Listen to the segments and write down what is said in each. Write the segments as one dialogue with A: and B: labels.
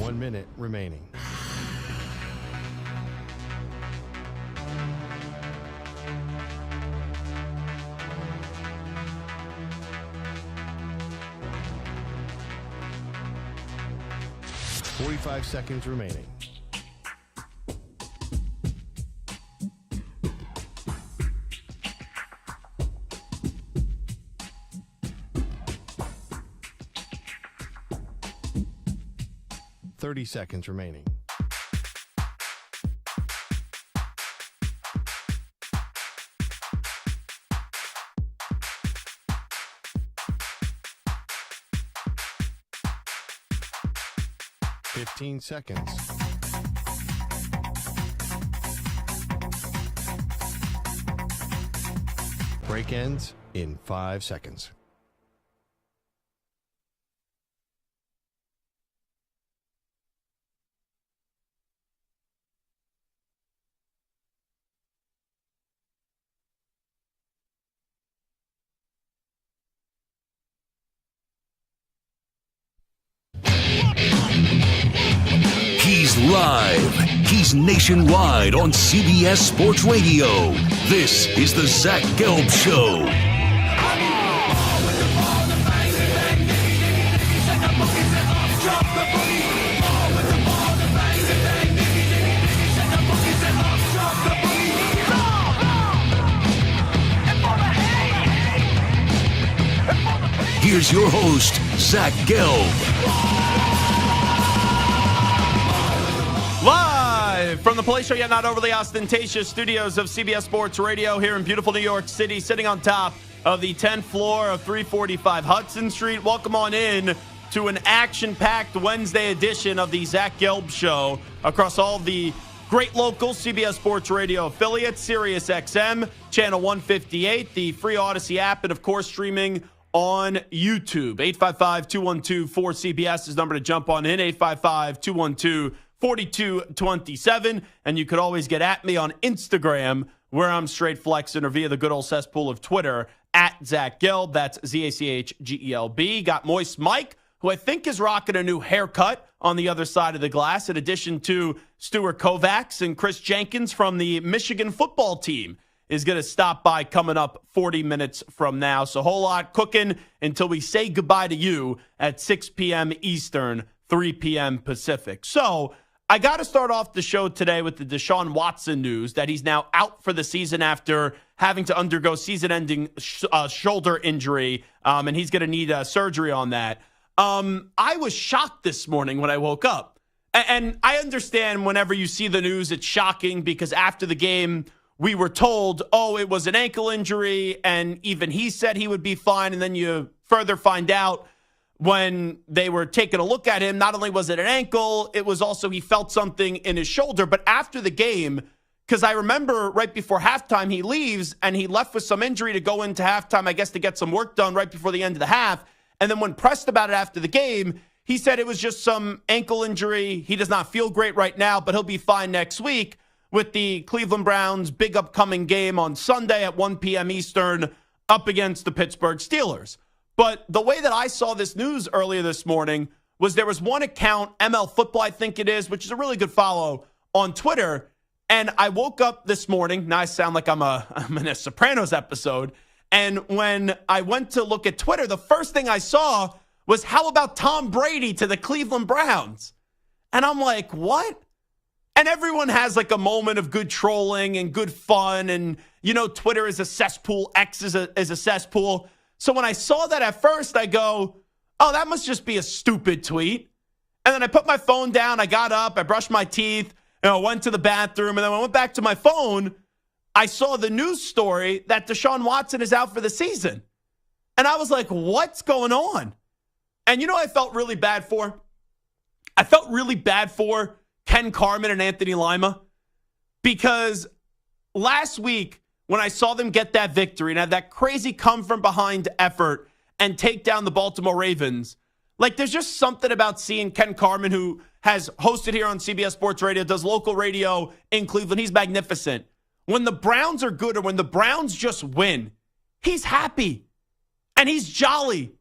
A: 1 minute remaining. .45 seconds remaining. .30 seconds remaining. .15 seconds. Break ends in 5 seconds.
B: He's live. He's nationwide on CBS Sports Radio. This is the Zach Gelb Show. Here's your host, Zach Gelb.
C: Live from the Play Show, yet not overly ostentatious studios of CBS Sports Radio here in beautiful New York City, sitting on top of the 10th floor of 345 Hudson Street. Welcome on in to an action-packed Wednesday edition of the Zach Gelb Show across all the great local CBS Sports Radio affiliates, Sirius XM, Channel 158, the free Odyssey app, and, of course, streaming on YouTube. 855-212-4CBS is the number to jump on in, 855-212-4227. And you could always get at me on Instagram, where I'm straight flexing, or via the good old cesspool of Twitter, at Zach Gelb. That's ZACHGELB. Got Moist Mike, who I think is rocking a new haircut on the other side of the glass, in addition to Stuart Kovacs and Kris Jenkins from the Michigan football team is going to stop by coming up 40 minutes from now. So a whole lot cooking until we say goodbye to you at 6 p.m. Eastern, 3 p.m. Pacific. So I got to start off the show today with the Deshaun Watson news that he's now out for the season after having to undergo season-ending shoulder injury, and he's going to need surgery on that. I was shocked this morning when I woke up. And I understand whenever you see the news, it's shocking because after the game, we were told, oh, it was an ankle injury, and even he said he would be fine. And then you further find out when they were taking a look at him, not only was it an ankle, it was also he felt something in his shoulder. But after the game, because I remember right before halftime, he leaves, and he left with some injury to go into halftime, I guess, to get some work done right before the end of the half. And then when pressed about it after the game, he said it was just some ankle injury. He does not feel great right now, but he'll be fine next week, with the Cleveland Browns' big upcoming game on Sunday at 1 p.m. Eastern up against the Pittsburgh Steelers. But the way that I saw this news earlier this morning was there was one account, ML Football, I think it is, which is a really good follow on Twitter. And I woke up this morning. Now I sound like I'm in a Sopranos episode. And when I went to look at Twitter, the first thing I saw was, how about Tom Brady to the Cleveland Browns? And I'm like, what? And everyone has like a moment of good trolling and good fun. And, you know, Twitter is a cesspool. X is a cesspool. So when I saw that at first, I go, oh, that must just be a stupid tweet. And then I put my phone down. I got up. I brushed my teeth. Went to the bathroom. And then when I went back to my phone, I saw the news story that Deshaun Watson is out for the season. And I was like, what's going on? And you know what I felt really bad for? I felt really bad for Ken Carman and Anthony Lima, because last week when I saw them get that victory and have that crazy come from behind effort and take down the Baltimore Ravens, like there's just something about seeing Ken Carman, who has hosted here on CBS Sports Radio, does local radio in Cleveland. He's magnificent. When the Browns are good or when the Browns just win, he's happy and he's jolly.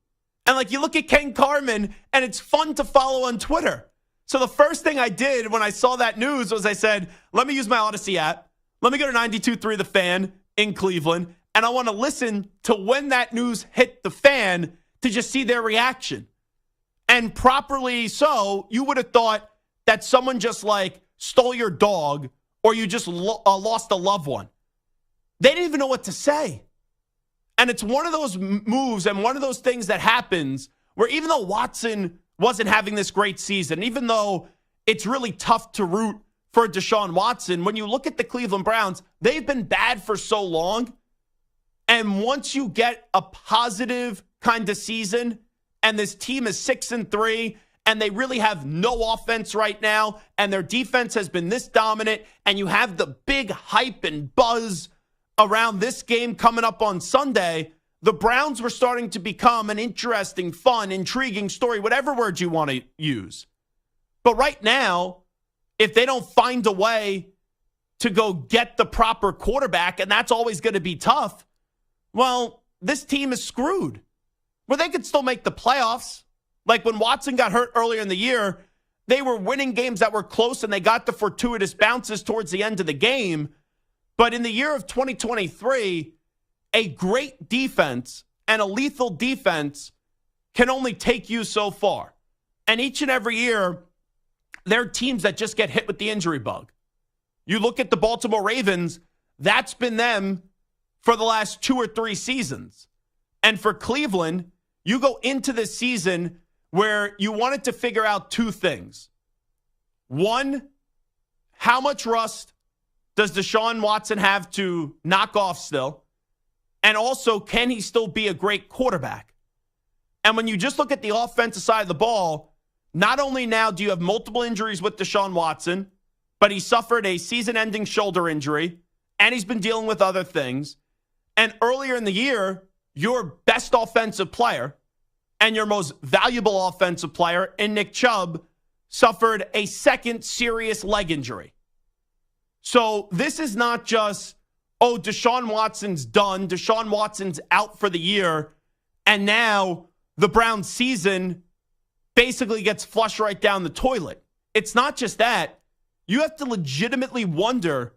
C: And like you look at Ken Carman and it's fun to follow on Twitter. So the first thing I did when I saw that news was I said, let me use my Odyssey app. Let me go to 92.3 The Fan in Cleveland, and I want to listen to when that news hit the fan to just see their reaction. And properly so, you would have thought that someone just like stole your dog or you just lost a loved one. They didn't even know what to say. And it's one of those moves and one of those things that happens where even though Watson wasn't having this great season, even though it's really tough to root for Deshaun Watson, when you look at the Cleveland Browns, they've been bad for so long. And once you get a positive kind of season and this team is 6-3 and they really have no offense right now and their defense has been this dominant and you have the big hype and buzz around this game coming up on Sunday, the Browns were starting to become an interesting, fun, intriguing story, whatever word you want to use. But right now, if they don't find a way to go get the proper quarterback, and that's always going to be tough, well, this team is screwed. Where they could still make the playoffs. Like when Watson got hurt earlier in the year, they were winning games that were close and they got the fortuitous bounces towards the end of the game. But in the year of 2023, a great defense and a lethal defense can only take you so far. And each and every year, there are teams that just get hit with the injury bug. You look at the Baltimore Ravens, that's been them for the last 2 or 3 seasons. And for Cleveland, you go into this season where you wanted to figure out 2 things. One, how much rust does Deshaun Watson have to knock off still? And also, can he still be a great quarterback? And when you just look at the offensive side of the ball, not only now do you have multiple injuries with Deshaun Watson, but he suffered a season-ending shoulder injury, and he's been dealing with other things. And earlier in the year, your best offensive player and your most valuable offensive player in Nick Chubb suffered a second serious leg injury. So this is not just, oh, Deshaun Watson's done, Deshaun Watson's out for the year, and now the Browns season basically gets flushed right down the toilet. It's not just that. You have to legitimately wonder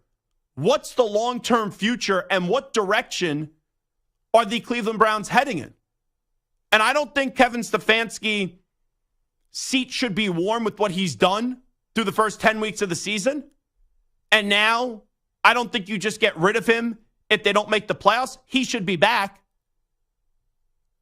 C: what's the long-term future and what direction are the Cleveland Browns heading in. And I don't think Kevin Stefanski's seat should be warm with what he's done through the first 10 weeks of the season. And now I don't think you just get rid of him if they don't make the playoffs. He should be back.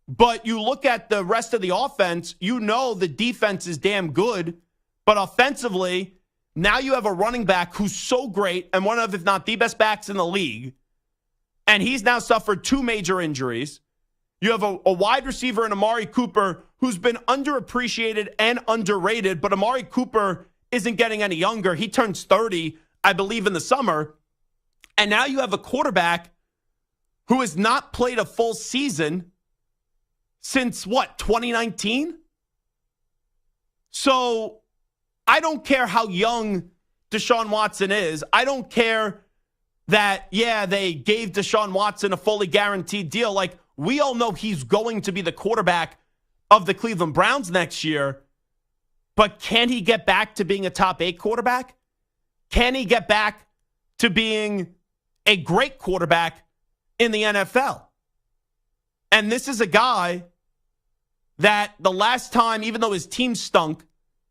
C: But you look at the rest of the offense, you know the defense is damn good. But offensively, now you have a running back who's so great and one of, if not the best backs in the league. And he's now suffered 2 major injuries. You have a wide receiver in Amari Cooper who's been underappreciated and underrated. But Amari Cooper isn't getting any younger. He turns 30, I believe, in the summer. And now you have a quarterback who has not played a full season since, 2019? So I don't care how young Deshaun Watson is. I don't care that, they gave Deshaun Watson a fully guaranteed deal. Like, we all know he's going to be the quarterback of the Cleveland Browns next year. But can he get back to being a top 8 quarterback? Can he get back to being a great quarterback in the NFL? And this is a guy that the last time, even though his team stunk,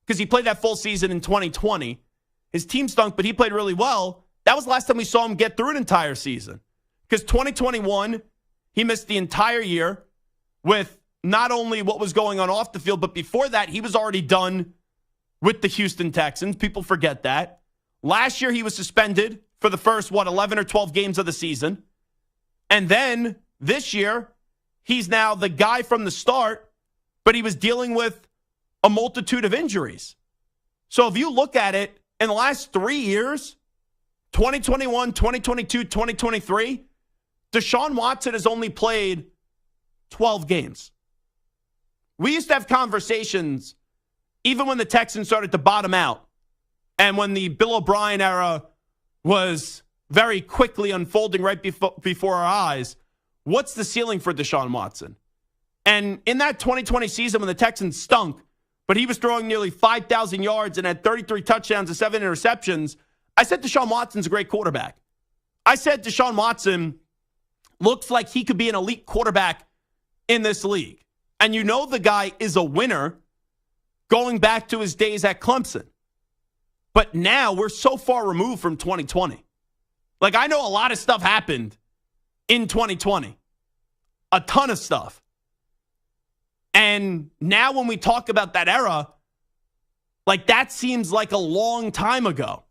C: because he played that full season in 2020, his team stunk, but he played really well. That was the last time we saw him get through an entire season. Because 2021, he missed the entire year with not only what was going on off the field, but before that, he was already done with the Houston Texans. People forget that. Last year, he was suspended for the first, 11 or 12 games of the season. And then this year, he's now the guy from the start, but he was dealing with a multitude of injuries. So if you look at it, in the last 3 years, 2021, 2022, 2023, Deshaun Watson has only played 12 games. We used to have conversations, even when the Texans started to bottom out, and when the Bill O'Brien era was very quickly unfolding right before our eyes, what's the ceiling for Deshaun Watson? And in that 2020 season when the Texans stunk, but he was throwing nearly 5,000 yards and had 33 touchdowns and 7 interceptions, I said Deshaun Watson's a great quarterback. I said Deshaun Watson looks like he could be an elite quarterback in this league. And you know the guy is a winner going back to his days at Clemson. But now we're so far removed from 2020. Like, I know a lot of stuff happened in 2020. A ton of stuff. And now when we talk about that era, like, that seems like a long time ago.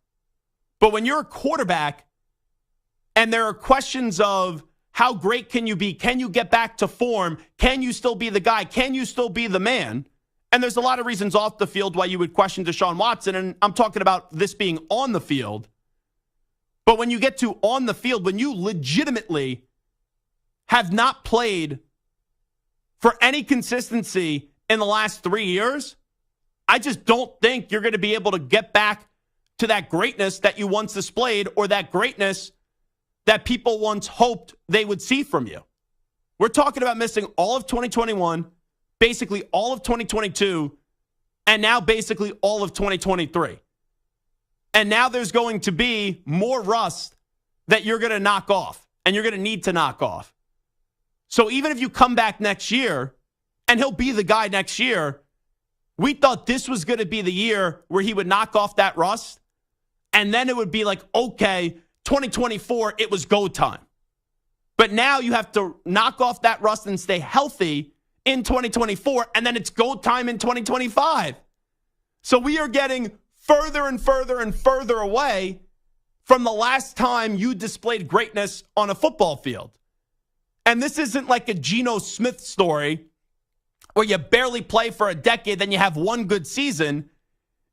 C: But when you're a quarterback and there are questions of how great can you be? Can you get back to form? Can you still be the guy? Can you still be the man? And there's a lot of reasons off the field why you would question Deshaun Watson, and I'm talking about this being on the field. But when you get to on the field, when you legitimately have not played for any consistency in the last 3 years, I just don't think you're going to be able to get back to that greatness that you once displayed or that greatness that people once hoped they would see from you. We're talking about missing all of 2021, basically all of 2022, and now basically all of 2023. And now there's going to be more rust that you're going to knock off, and you're going to need to knock off. So even if you come back next year, and he'll be the guy next year, we thought this was going to be the year where he would knock off that rust, and then it would be like, okay, 2024, it was go time. But now you have to knock off that rust and stay healthy in 2024, and then it's go time in 2025. So we are getting further and further and further away from the last time you displayed greatness on a football field. And this isn't like a Geno Smith story where you barely play for a decade, then you have one good season.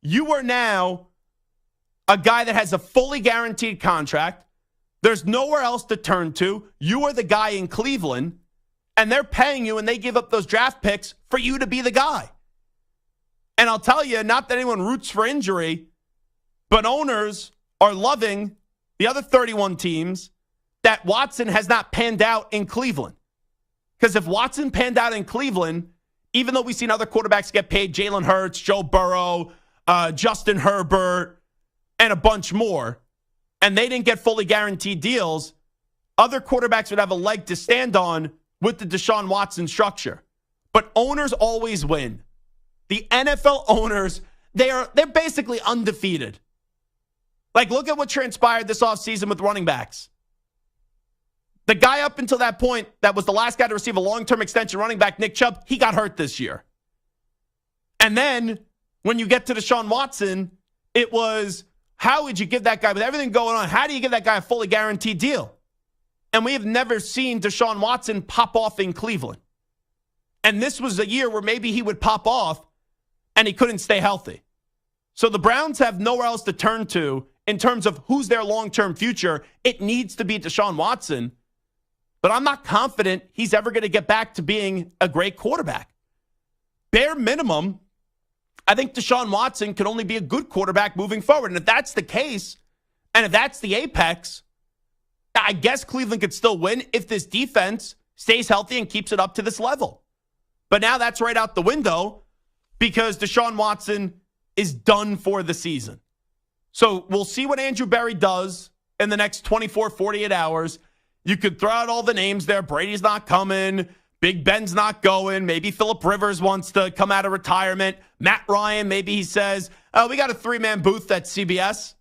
C: You are now a guy that has a fully guaranteed contract. There's nowhere else to turn to. You are the guy in Cleveland, and they're paying you, and they give up those draft picks for you to be the guy. And I'll tell you, not that anyone roots for injury, but owners are loving the other 31 teams that Watson has not panned out in Cleveland. Because if Watson panned out in Cleveland, even though we've seen other quarterbacks get paid, Jalen Hurts, Joe Burrow, Justin Herbert, and a bunch more, and they didn't get fully guaranteed deals, other quarterbacks would have a leg to stand on with the Deshaun Watson structure. But owners always win. The NFL owners, they're basically undefeated. Like, look at what transpired this offseason with running backs. The guy up until that point that was the last guy to receive a long-term extension, running back Nick Chubb, he got hurt this year. And then when you get to Deshaun Watson, it was, how would you give that guy, with everything going on, how do you give that guy a fully guaranteed deal? And we have never seen Deshaun Watson pop off in Cleveland. And this was a year where maybe he would pop off and he couldn't stay healthy. So the Browns have nowhere else to turn to in terms of who's their long-term future. It needs to be Deshaun Watson. But I'm not confident he's ever going to get back to being a great quarterback. Bare minimum, I think Deshaun Watson can only be a good quarterback moving forward. And if that's the case, and if that's the apex, I guess Cleveland could still win if this defense stays healthy and keeps it up to this level. But now that's right out the window because Deshaun Watson is done for the season. So we'll see what Andrew Berry does in the next 24, 48 hours. You could throw out all the names there. Brady's not coming. Big Ben's not going. Maybe Phillip Rivers wants to come out of retirement. Matt Ryan, maybe he says, oh, we got a 3-man booth at CBS.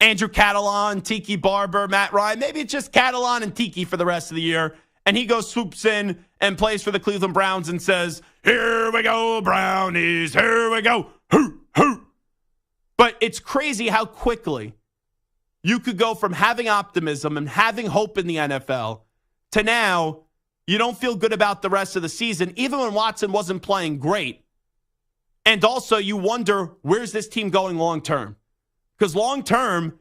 C: Andrew Catalan, Tiki Barber, Matt Ryan. Maybe it's just Catalan and Tiki for the rest of the year. And he goes, swoops in and plays for the Cleveland Browns and says, here we go, Brownies. Here we go. Hoo, hoo. But it's crazy how quickly you could go from having optimism and having hope in the NFL to now you don't feel good about the rest of the season, even when Watson wasn't playing great. And also you wonder, where's this team going long term? Because long term,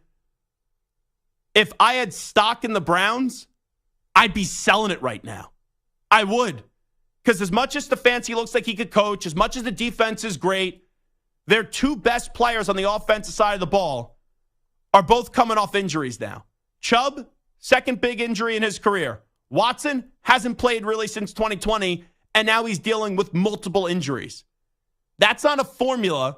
C: if I had stock in the Browns, I'd be selling it right now. I would. Because as much as Stefanski looks like he could coach, as much as the defense is great, their two best players on the offensive side of the ball are both coming off injuries now. Chubb, second big injury in his career. Watson hasn't played really since 2020, and now he's dealing with multiple injuries. That's not a formula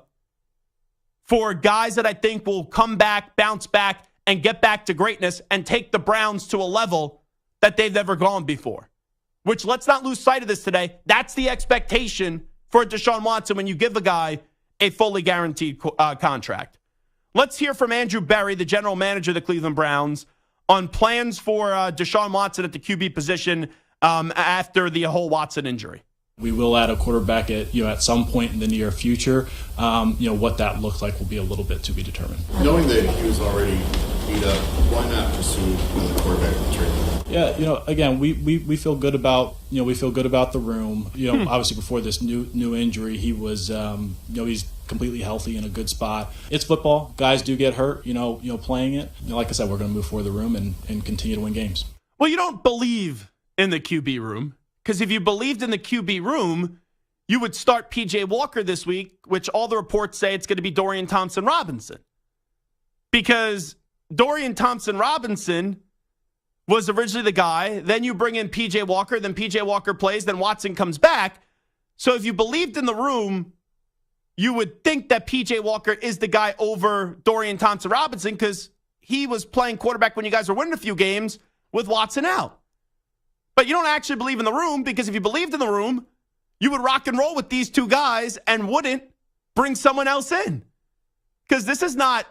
C: for guys that I think will come back, bounce back, and get back to greatness and take the Browns to a level that they've never gone before. Which, let's not lose sight of this today. That's the expectation for Deshaun Watson when you give a guy a fully guaranteed contract. Let's hear from Andrew Berry, the general manager of the Cleveland Browns, on plans for Deshaun Watson at the QB position after the whole Watson injury.
D: We will add a quarterback at some point in the near future. What that looks like will be a little bit to be determined.
E: Knowing that he was already beat up, why not pursue the quarterback trade?
D: Yeah, again, we feel good about the room. Obviously before this new injury, he was he's completely healthy in a good spot. It's football. Guys do get hurt, playing it. Like I said, we're going to move forward the room and continue to win games.
C: Well, you don't believe in the QB room. Because if you believed in the QB room, you would start P.J. Walker this week, which all the reports say it's going to be Dorian Thompson-Robinson. Because Dorian Thompson-Robinson was originally the guy. Then you bring in P.J. Walker. Then P.J. Walker plays. Then Watson comes back. So if you believed in the room, you would think that P.J. Walker is the guy over Dorian Thompson-Robinson because he was playing quarterback when you guys were winning a few games with Watson out. But you don't actually believe in the room because if you believed in the room, you would rock and roll with these two guys and wouldn't bring someone else in. Because this is not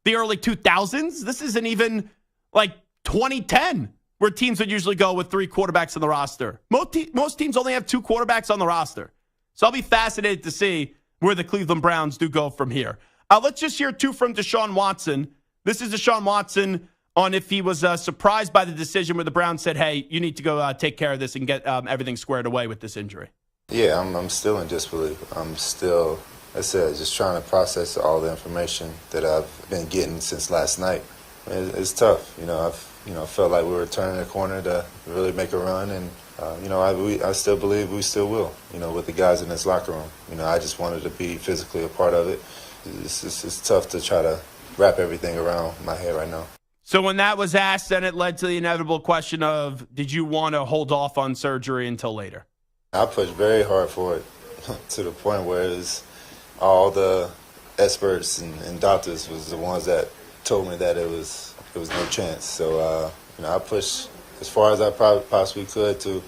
C: the early 2000s. This isn't even like 2010 where teams would usually go with 3 quarterbacks on the roster. Most teams only have 2 quarterbacks on the roster. So I'll be fascinated to see where the Cleveland Browns do go from here. Let's just hear 2 from Deshaun Watson. This is Deshaun Watson on if he was surprised by the decision where the Browns said, hey, you need to go take care of this and get everything squared away with this injury.
F: Yeah, I'm still in disbelief. I'm still, I said, just trying to process all the information that I've been getting since last night. It's tough. I've felt like we were turning the corner to really make a run, and I still believe we still will. With the guys in this locker room. I just wanted to be physically a part of it. It's tough to try to wrap everything around my head right now.
C: So when that was asked, then it led to the inevitable question of, did you want to hold off on surgery until later?
F: I pushed very hard for it to the point where it was all the experts and doctors was the ones that told me that it was no chance. So, I pushed as far as I possibly could to,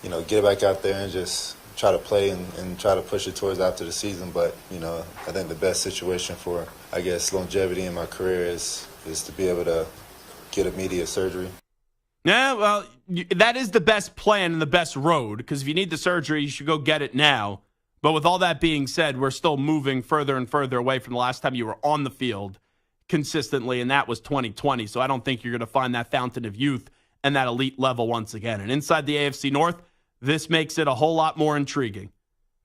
F: get it back out there and just try to play and try to push it towards after the season. But, I think the best situation for, I guess, longevity in my career is to be able to get immediate surgery.
C: Yeah, well, that is the best plan and the best road, because if you need the surgery, you should go get it now. But with all that being said, we're still moving further and further away from the last time you were on the field consistently, and that was 2020. So I don't think you're going to find that fountain of youth and that elite level once again. And inside the AFC North, this makes it a whole lot more intriguing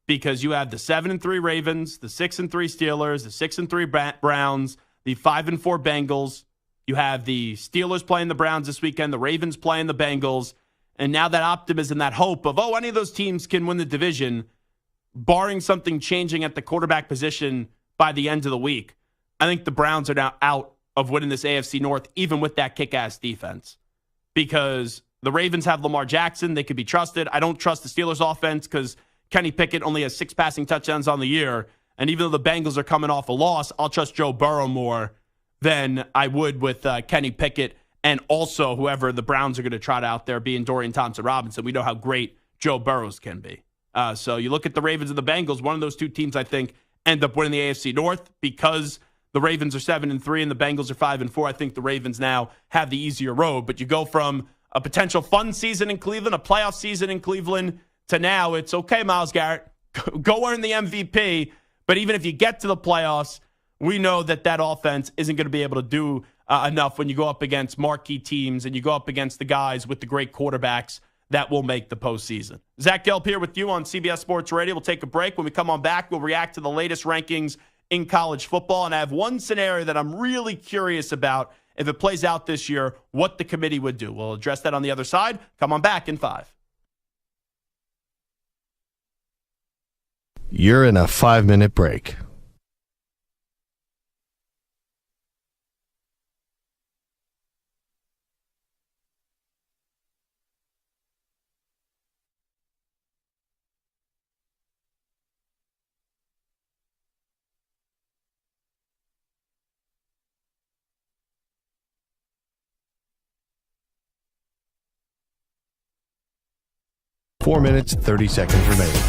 C: because you have the 7-3 Ravens, the 6-3 Steelers, the 6-3 Browns, the 5-4 Bengals. You have the Steelers playing the Browns this weekend, the Ravens playing the Bengals, and now that optimism, that hope of, any of those teams can win the division, barring something changing at the quarterback position by the end of the week. I think the Browns are now out of winning this AFC North, even with that kick-ass defense, because the Ravens have Lamar Jackson. They could be trusted. I don't trust the Steelers offense because Kenny Pickett only has 6 passing touchdowns on the year. And even though the Bengals are coming off a loss, I'll trust Joe Burrow more than I would with Kenny Pickett and also whoever the Browns are going to trot out there being Dorian Thompson-Robinson. We know how great Joe Burrows can be. So you look at the Ravens and the Bengals, one of those two teams I think end up winning the AFC North because the Ravens are 7-3 and the Bengals are 5-4. I think the Ravens now have the easier road. But you go from a potential fun season in Cleveland, a playoff season in Cleveland, to now it's, okay, Myles Garrett, go earn the MVP. But even if you get to the playoffs, we know that offense isn't going to be able to do enough when you go up against marquee teams and you go up against the guys with the great quarterbacks that will make the postseason. Zach Gelb here with you on CBS Sports Radio. We'll take a break. When we come on back, we'll react to the latest rankings in college football. And I have one scenario that I'm really curious about. If it plays out this year, what the committee would do. We'll address that on the other side. Come on back in 5.
A: You're in a 5-minute break. 4 minutes, 30 seconds remaining.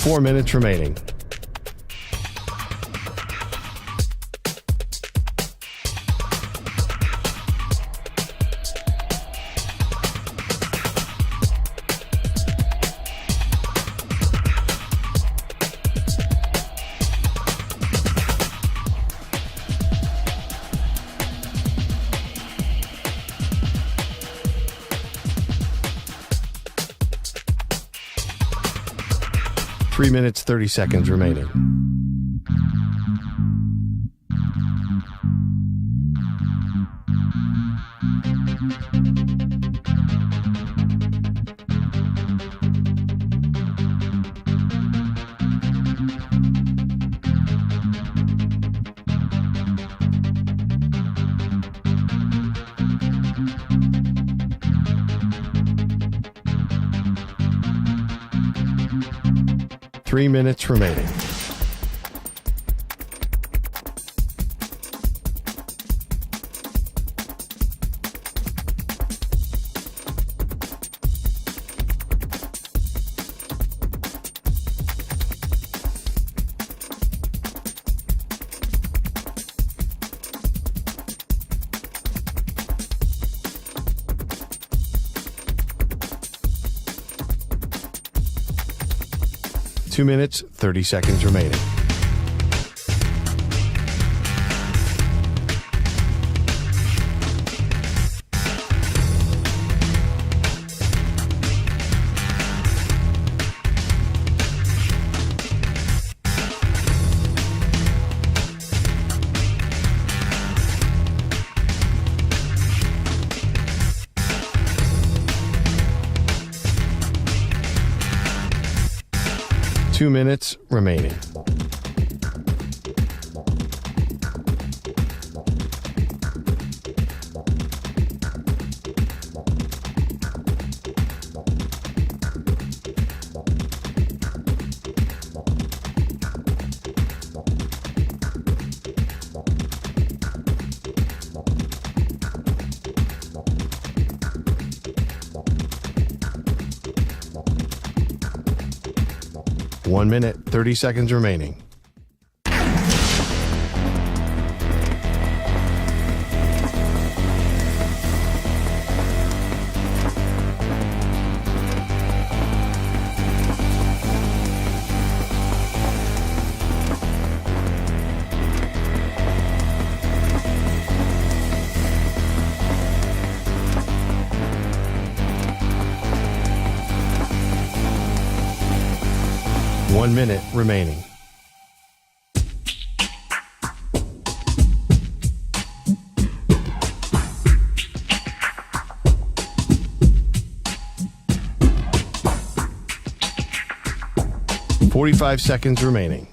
A: Four minutes remaining. Three minutes, 30 seconds remaining. Three minutes remaining. Two minutes, 30 seconds remaining. Two minutes remaining. One minute, 30 seconds remaining. One minute remaining. Forty-five seconds remaining.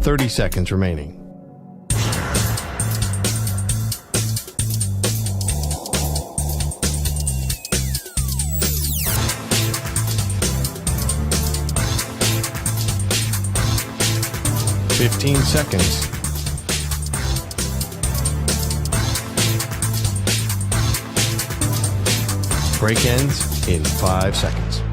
A: Thirty seconds remaining. Fifteen seconds. Break ends in 5 seconds.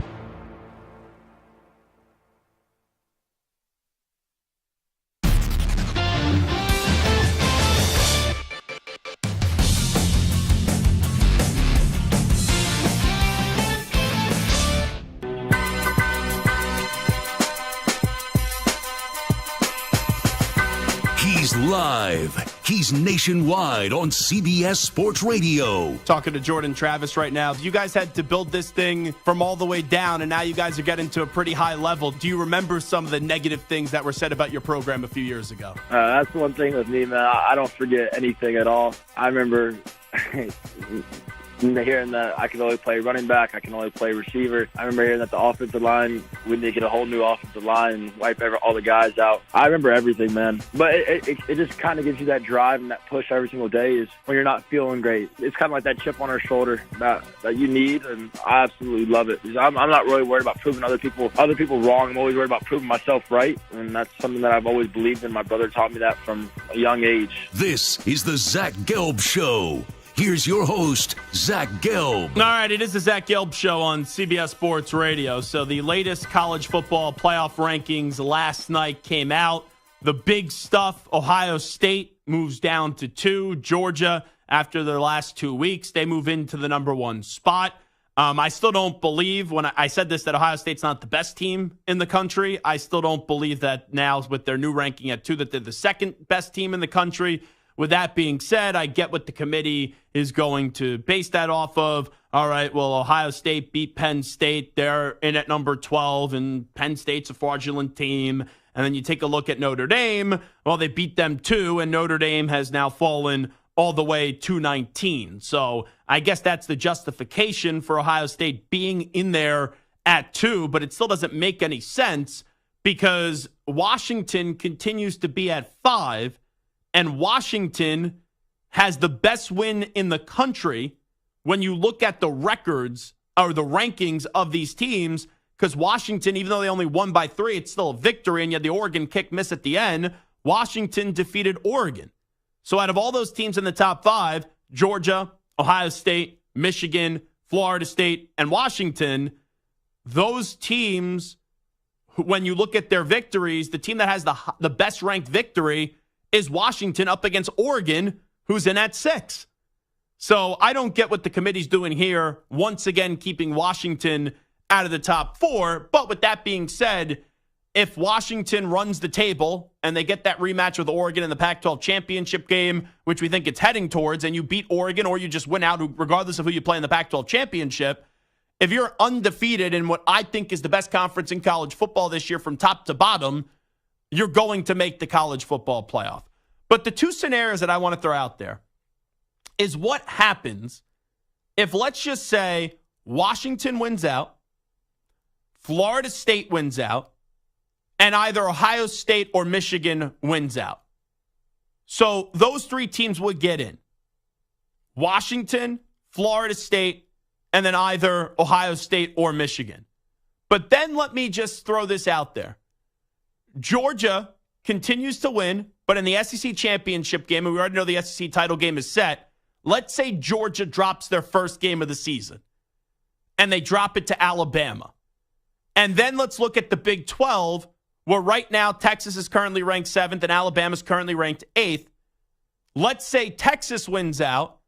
B: He's is live. He's nationwide on CBS Sports Radio.
C: Talking to Jordan Travis right now. You guys had to build this thing from all the way down, and now you guys are getting to a pretty high level. Do you remember some of the negative things that were said about your program a few years ago?
G: That's one thing with me, man. I don't forget anything at all. I remember hearing that I could only play running back, I can only play receiver. I remember hearing that the offensive line, we need to get a whole new offensive line and wipe all the guys out. I remember everything, man. But it just kind of gives you that drive and that push every single day is when you're not feeling great. It's kind of like that chip on our shoulder that you need, and I absolutely love it. I'm not really worried about proving other people wrong. I'm always worried about proving myself right, and that's something that I've always believed in. My brother taught me that from a young age.
B: This is the Zach Gelb Show. Here's your host, Zach Gelb.
C: All right, it is the Zach Gelb Show on CBS Sports Radio. So the latest college football playoff rankings last night came out. The big stuff, Ohio State moves down to 2. Georgia, after their last 2 weeks, they move into the number 1 spot. I still don't believe, when I said this, that Ohio State's not the best team in the country. I still don't believe that now with their new ranking at 2 that they're the second best team in the country. With that being said, I get what the committee is going to base that off of. All right, well, Ohio State beat Penn State. They're in at number 12, and Penn State's a fraudulent team. And then you take a look at Notre Dame. Well, they beat them too, and Notre Dame has now fallen all the way to 19. So I guess that's the justification for Ohio State being in there at 2, but it still doesn't make any sense because Washington continues to be at 5. And Washington has the best win in the country when you look at the records or the rankings of these teams, because Washington, even though they only won by 3, it's still a victory, and you had the Oregon kick miss at the end. Washington defeated Oregon. So out of all those teams in the top 5, Georgia, Ohio State, Michigan, Florida State, and Washington, those teams, when you look at their victories, the team that has the best ranked victory is Washington up against Oregon, who's in at 6. So I don't get what the committee's doing here, once again keeping Washington out of the top 4. But with that being said, if Washington runs the table and they get that rematch with Oregon in the Pac-12 championship game, which we think it's heading towards, and you beat Oregon or you just win out regardless of who you play in the Pac-12 championship, if you're undefeated in what I think is the best conference in college football this year from top to bottom, you're going to make the college football playoff. But the 2 scenarios that I want to throw out there is what happens if, let's just say, Washington wins out, Florida State wins out, and either Ohio State or Michigan wins out. So those 3 teams would get in. Washington, Florida State, and then either Ohio State or Michigan. But then let me just throw this out there. Georgia continues to win, but in the SEC championship game, and we already know the SEC title game is set, let's say Georgia drops their first game of the season, and they drop it to Alabama. And then let's look at the Big 12, where right now Texas is currently ranked 7th and Alabama is currently ranked 8th. Let's say Texas wins out.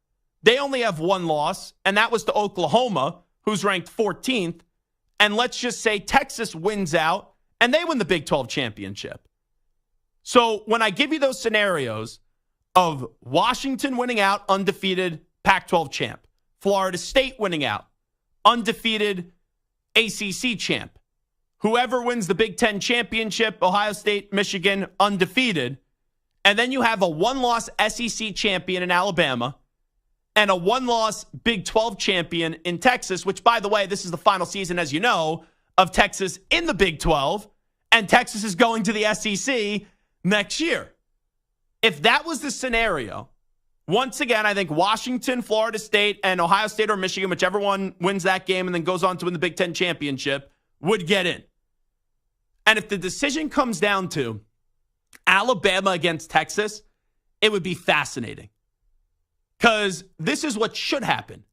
C: They only have 1 loss, and that was to Oklahoma, who's ranked 14th. And let's just say Texas wins out, and they win the Big 12 championship. So when I give you those scenarios of Washington winning out, undefeated Pac-12 champ, Florida State winning out, undefeated ACC champ, whoever wins the Big 10 championship, Ohio State, Michigan, undefeated, and then you have a 1-loss SEC champion in Alabama and a 1-loss Big 12 champion in Texas, which, by the way, this is the final season, as you know, of Texas in the Big 12, and Texas is going to the SEC next year. If that was the scenario, once again, I think Washington, Florida State, and Ohio State or Michigan, whichever one wins that game and then goes on to win the Big 10 championship, would get in. And if the decision comes down to Alabama against Texas, it would be fascinating. Because this is what should happen.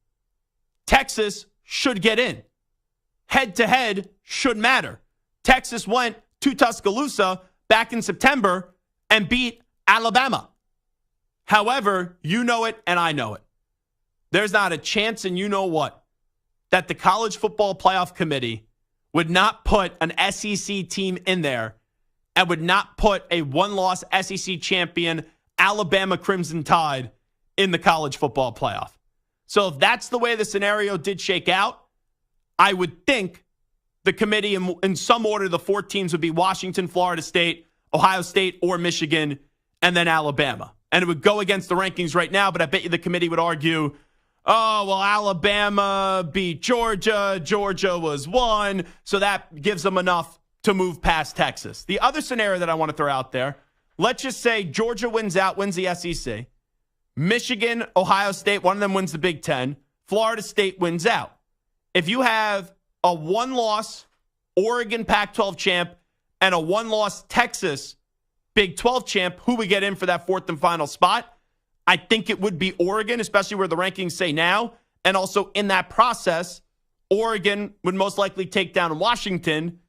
C: Texas should get in. Head-to-head should matter. Texas went to Tuscaloosa back in September and beat Alabama. However, you know it and I know it. There's not a chance, and you know what, that the College Football Playoff Committee would not put an SEC team in there and would not put a one-loss SEC champion Alabama Crimson Tide in the college football playoff. So if that's the way the scenario did shake out, I would think the committee, in some order, the 4 teams would be Washington, Florida State, Ohio State, or Michigan, and then Alabama. And it would go against the rankings right now, but I bet you the committee would argue, oh, well, Alabama beat Georgia. Georgia was 1, so that gives them enough to move past Texas. The other scenario that I want to throw out there, let's just say Georgia wins out, wins the SEC. Michigan, Ohio State, one of them wins the Big Ten. Florida State wins out. If you have a one-loss Oregon Pac-12 champ and a one-loss Texas Big 12 champ, who would get in for that 4th and final spot? I think it would be Oregon, especially where the rankings say now. And also in that process, Oregon would most likely take down Washington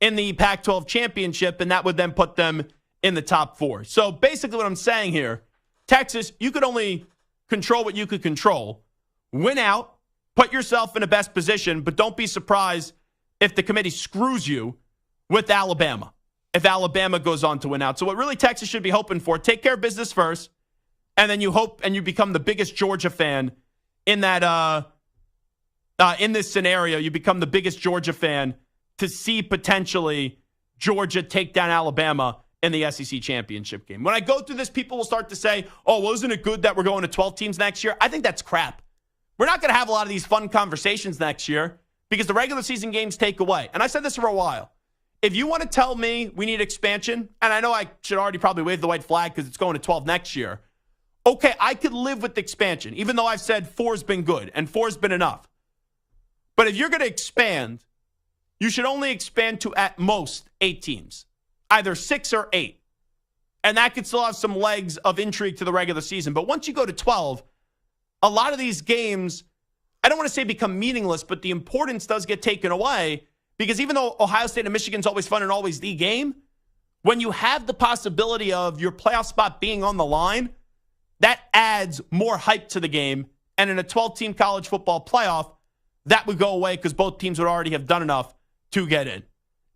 C: in the Pac-12 championship, and that would then put them in the top 4. So basically what I'm saying here, Texas, you could only control what you could control. Win out, put yourself in the best position, but don't be surprised if the committee screws you with Alabama, if Alabama goes on to win out. So what really Texas should be hoping for, take care of business first, and then you hope and you become the biggest Georgia fan in that in this scenario. You become the biggest Georgia fan to see potentially Georgia take down Alabama in the SEC championship game. When I go through this, people will start to say, oh, well, isn't it good that we're going to 12 teams next year? I think that's crap. We're not going to have a lot of these fun conversations next year because the regular season games take away. And I said this for a while. If you want to tell me we need expansion, and I know I should already probably wave the white flag because it's going to 12 next year, okay, I could live with expansion, even though I've said 4's been good and 4's been enough. But if you're going to expand, you should only expand to at most 8 teams, either 6 or 8. And that could still have some legs of intrigue to the regular season. But once you go to 12, a lot of these games, I don't want to say become meaningless, but the importance does get taken away because even though Ohio State and Michigan's always fun and always the game, when you have the possibility of your playoff spot being on the line, that adds more hype to the game. And in a 12-team college football playoff, that would go away because both teams would already have done enough to get in.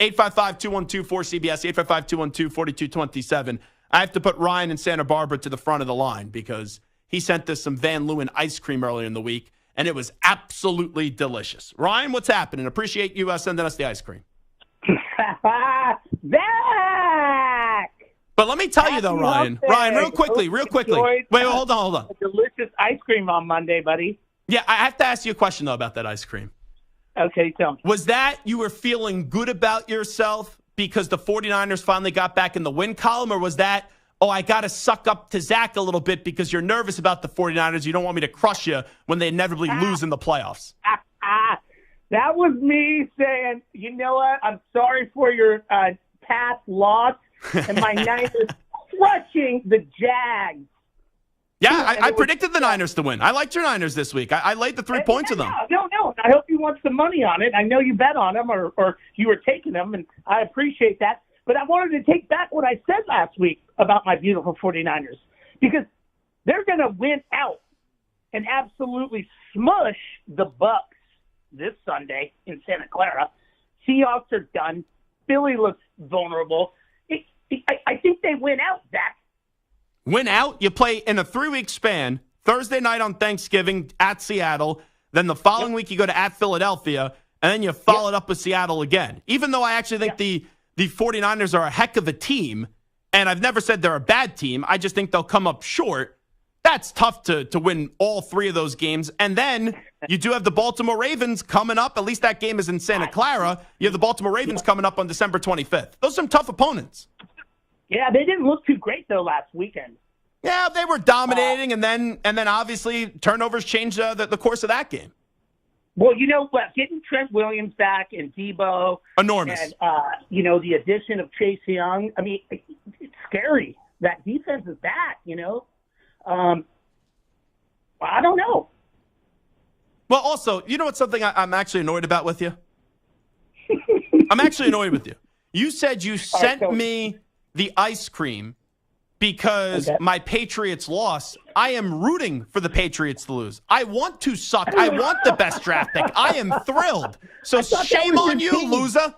C: 855-212-4CBS, 855-212-4227. I have to put Ryan in Santa Barbara to the front of the line because he sent us some Van Leeuwen ice cream earlier in the week, and it was absolutely delicious. Ryan, what's happening? Appreciate you sending us the ice cream.
H: Zach!
C: But let me tell you, though, Ryan, real quickly. Wait, hold on.
H: Delicious ice cream on Monday, buddy.
C: Yeah, I have to ask you a question, though, about that ice cream.
H: Okay, tell me.
C: Was that you were feeling good about yourself because the 49ers finally got back in the win column, or was that, oh, I got to suck up to Zach a little bit because you're nervous about the 49ers. You don't want me to crush you when they inevitably lose in the playoffs?
H: That was me saying, you know what, I'm sorry for your past loss and my Niners crushing the Jags.
C: Yeah, I predicted the Niners to win. I liked your Niners this week. I laid the 3 points of them.
H: No. I hope you want some money on it. I know you bet on them or you were taking them, and I appreciate that. But I wanted to take back what I said last week about my beautiful 49ers because they're going to win out and absolutely smush the Bucks this Sunday in Santa Clara. Seahawks are done. Philly looks vulnerable. I think they win out, Zach.
C: Win out? You play in a 3-week span, Thursday night on Thanksgiving at Seattle, then the following week you go to at Philadelphia, and then you follow it up with Seattle again. Even though I actually think the 49ers are a heck of a team, and I've never said they're a bad team, I just think they'll come up short. That's tough to win all 3 of those games. And then you do have the Baltimore Ravens coming up. At least that game is in Santa Clara. You have the Baltimore Ravens coming up on December 25th. Those are some tough opponents.
H: Yeah, they didn't look too great, though, last weekend.
C: Yeah, they were dominating, and then obviously turnovers changed the course of that game.
H: Well, you know what? Getting Trent Williams back and Debo.
C: Enormous.
H: And, the addition of Chase Young. I mean, it's scary. That defense is back, I don't know.
C: Well, also, you know what's something I'm actually annoyed about with you? I'm actually annoyed with you. You said you sent me the ice cream because my Patriots lost. I am rooting for the Patriots to lose. I want to suck. I want the best draft pick. I am thrilled. So shame on you, loser.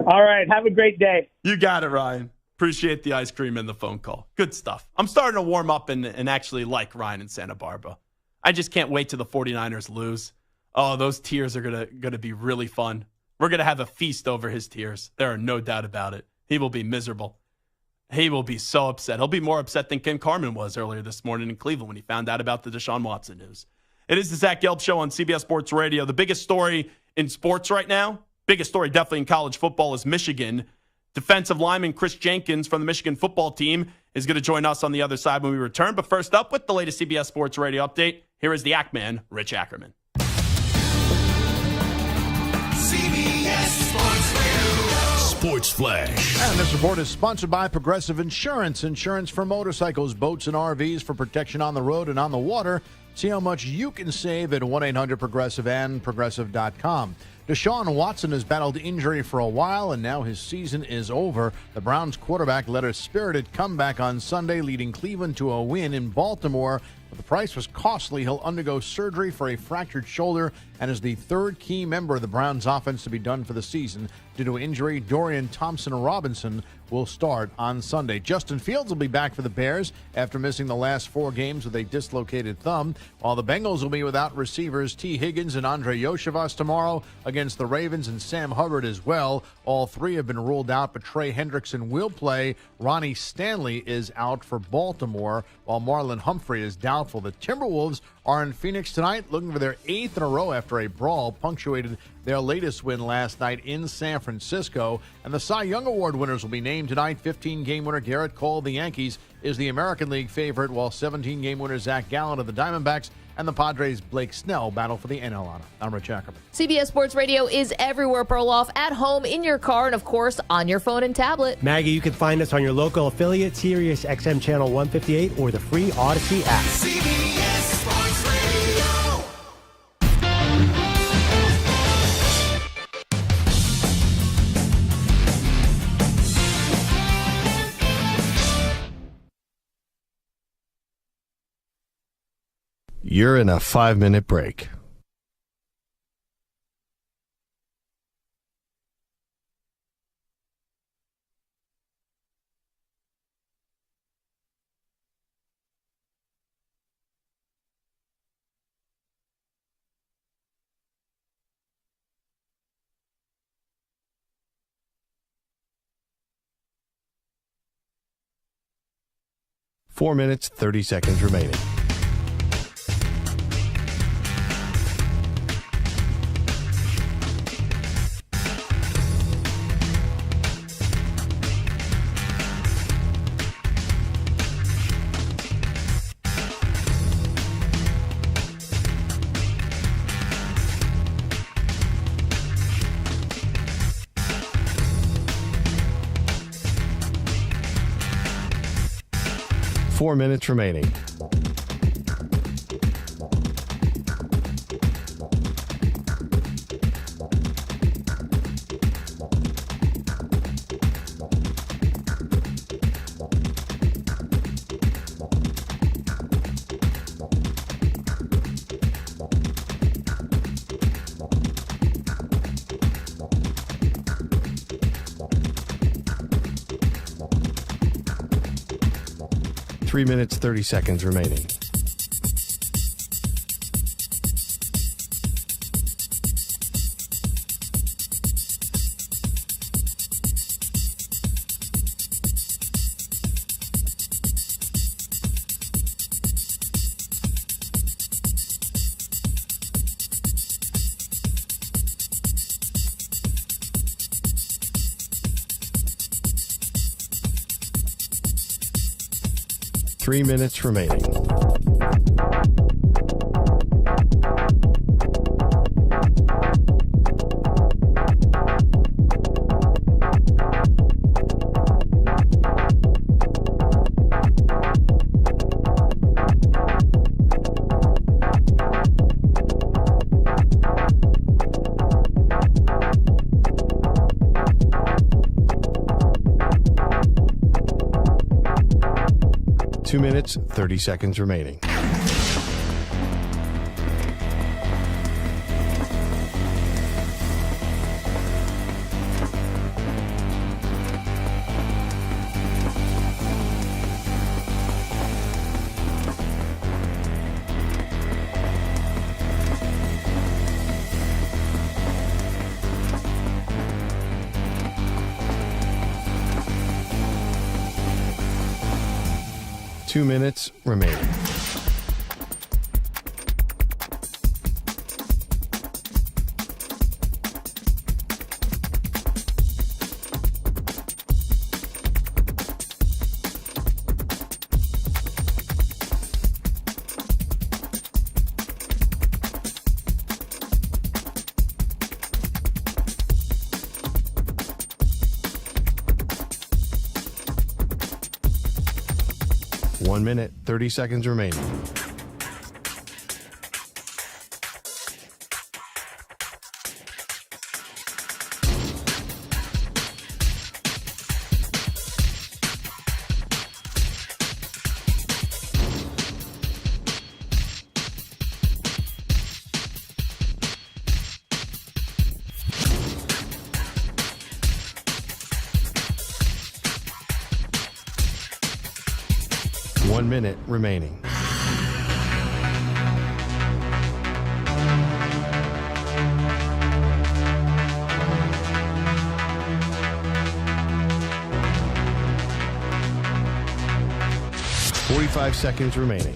H: All right. Have a great day.
C: You got it, Ryan. Appreciate the ice cream and the phone call. Good stuff. I'm starting to warm up and actually like Ryan in Santa Barbara. I just can't wait till the 49ers lose. Oh, those tears are gonna be really fun. We're going to have a feast over his tears. There are no doubt about it. He will be miserable. He will be so upset. He'll be more upset than Ken Carman was earlier this morning in Cleveland when he found out about the Deshaun Watson news. It is the Zach Gelb Show on CBS Sports Radio. The biggest story in sports right now, biggest story definitely in college football, is Michigan. Defensive lineman Kris Jenkins from the Michigan football team is going to join us on the other side when we return. But first up, with the latest CBS Sports Radio update, here is the Ackman, Rich Ackerman.
B: CBS Sports Radio. Sports Flash.
I: And this report is sponsored by Progressive Insurance. Insurance for motorcycles, boats, and RVs for protection on the road and on the water. See how much you can save at 1-800-PROGRESSIVE and Progressive.com. Deshaun Watson has battled injury for a while, and now his season is over. The Browns quarterback led a spirited comeback on Sunday, leading Cleveland to a win in Baltimore. But the price was costly. He'll undergo surgery for a fractured shoulder and is the third key member of the Browns offense to be done for the season. Due to injury, Dorian Thompson-Robinson will start on Sunday. Justin Fields will be back for the Bears after missing the last 4 games with a dislocated thumb, while the Bengals will be without receivers T. Higgins and Andre Yoshivas tomorrow against the Ravens, and Sam Hubbard as well. All 3 have been ruled out, but Trey Hendrickson will play. Ronnie Stanley is out for Baltimore, while Marlon Humphrey is doubtful. The Timberwolves are in Phoenix tonight, looking for their 8th in a row after a brawl punctuated their latest win last night in San Francisco. And the Cy Young Award winners will be named tonight. 15-game winner Garrett Cole of the Yankees is the American League favorite, while 17-game winner Zach Gallen of the Diamondbacks and the Padres' Blake Snell battle for the NL honor. I'm Rich Ackerman.
J: CBS Sports Radio is everywhere, Perloff, at home, in your car, and, of course, on your phone and tablet.
K: Maggie, you can find us on your local affiliate, Sirius XM Channel 158, or the free Odyssey app.
B: CBS Sports Radio.
A: You're in a 5-minute break. Four minutes, 30 seconds remaining. Four minutes remaining. Three minutes, 30 seconds remaining. Three minutes remaining. Two minutes, 30 seconds remaining. 2 minutes remaining. One minute, 30 seconds remaining. One minute remaining. Forty-five seconds remaining.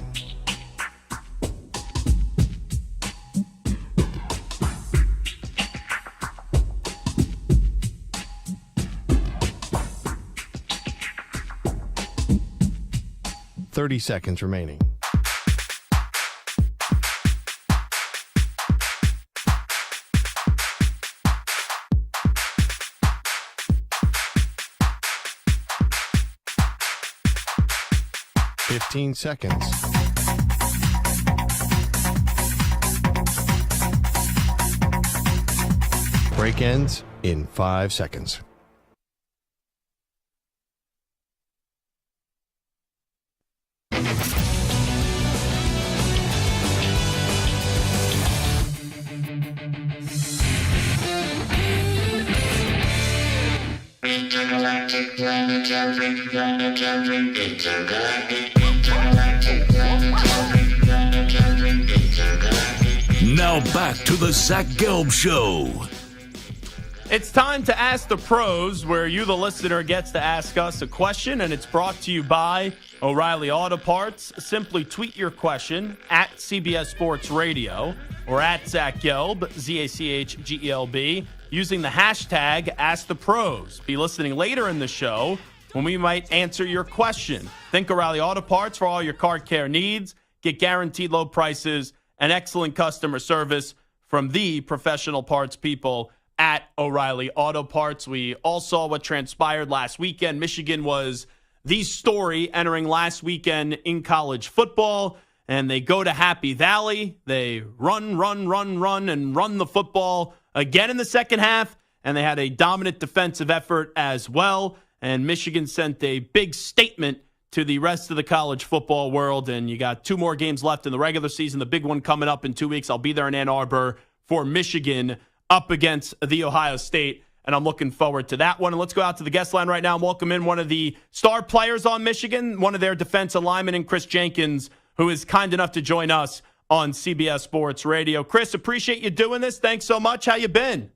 A: Thirty seconds remaining. Fifteen seconds. Break ends in 5 seconds.
B: Now back to the Zach Gelb Show.
C: It's time to Ask the Pros, where you, the listener, gets to ask us a question, and it's brought to you by O'Reilly Auto Parts. Simply tweet your question at CBS Sports Radio or at Zach Gelb, ZACHGELB, using the hashtag AskThePros. Be listening later in the show when we might answer your question. Think O'Reilly Auto Parts for all your car care needs. Get guaranteed low prices and excellent customer service from the professional parts people at O'Reilly Auto Parts. We all saw what transpired last weekend. Michigan was the story entering last weekend in college football, and they go to Happy Valley. They run the football again in the second half, and they had a dominant defensive effort as well. And Michigan sent a big statement to the rest of the college football world. And you got 2 more games left in the regular season. The big one coming up in 2 weeks. I'll be there in Ann Arbor for Michigan up against the Ohio State, and I'm looking forward to that one. And let's go out to the guest line right now and welcome in one of the star players on Michigan, one of their defensive linemen, and Kris Jenkins, who is kind enough to join us on CBS Sports Radio. Kris, appreciate you doing this. Thanks so much. How you been?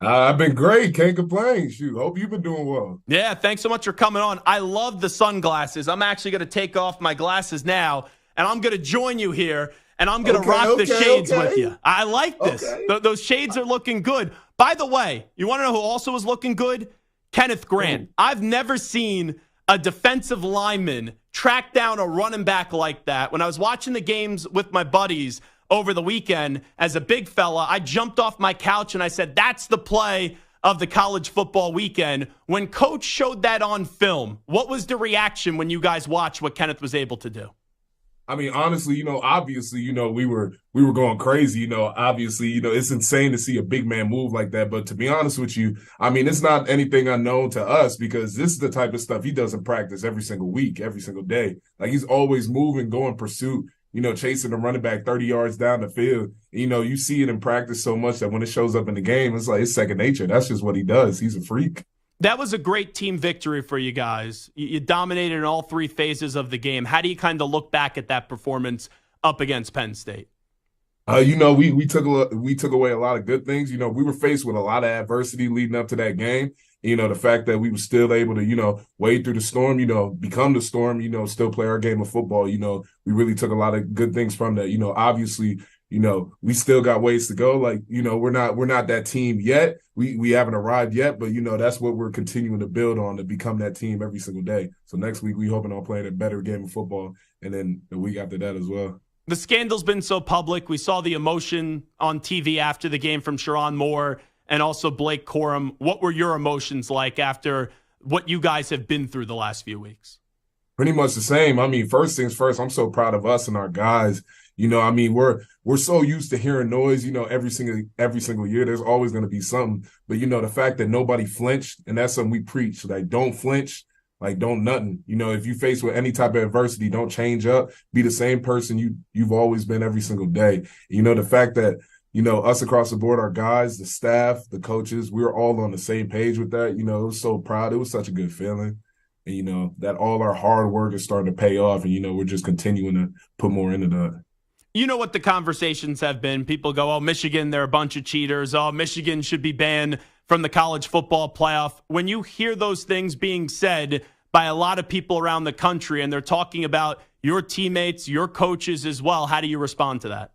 L: I've been great. Can't complain. Shoot, hope you've been doing well.
C: Yeah, thanks so much for coming on. I love the sunglasses. I'm actually going to take off my glasses now, and I'm going to join you here, and I'm going to rock the shades with you. I like this. Those shades are looking good. By the way, you want to know who also is looking good? Kenneth Grant. I've never seen a defensive lineman track down a running back like that. When I was watching the games with my buddies over the weekend, as a big fella, I jumped off my couch and I said, that's the play of the college football weekend. When Coach showed that on film, what was the reaction when you guys watched what Kenneth was able to do?
L: I mean, honestly, obviously, we were going crazy. Obviously, it's insane to see a big man move like that. But to be honest with you, I mean, it's not anything unknown to us because this is the type of stuff he does in practice every single week, every single day. Like, he's always moving, going pursuit, chasing the running back 30 yards down the field. You see it in practice so much that when it shows up in the game, it's like it's second nature. That's just what he does. He's a freak.
C: That was a great team victory for you guys. You dominated in all 3 phases of the game. How do you kind of look back at that performance up against Penn State?
L: We took away a lot of good things. We were faced with a lot of adversity leading up to that game. The fact that we were still able to, wade through the storm, become the storm, still play our game of football. We really took a lot of good things from that. Obviously, we still got ways to go. Like, we're not that team yet. We haven't arrived yet, but that's what we're continuing to build on, to become that team every single day. So next week we hoping on playing a better game of football, and then the week after that as well.
C: The scandal's been so public. We saw the emotion on TV after the game from Sharon Moore and also Blake Corum. What were your emotions like after what you guys have been through the last few weeks?
L: Pretty much the same. First things first, I'm so proud of us and our guys. We're so used to hearing noise, every single year. There's always going to be something. But, the fact that nobody flinched, and that's something we preach, like, don't flinch, like, don't nothing. If you face with any type of adversity, don't change up. Be the same person you've always been every single day. The fact that, us across the board, our guys, the staff, the coaches, we were all on the same page with that. It was so proud. It was such a good feeling. And, that all our hard work is starting to pay off. And, we're just continuing to put more into that.
C: You know what the conversations have been. People go, oh, Michigan, they're a bunch of cheaters. Oh, Michigan should be banned from the college football playoff. When you hear those things being said by a lot of people around the country, and they're talking about your teammates, your coaches as well, how do you respond to that?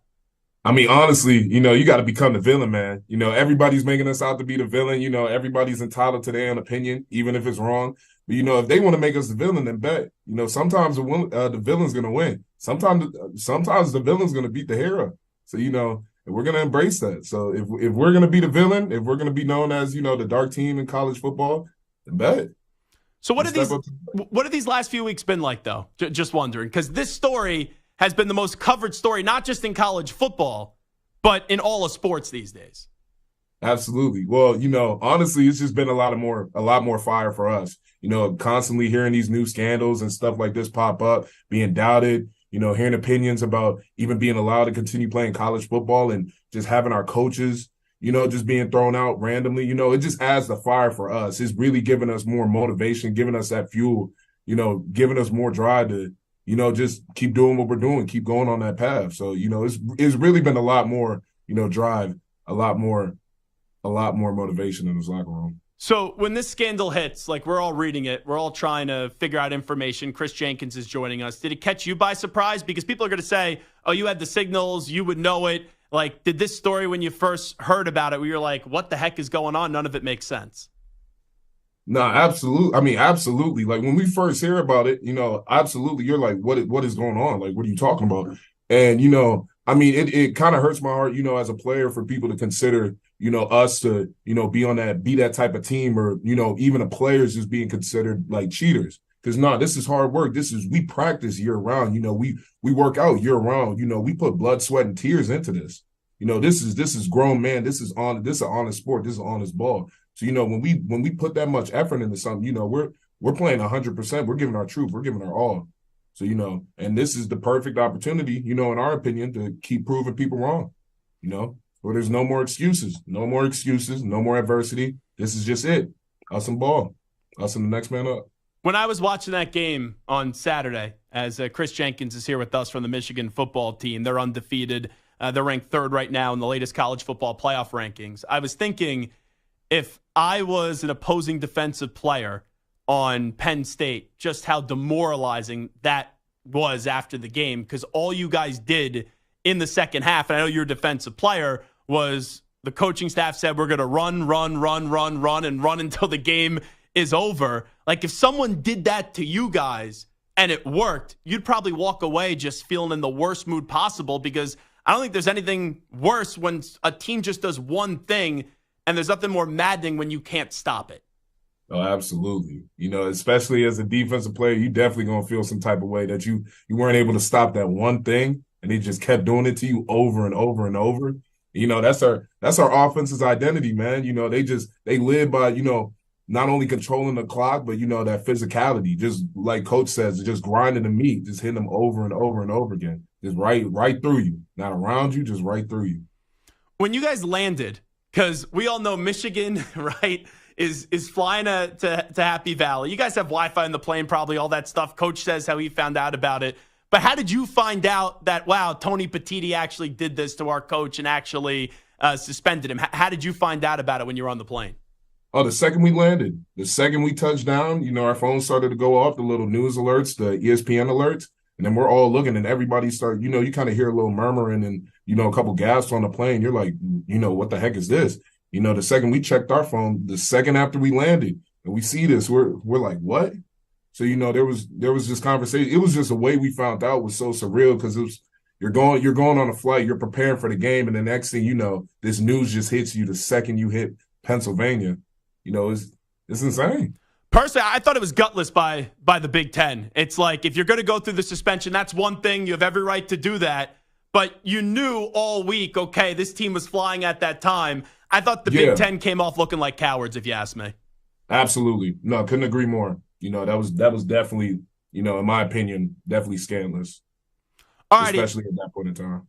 L: Honestly, you got to become the villain, man. Everybody's making us out to be the villain. Everybody's entitled to their own opinion, even if it's wrong. But, if they want to make us the villain, then bet. Sometimes the villain's going to win. Sometimes the villain's going to beat the hero. So, we're going to embrace that. So if we're going to be the villain, if we're going to be known as, the dark team in college football, then bet.
C: So what have these last few weeks been like, though? Just wondering, because this story has been the most covered story, not just in college football, but in all of sports these days.
L: Absolutely. Well, honestly, it's just been a lot more fire for us. Constantly hearing these new scandals and stuff like this pop up, being doubted, hearing opinions about even being allowed to continue playing college football, and just having our coaches, just being thrown out randomly. It just adds the fire for us. It's really giving us more motivation, giving us that fuel, giving us more drive to, just keep doing what we're doing, keep going on that path. So, it's really been a lot more, drive, a lot more motivation in this locker room.
C: So when this scandal hits, like, we're all reading it, we're all trying to figure out information. Kris Jenkins is joining us. Did it catch you by surprise? Because people are going to say, oh, you had the signals, you would know it. Like, did this story, when you first heard about it, where you're like, what the heck is going on? None of it makes sense.
L: No, absolutely. Absolutely. Like, when we first hear about it, absolutely, you're like, what is going on? Like, what are you talking about? And, it kind of hurts my heart, as a player, for people to consider, us to, be that type of team, or, even the players just being considered like cheaters. Because this is hard work. We practice year round. We work out year round. We put blood, sweat, and tears into this. This is grown man. This is an honest sport. This is an honest ball. So, when we put that much effort into something, we're playing 100%. We're giving our truth. We're giving our all. So, and this is the perfect opportunity, in our opinion, to keep proving people wrong, where there's no more excuses, no more adversity. This is just it. Us and ball. Us and the next man up.
C: When I was watching that game on Saturday, as Kris Jenkins is here with us from the Michigan football team, they're undefeated. They're ranked third right now in the latest college football playoff rankings. I was thinking, if I was an opposing defensive player on Penn State, just how demoralizing that was after the game, because all you guys did in the second half, and I know you're a defensive player, was the coaching staff said, we're going to run until the game is over. Like, if someone did that to you guys and it worked, you'd probably walk away just feeling in the worst mood possible, because I don't think there's anything worse when a team just does one thing, and there's nothing more maddening when you can't stop it.
L: Oh, absolutely. Especially as a defensive player, you definitely going to feel some type of way that you weren't able to stop that one thing, and they just kept doing it to you over and over and over. That's our offense's identity, man. They live by, not only controlling the clock, but, that physicality, just like Coach says, just grinding the meat, just hitting them over and over and over again. Just right through you, not around you, just right through you.
C: When you guys landed, because we all know Michigan, right, is flying to Happy Valley. You guys have Wi-Fi in the plane, probably all that stuff. Coach says how he found out about it. But how did you find out that, wow, Tony Petitti actually did this to our coach and actually suspended him? How did you find out about it when you were on the plane?
L: Oh, the second we landed, the second we touched down, our phones started to go off, the little news alerts, the ESPN alerts, and then we're all looking, and everybody started, you kind of hear a little murmuring and, a couple gasps on the plane. You're like, what the heck is this? The second we checked our phone, the second after we landed, and we see this, we're like, what? So, there was this conversation. It was just the way we found out was so surreal because it was, you're going on a flight, you're preparing for the game, and the next thing you know, this news just hits you the second you hit Pennsylvania. It's insane.
C: Personally, I thought it was gutless by the Big Ten. It's like, if you're going to go through the suspension, that's one thing. You have every right to do that. But you knew all week, okay, this team was flying at that time. I thought the Big Ten came off looking like cowards, if you ask me.
L: Absolutely. No, couldn't agree more. That was definitely, in my opinion, definitely scandalous. All right, especially at that point in time.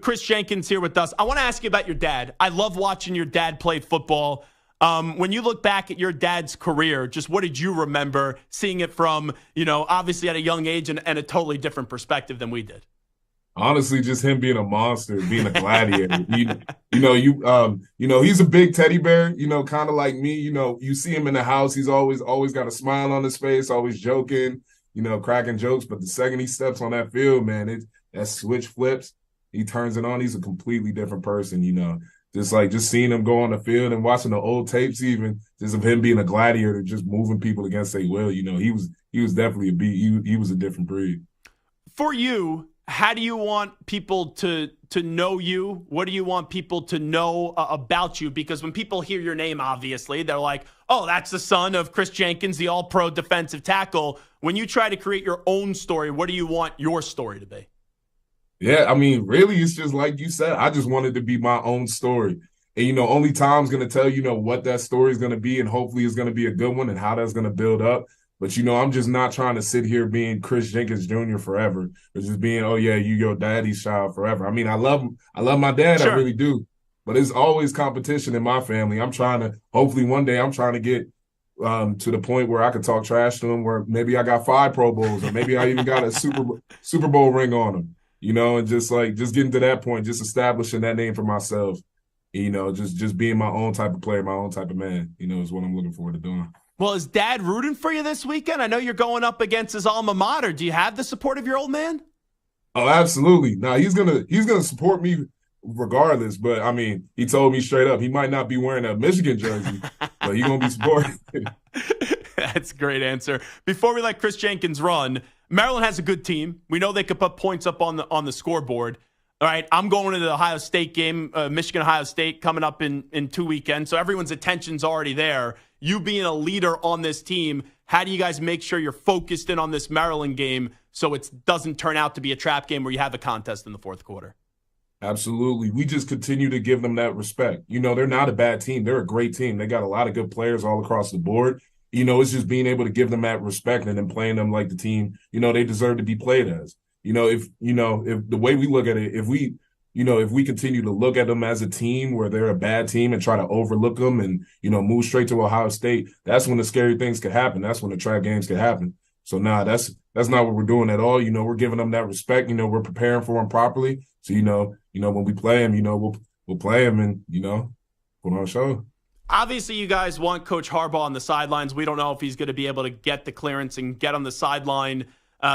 C: Kris Jenkins here with us. I want to ask you about your dad. I love watching your dad play football. When you look back at your dad's career, just what did you remember seeing it from, obviously at a young age and a totally different perspective than we did?
L: Honestly, just him being a monster, being a gladiator. He's a big teddy bear, kind of like me. You see him in the house, he's always got a smile on his face, always joking, cracking jokes. But the second he steps on that field, man, that switch flips, he turns it on. He's a completely different person, Just seeing him go on the field and watching the old tapes, even just of him being a gladiator, just moving people against their will. He was definitely he was a different breed.
C: For you, how do you want people to know you? What do you want people to know about you? Because when people hear your name, obviously, they're like, oh, that's the son of Kris Jenkins, the all-pro defensive tackle. When you try to create your own story, what do you want your story to be?
L: Yeah, really, it's just like you said. I just wanted to be my own story. And, only time's going to tell, what that story is going to be, and hopefully it's going to be a good one and how that's going to build up. But, I'm just not trying to sit here being Kris Jenkins Jr. forever or just being, oh, yeah, you your daddy's child forever. I love my dad. Sure. I really do. But it's always competition in my family. Hopefully one day I'm trying to get to the point where I could talk trash to him, where maybe I got 5 Pro Bowls or maybe I even got a Super Bowl ring on him. And just getting to that point, just establishing that name for myself, just being my own type of player, my own type of man, is what I'm looking forward to doing.
C: Well, is Dad rooting for you this weekend? I know you're going up against his alma mater. Do you have the support of your old man?
L: Oh, absolutely. Now he's gonna support me regardless. But he told me straight up he might not be wearing a Michigan jersey, but he's gonna be supporting.
C: That's a great answer. Before we let Kris Jenkins run, Maryland has a good team. We know they could put points up on the scoreboard. All right, I'm going to the Ohio State game, Michigan-Ohio State, coming up in 2 weekends, so everyone's attention's already there. You being a leader on this team, how do you guys make sure you're focused in on this Maryland game so it doesn't turn out to be a trap game where you have a contest in the fourth quarter?
L: Absolutely. We just continue to give them that respect. They're not a bad team. They're a great team. They got a lot of good players all across the board. It's just being able to give them that respect and then playing them like the team, they deserve to be played as. If the way we look at it, if we continue to look at them as a team where they're a bad team and try to overlook them and, move straight to Ohio State, that's when the scary things could happen. That's when the trap games could happen. So, that's not what we're doing at all. We're giving them that respect. We're preparing for them properly. So, when we play them, we'll play them and, put on a show.
C: Obviously, you guys want Coach Harbaugh on the sidelines. We don't know if he's going to be able to get the clearance and get on the sideline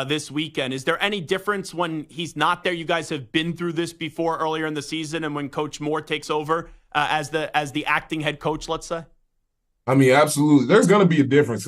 C: this weekend. Is there any difference when he's not there? You guys have been through this before earlier in the season and when Coach Moore takes over as the acting head coach, let's say?
L: Absolutely. There's going to be a difference.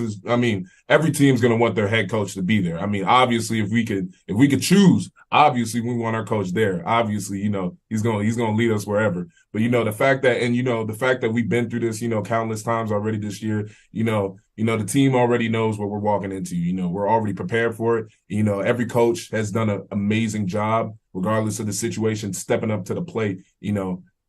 L: Every team's going to want their head coach to be there. Obviously, if we could choose, obviously we want our coach there. Obviously, he's going to lead us wherever. But the fact that we've been through this, countless times already this year, the team already knows what we're walking into. We're already prepared for it. Every coach has done an amazing job, regardless of the situation, stepping up to the plate.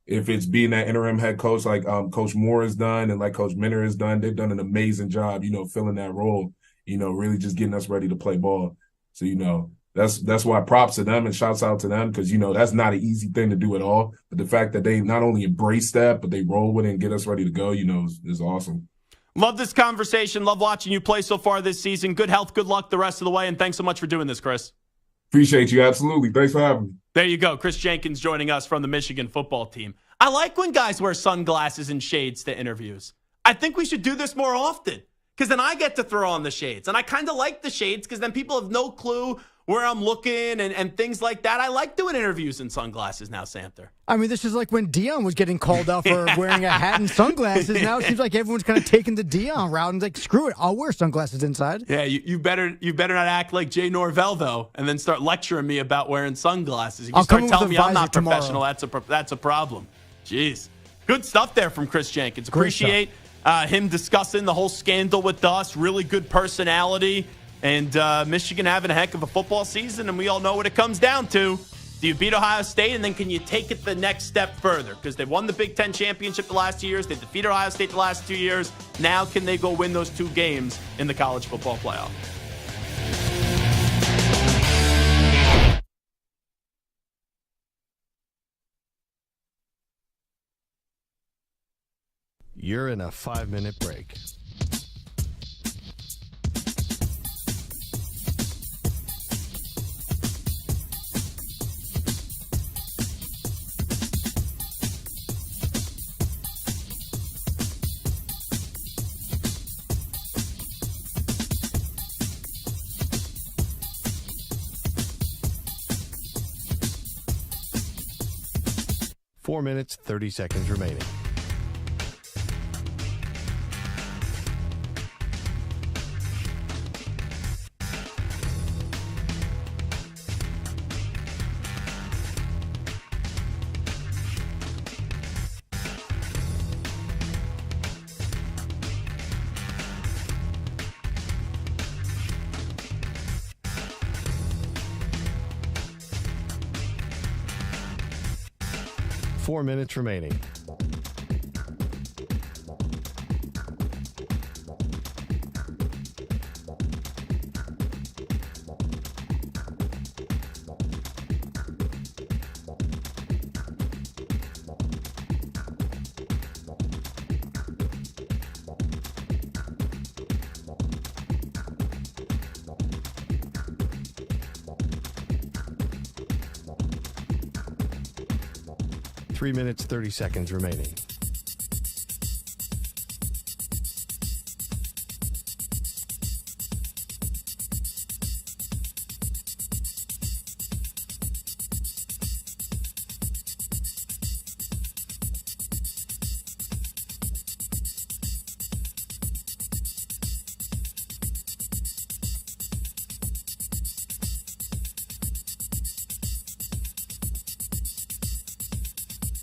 L: If it's being that interim head coach like Coach Moore has done and like Coach Minter has done, they've done an amazing job, filling that role, really just getting us ready to play ball. So, that's why props to them and shouts out to them because, that's not an easy thing to do at all. But the fact that they not only embrace that, but they roll with it and get us ready to go, is awesome.
C: Love this conversation. Love watching you play so far this season. Good health, good luck the rest of the way. And thanks so much for doing this, Kris.
L: Appreciate you. Absolutely. Thanks for having me.
C: There you go. Kris Jenkins joining us from the Michigan football team. I like when guys wear sunglasses and shades to interviews. I think we should do this more often because then I get to throw on the shades. And I kind of like the shades because then people have no clue where I'm looking and things like that. I like doing interviews in sunglasses now, Samter.
M: I mean, this is like when Dion was getting called out for wearing a hat and sunglasses. Now it seems like everyone's kind of taking the Dion route and like, screw it, I'll wear sunglasses inside.
C: Yeah, you better not act like Jay Norvell, though, and then start lecturing me about wearing sunglasses. If you start telling me I'm not professional, that's a problem. Jeez. Good stuff there from Kris Jenkins. Appreciate him discussing the whole scandal with us. Really good personality. And Michigan having a heck of a football season, and we all know what it comes down to. Do you beat Ohio State, and then can you take it the next step further? Because they won the Big Ten championship the last 2 years. They defeated Ohio State the last 2 years. Now can they go win those 2 games in the college football playoff?
A: You're in a 5-minute break. Four minutes, 30 seconds remaining. Four minutes remaining. Three minutes, 30 seconds remaining.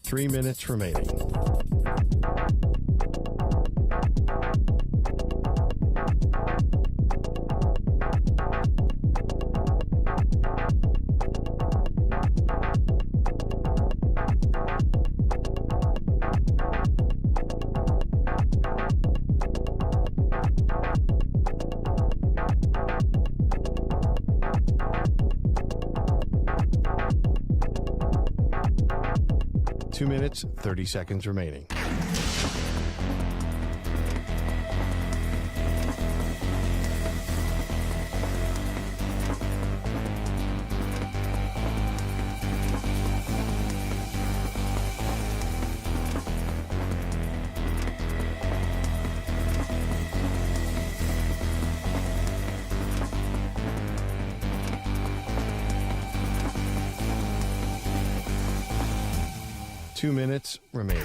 A: Three minutes remaining. Two minutes, 30 seconds remaining. Two minutes remaining.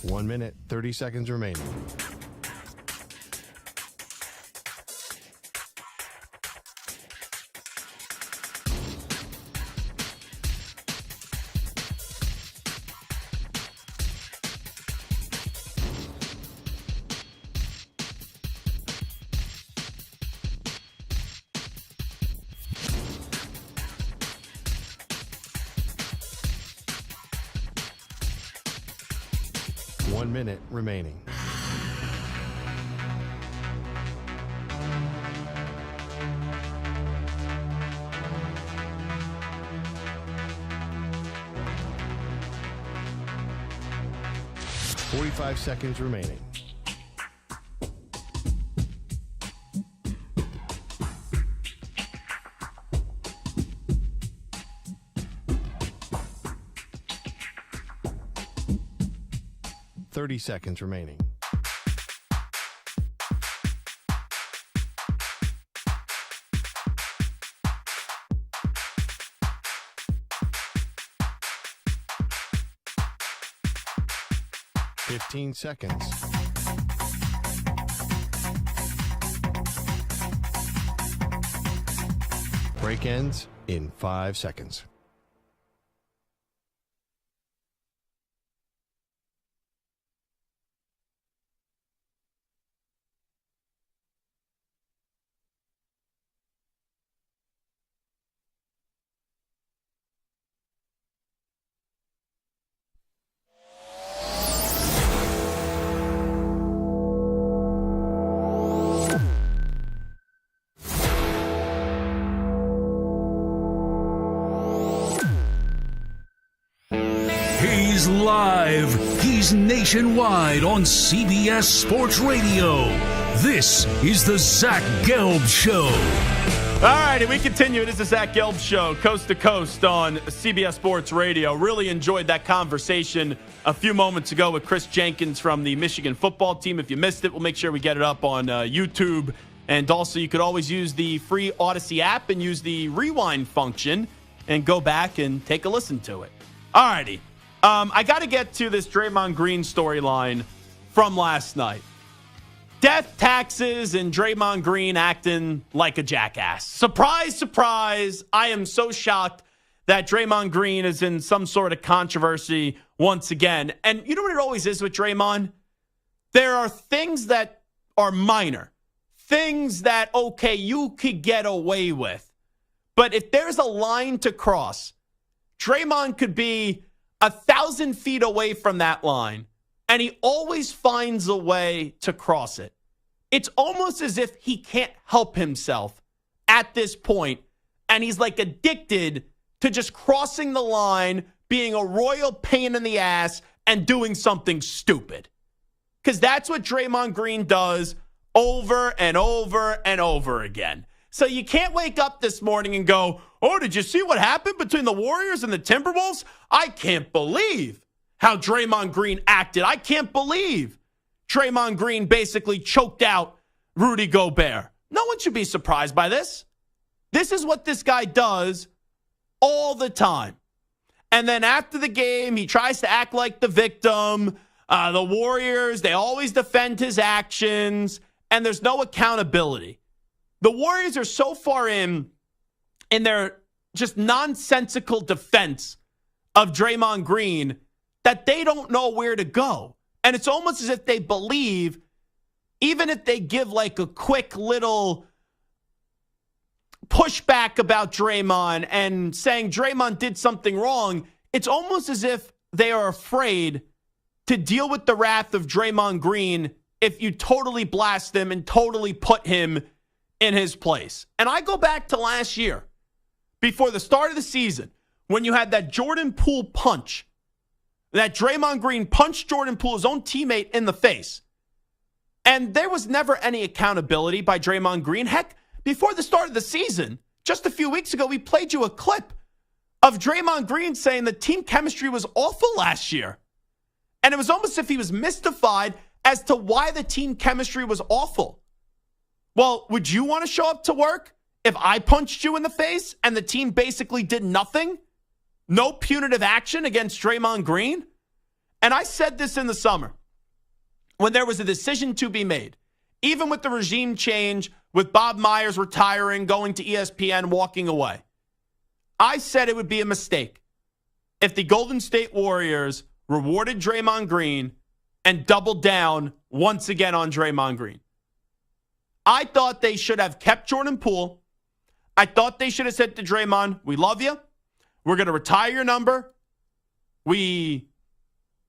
A: One minute, 30 seconds remaining. 1 minute remaining. .45 seconds remaining. .30 seconds remaining. .15 seconds. Break ends in 5 seconds.
B: He's live. He's nationwide on CBS Sports Radio. This is the Zach Gelb Show.
C: All right, and we continue. It is the Zach Gelb Show, coast to coast on CBS Sports Radio. Really enjoyed that conversation a few moments ago with Kris Jenkins from the Michigan football team. If you missed it, we'll make sure we get it up on YouTube. And also, you could always use the free Odyssey app and use the rewind function and go back and take a listen to it. All righty. I got to get to this Draymond Green storyline from last night. Death, taxes, and Draymond Green acting like a jackass. Surprise, surprise. I am so shocked that Draymond Green is in some sort of controversy once again. And you know what it always is with Draymond? There are things that are minor. Things that, okay, you could get away with. But if there's a line to cross, Draymond could be 1,000 feet away from that line, and he always finds a way to cross it. It's almost as if he can't help himself at this point, and he's like addicted to just crossing the line, being a royal pain in the ass, and doing something stupid. Because that's what Draymond Green does over and over and over again. So you can't wake up this morning and go, oh, did you see what happened between the Warriors and the Timberwolves? I can't believe how Draymond Green acted. I can't believe Draymond Green basically choked out Rudy Gobert. No one should be surprised by this. This is what this guy does all the time. And then after the game, he tries to act like the victim. The Warriors, they always defend his actions, and there's no accountability. The Warriors are so far in their just nonsensical defense of Draymond Green that they don't know where to go. And it's almost as if they believe, even if they give like a quick little pushback about Draymond and saying Draymond did something wrong, it's almost as if they are afraid to deal with the wrath of Draymond Green if you totally blast him and totally put him in his place. And I go back to last year, before the start of the season, when you had that Jordan Poole punch, that Draymond Green punched Jordan Poole, his own teammate, in the face. And there was never any accountability by Draymond Green. Heck, before the start of the season, just a few weeks ago, we played you a clip of Draymond Green saying the team chemistry was awful last year. And it was almost as if he was mystified as to why the team chemistry was awful. Well, would you want to show up to work if I punched you in the face and the team basically did nothing? No punitive action against Draymond Green? And I said this in the summer when there was a decision to be made, even with the regime change, with Bob Myers retiring, going to ESPN, walking away. I said it would be a mistake if the Golden State Warriors rewarded Draymond Green and doubled down once again on Draymond Green. I thought they should have kept Jordan Poole. I thought they should have said to Draymond, we love you. We're going to retire your number. We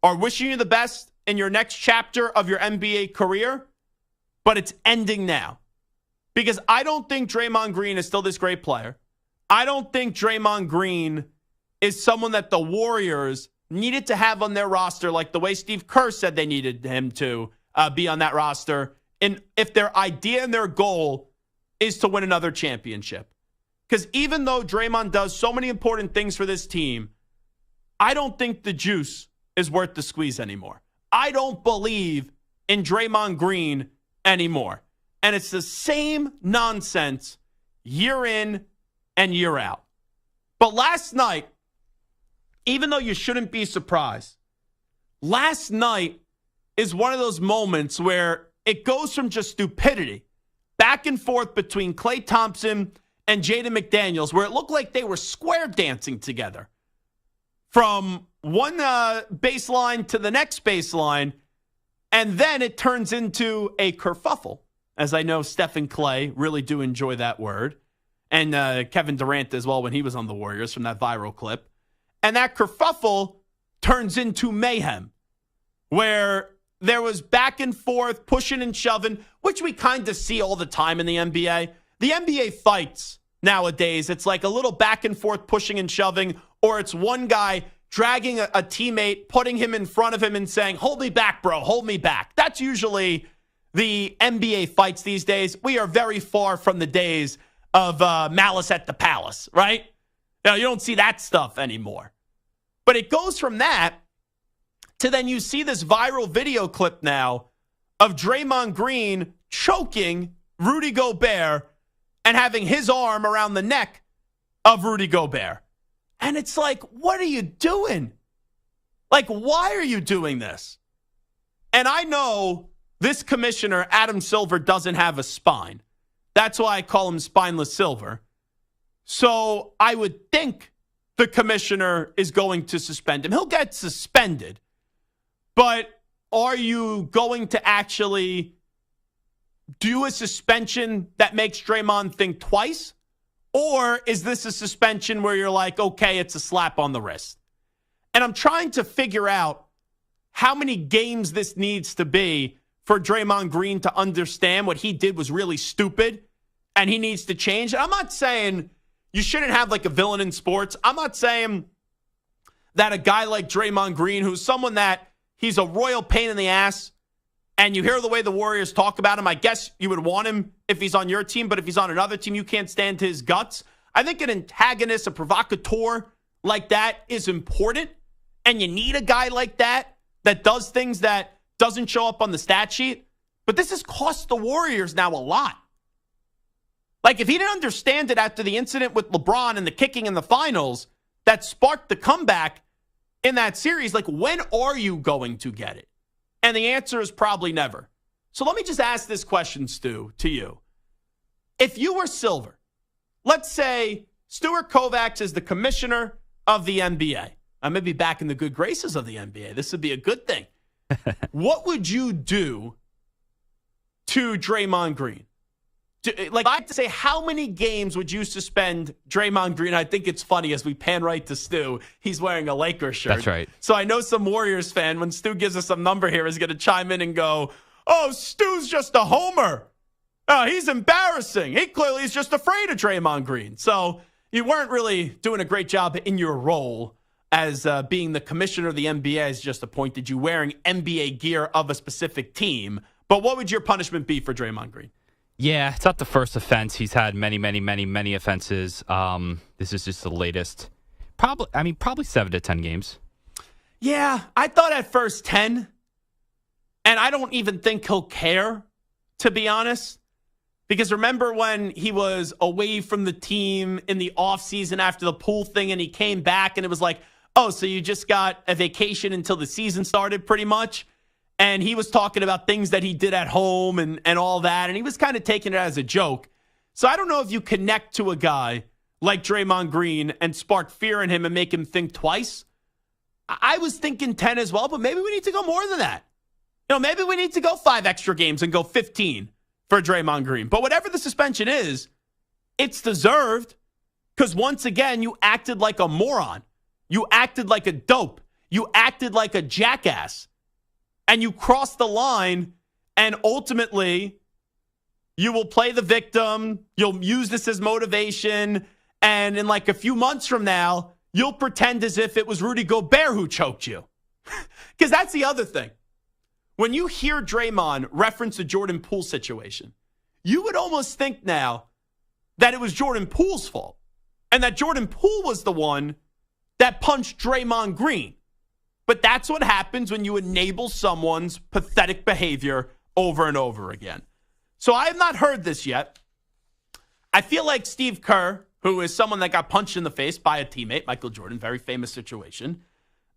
C: are wishing you the best in your next chapter of your NBA career, but it's ending now. Because I don't think Draymond Green is still this great player. I don't think Draymond Green is someone that the Warriors needed to have on their roster like the way Steve Kerr said they needed him to be on that roster. And if their idea and their goal is to win another championship. Because even though Draymond does so many important things for this team, I don't think the juice is worth the squeeze anymore. I don't believe in Draymond Green anymore. And it's the same nonsense year in and year out. But last night, even though you shouldn't be surprised, last night is one of those moments where it goes from just stupidity back and forth between Klay Thompson and Jaden McDaniels, where it looked like they were square dancing together from one baseline to the next baseline, and then it turns into a kerfuffle, as I know Steph and Klay really do enjoy that word, and Kevin Durant as well when he was on the Warriors from that viral clip. And that kerfuffle turns into mayhem, where there was back and forth, pushing and shoving, which we kind of see all the time in the NBA. The NBA fights nowadays, it's like a little back and forth pushing and shoving, or it's one guy dragging a teammate, putting him in front of him and saying, hold me back, bro, hold me back. That's usually the NBA fights these days. We are very far from the days of Malice at the Palace, right? Now, you don't see that stuff anymore. But it goes from that to then you see this viral video clip now of Draymond Green choking Rudy Gobert and having his arm around the neck of Rudy Gobert. And it's like, what are you doing? Like, why are you doing this? And I know this commissioner, Adam Silver, doesn't have a spine. That's why I call him Spineless Silver. So I would think the commissioner is going to suspend him. He'll get suspended. But are you going to actually do a suspension that makes Draymond think twice? Or is this a suspension where you're like, okay, it's a slap on the wrist? And I'm trying to figure out how many games this needs to be for Draymond Green to understand what he did was really stupid and he needs to change. And I'm not saying you shouldn't have like a villain in sports. I'm not saying that a guy like Draymond Green, who's someone that he's a royal pain in the ass, and you hear the way the Warriors talk about him, I guess you would want him if he's on your team, but if he's on another team, you can't stand his guts. I think an antagonist, a provocateur like that is important, and you need a guy like that that does things that doesn't show up on the stat sheet. But this has cost the Warriors now a lot. Like, if he didn't understand it after the incident with LeBron and the kicking in the finals that sparked the comeback in that series, like, when are you going to get it? And the answer is probably never. So let me just ask this question, Stu, to you. If you were Silver, let's say Stuart Kovacs is the commissioner of the NBA. I may be back in the good graces of the NBA. This would be a good thing. What would you do to Draymond Green? Like, I have to say, how many games would you suspend Draymond Green? I think it's funny as we pan right to Stu. He's wearing a Lakers shirt.
N: That's right.
C: So I know some Warriors fan, when Stu gives us some number here, is going to chime in and go, oh, Stu's just a homer. Oh, he's embarrassing. He clearly is just afraid of Draymond Green. So you weren't really doing a great job in your role as being the commissioner of the NBA has just appointed you wearing NBA gear of a specific team. But what would your punishment be for Draymond Green?
N: Yeah, it's not the first offense. He's had many offenses. This is just the latest. Probably 7 to 10 games.
C: Yeah, I thought at first 10. And I don't even think he'll care, to be honest. Because remember when he was away from the team in the offseason after the pool thing and he came back and it was like, oh, so you just got a vacation until the season started pretty much? And he was talking about things that he did at home and all that. And he was kind of taking it as a joke. So I don't know if you connect to a guy like Draymond Green and spark fear in him and make him think twice. I was thinking 10 as well, but maybe we need to go more than that. Maybe we need to go 5 extra games and go 15 for Draymond Green. But whatever the suspension is, it's deserved because once again, you acted like a moron. You acted like a dope. You acted like a jackass. and you cross the line, and ultimately you will play the victim. You'll use this as motivation. And in like a few months from now, you'll pretend as if it was Rudy Gobert who choked you. Because that's the other thing. When you hear Draymond reference the Jordan Poole situation, you would almost think now that it was Jordan Poole's fault and that Jordan Poole was the one that punched Draymond Green. But that's what happens when you enable someone's pathetic behavior over and over again. So I have not heard this yet. I feel like Steve Kerr, who is someone that got punched in the face by a teammate, Michael Jordan, very famous situation.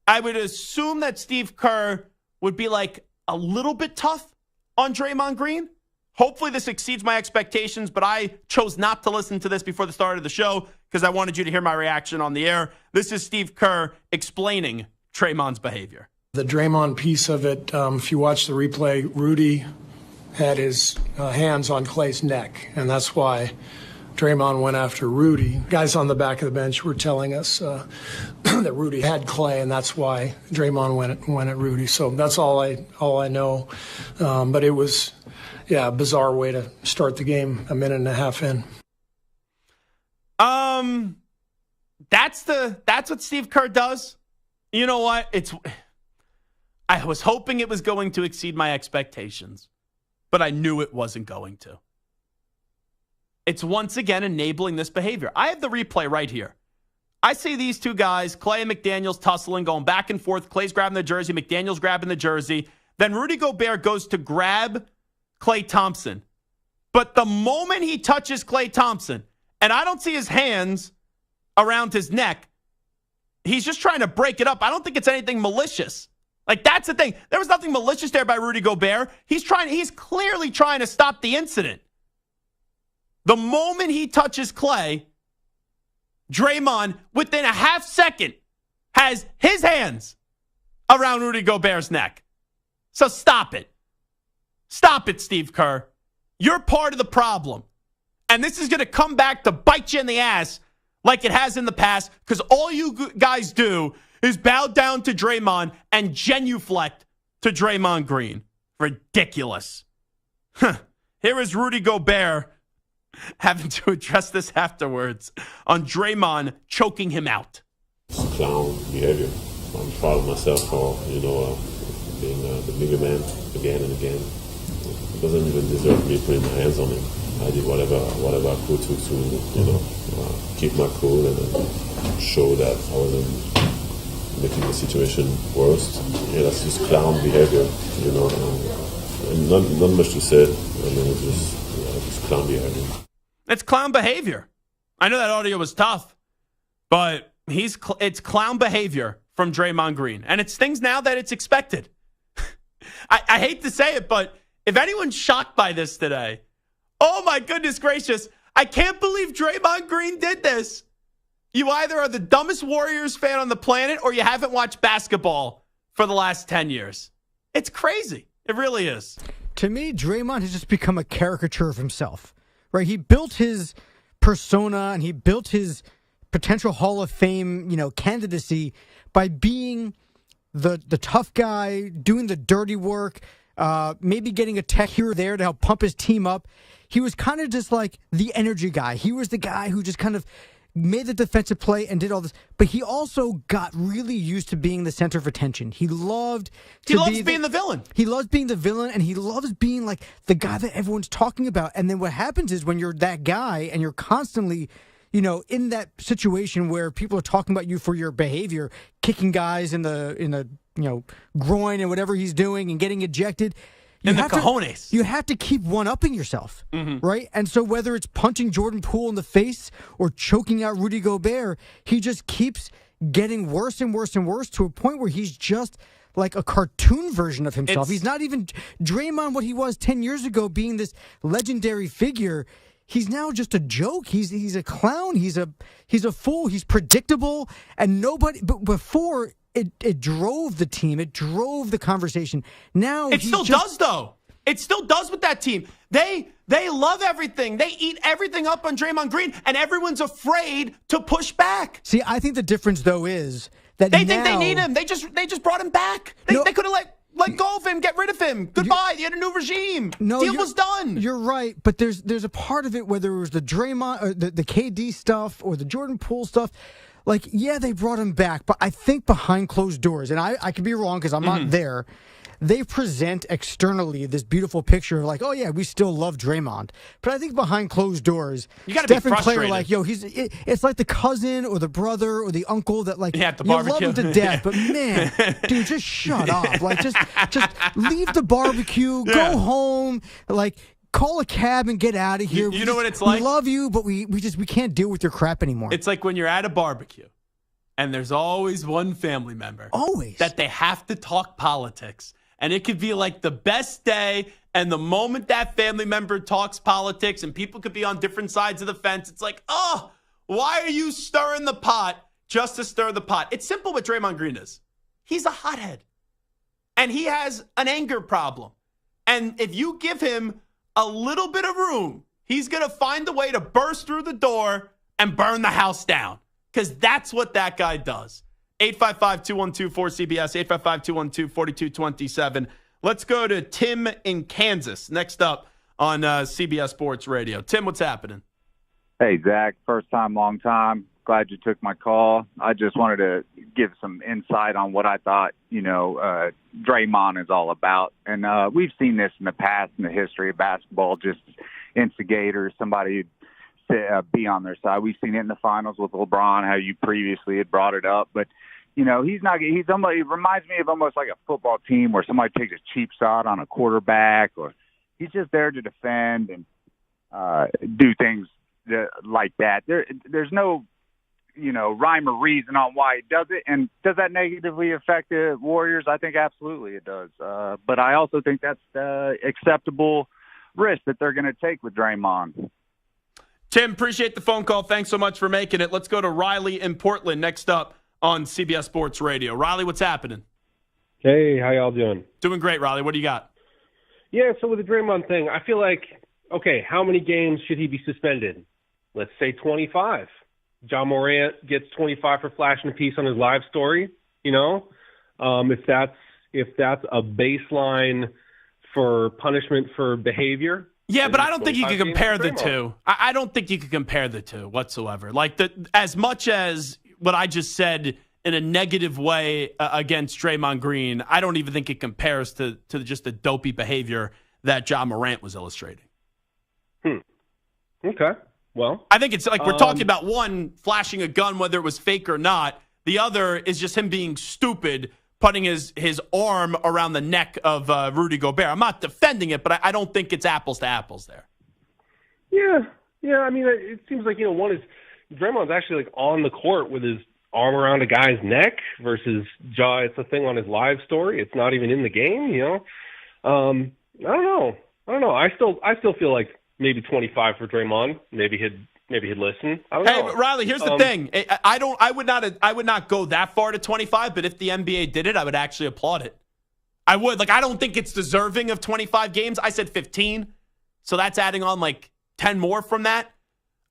C: I would assume that Steve Kerr would be like a little bit tough on Draymond Green. Hopefully this exceeds my expectations, but I chose not to listen to this before the start of the show because I wanted you to hear my reaction on the air. This is Steve Kerr explaining Draymond's behavior.
O: The Draymond piece of it, if you watch the replay, Rudy had his hands on Klay's neck, and that's why Draymond went after Rudy. Guys on the back of the bench were telling us that Rudy had Klay, and that's why Draymond went at Rudy. So that's all I know. But it was, a bizarre way to start the game a minute and a half in.
C: That's what Steve Kerr does. You know what? I was hoping it was going to exceed my expectations, but I knew it wasn't going to. It's once again enabling this behavior. I have the replay right here. I see these two guys, Klay and McDaniels, tussling, going back and forth. Klay's grabbing the jersey, McDaniels grabbing the jersey. Then Rudy Gobert goes to grab Klay Thompson. But the moment he touches Klay Thompson, and I don't see his hands around his neck, he's just trying to break it up. I don't think it's anything malicious. Like, that's the thing. There was nothing malicious there by Rudy Gobert. He's clearly trying to stop the incident. The moment he touches Klay, Draymond, within a half second, has his hands around Rudy Gobert's neck. So stop it. Stop it, Steve Kerr. You're part of the problem. And this is going to come back to bite you in the ass like it has in the past, because all you guys do is bow down to Draymond and genuflect to Draymond Green. Ridiculous. Here is Rudy Gobert having to address this afterwards on Draymond choking him out.
P: Clown behavior. I'm proud of myself for, being the bigger man again and again. It doesn't even deserve me putting my hands on him. I did whatever I could to keep my cool and show that I wasn't making the situation worse. Yeah, that's just clown behavior, and not much to say. It's just clown behavior.
C: It's clown behavior. I know that audio was tough, but it's clown behavior from Draymond Green. And it's things now that it's expected. I hate to say it, but if anyone's shocked by this today, oh my goodness gracious, I can't believe Draymond Green did this. You either are the dumbest Warriors fan on the planet or you haven't watched basketball for the last 10 years. It's crazy. It really is.
M: To me, Draymond has just become a caricature of himself, right? He built his persona and he built his potential Hall of Fame, candidacy by being the tough guy, doing the dirty work, maybe getting a tech here or there to help pump his team up. He was kind of just like the energy guy. He was the guy who just kind of made the defensive play and did all this. But he also got really used to being the center of attention. He loves
C: being the villain.
M: He loves being the villain, and he loves being like the guy that everyone's talking about. And then what happens is when you're that guy and you're constantly, in that situation where people are talking about you for your behavior, kicking guys in the groin and whatever he's doing and getting ejected.
C: You
M: have to keep one-upping yourself, right? And so whether it's punching Jordan Poole in the face or choking out Rudy Gobert, he just keeps getting worse and worse and worse to a point where he's just like a cartoon version of himself. He's not even Draymond, what he was 10 years ago, being this legendary figure. He's now just a joke. He's a clown. He's a fool. He's predictable. And nobody, but before it drove the team. It drove the conversation. Now
C: it still does, though. It still does with that team. They love everything. They eat everything up on Draymond Green, and everyone's afraid to push back.
M: See, I think the difference, though, is that
C: they think they need him. They just brought him back. They could have let go of him. Get rid of him. Goodbye. You had a new regime. Deal was done.
M: You're right, but there's a part of it, whether it was the Draymond, or the KD stuff, or the Jordan Poole stuff. Like, yeah, they brought him back, but I think behind closed doors, and I could be wrong because I'm not there, they present externally this beautiful picture of like, oh, yeah, we still love Draymond. But I think behind closed doors,
C: you gotta be
M: Steph and Clay are
C: frustrated.
M: like, yo, it's like the cousin or the brother or the uncle that, like,
C: at the
M: you love
C: barbecue.
M: him to death, but man, dude, just shut up. Like, just leave the barbecue, go home, like, call a cab and get out of here.
C: You know what it's like?
M: We love you, but we can't deal with your crap anymore.
C: It's like when you're at a barbecue and there's always one family member.
M: Always.
C: That they have to talk politics. And it could be like the best day. And the moment that family member talks politics and people could be on different sides of the fence, it's like, oh, why are you stirring the pot just to stir the pot? It's simple what Draymond Green is. He's a hothead. And he has an anger problem. And if you give him a little bit of room, he's going to find a way to burst through the door and burn the house down. Because that's what that guy does. 855-212-4CBS, 855-212-4227. Let's go to Tim in Kansas next up on CBS Sports Radio. Tim, what's happening?
Q: Hey, Zach. First time, long time. Glad you took my call. I just wanted to give some insight on what I thought, Draymond is all about. And we've seen this in the past in the history of basketball, just instigators, somebody who'd be on their side. We've seen it in the finals with LeBron, how you previously had brought it up. But, it reminds me of almost like a football team where somebody takes a cheap shot on a quarterback, or he's just there to defend and do things like that. There's no, rhyme or reason on why he does it. And does that negatively affect the Warriors? I think absolutely it does. But I also think that's the acceptable risk that they're going to take with Draymond.
C: Tim, appreciate the phone call. Thanks so much for making it. Let's go to Riley in Portland next up on CBS Sports Radio. Riley, what's happening?
R: Hey, how y'all doing?
C: Doing great, Riley. What do you got?
R: Yeah, so with the Draymond thing, I feel like, okay, how many games should he be suspended? Let's say 25. John Morant gets 25 for flashing a piece on his live story, if that's a baseline for punishment for behavior.
C: Yeah, but I don't think you can compare the two. I don't think you can compare the two whatsoever. Like, as much as what I just said in a negative way against Draymond Green, I don't even think it compares to just the dopey behavior that John Morant was illustrating.
R: Okay. Well,
C: I think it's like we're talking about one flashing a gun, whether it was fake or not. The other is just him being stupid, putting his arm around the neck of Rudy Gobert. I'm not defending it, but I don't think it's apples to apples there.
R: Yeah. I mean, it seems like, one is Draymond's actually like on the court with his arm around a guy's neck versus it's a thing on his live story. It's not even in the game, I don't know. I still feel like maybe 25 for Draymond. Maybe he'd listen. I don't know.
C: Hey, Riley, here's the thing. I would not go that far to 25, but if the NBA did it, I would actually applaud it. I would. Like, I don't think it's deserving of 25 games. I said 15. So that's adding on like 10 more from that.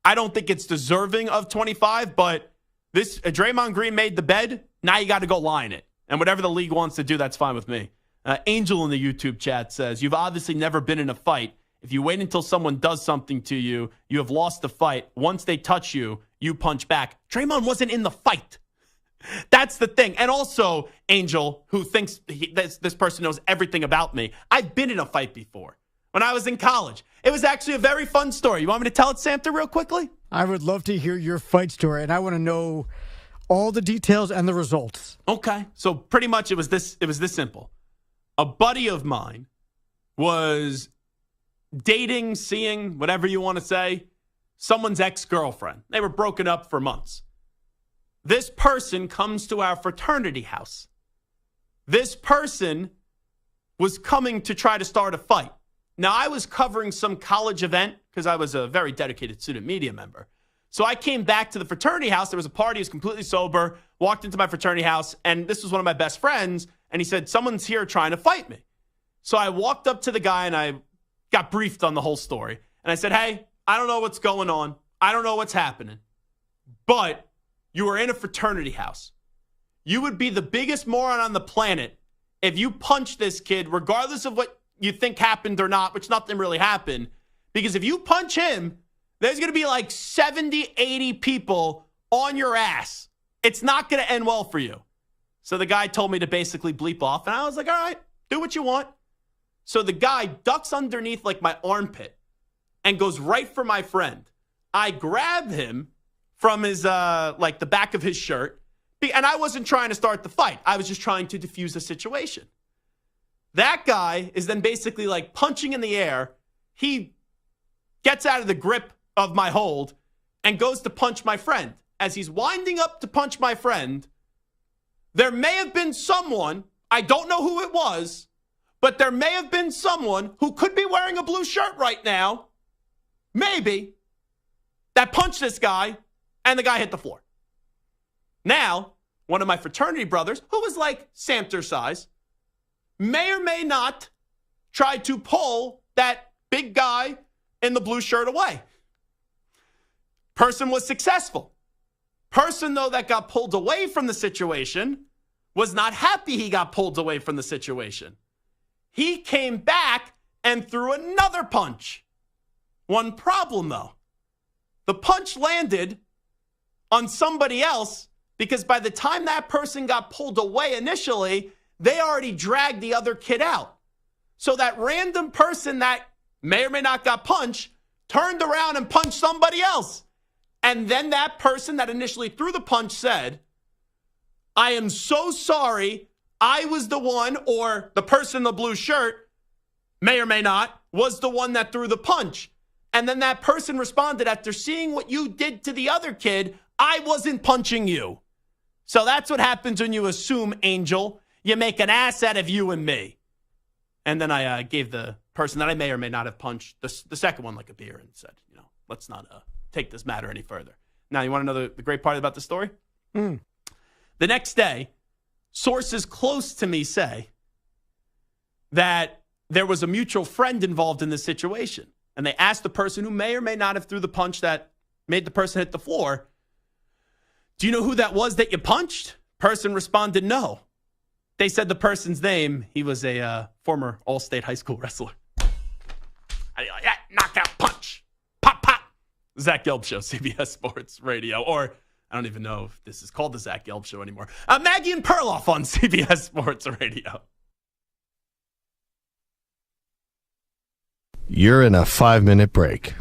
C: I don't think it's deserving of 25, but this Draymond Green made the bed. Now you got to go lie in it. And whatever the league wants to do, that's fine with me. Angel in the YouTube chat says, you've obviously never been in a fight. If you wait until someone does something to you, you have lost the fight. Once they touch you, you punch back. Draymond wasn't in the fight. That's the thing. And also, Angel, who thinks this person knows everything about me, I've been in a fight before. When I was in college. It was actually a very fun story. You want me to tell it, Santa, real quickly?
M: I would love to hear your fight story, and I want to know all the details and the results.
C: Okay. So pretty much it was this simple. A buddy of mine was dating, seeing, whatever you want to say, someone's ex-girlfriend. They were broken up for months. This person comes to our fraternity house. This person was coming to try to start a fight. Now, I was covering some college event because I was a very dedicated student media member. So I came back to the fraternity house. There was a party. He was completely sober. Walked into my fraternity house, and this was one of my best friends. And he said, someone's here trying to fight me. So I walked up to the guy, and I got briefed on the whole story. And I said, hey, I don't know what's going on. I don't know what's happening. But you are in a fraternity house. You would be the biggest moron on the planet if you punch this kid, regardless of what you think happened or not, which nothing really happened, because if you punch him, there's going to be like 70, 80 people on your ass. It's not going to end well for you. So the guy told me to basically bleep off, and I was like, all right, do what you want. So the guy ducks underneath like my armpit and goes right for my friend. I grab him from his, like the back of his shirt, and I wasn't trying to start the fight. I was just trying to defuse the situation. That guy is then basically like punching in the air. He gets out of the grip of my hold and goes to punch my friend. As he's winding up to punch my friend, there may have been someone, I don't know who it was, but there may have been someone who could be wearing a blue shirt right now, maybe, that punched this guy, and the guy hit the floor. Now, one of my fraternity brothers, who was like Samter size, may or may not try to pull that big guy in the blue shirt away. Person was successful. Person, though, that got pulled away from the situation was not happy he got pulled away from the situation. He came back and threw another punch. One problem, though. The punch landed on somebody else because by the time that person got pulled away initially, they already dragged the other kid out. So that random person that may or may not got punched turned around and punched somebody else. And then that person that initially threw the punch said, I am so sorry. I was the one, or the person in the blue shirt, may or may not, was the one that threw the punch. And then that person responded, after seeing what you did to the other kid, I wasn't punching you. So that's what happens when you assume, Angel. You make an ass out of you and me. And then I gave the person that I may or may not have punched the second one like a beer and said, let's not take this matter any further. Now, you want to know the great part about the story? The next day, sources close to me say that there was a mutual friend involved in this situation. And they asked the person who may or may not have threw the punch that made the person hit the floor, do you know who that was that you punched? Person responded, no. They said the person's name. He was a former All-State high school wrestler. Knockout punch. Pop, pop. Zach Gelb Show, CBS Sports Radio. Or I don't even know if this is called the Zach Gelb Show anymore. Maggie and Perloff on CBS Sports Radio.
A: You're in a 5-minute break.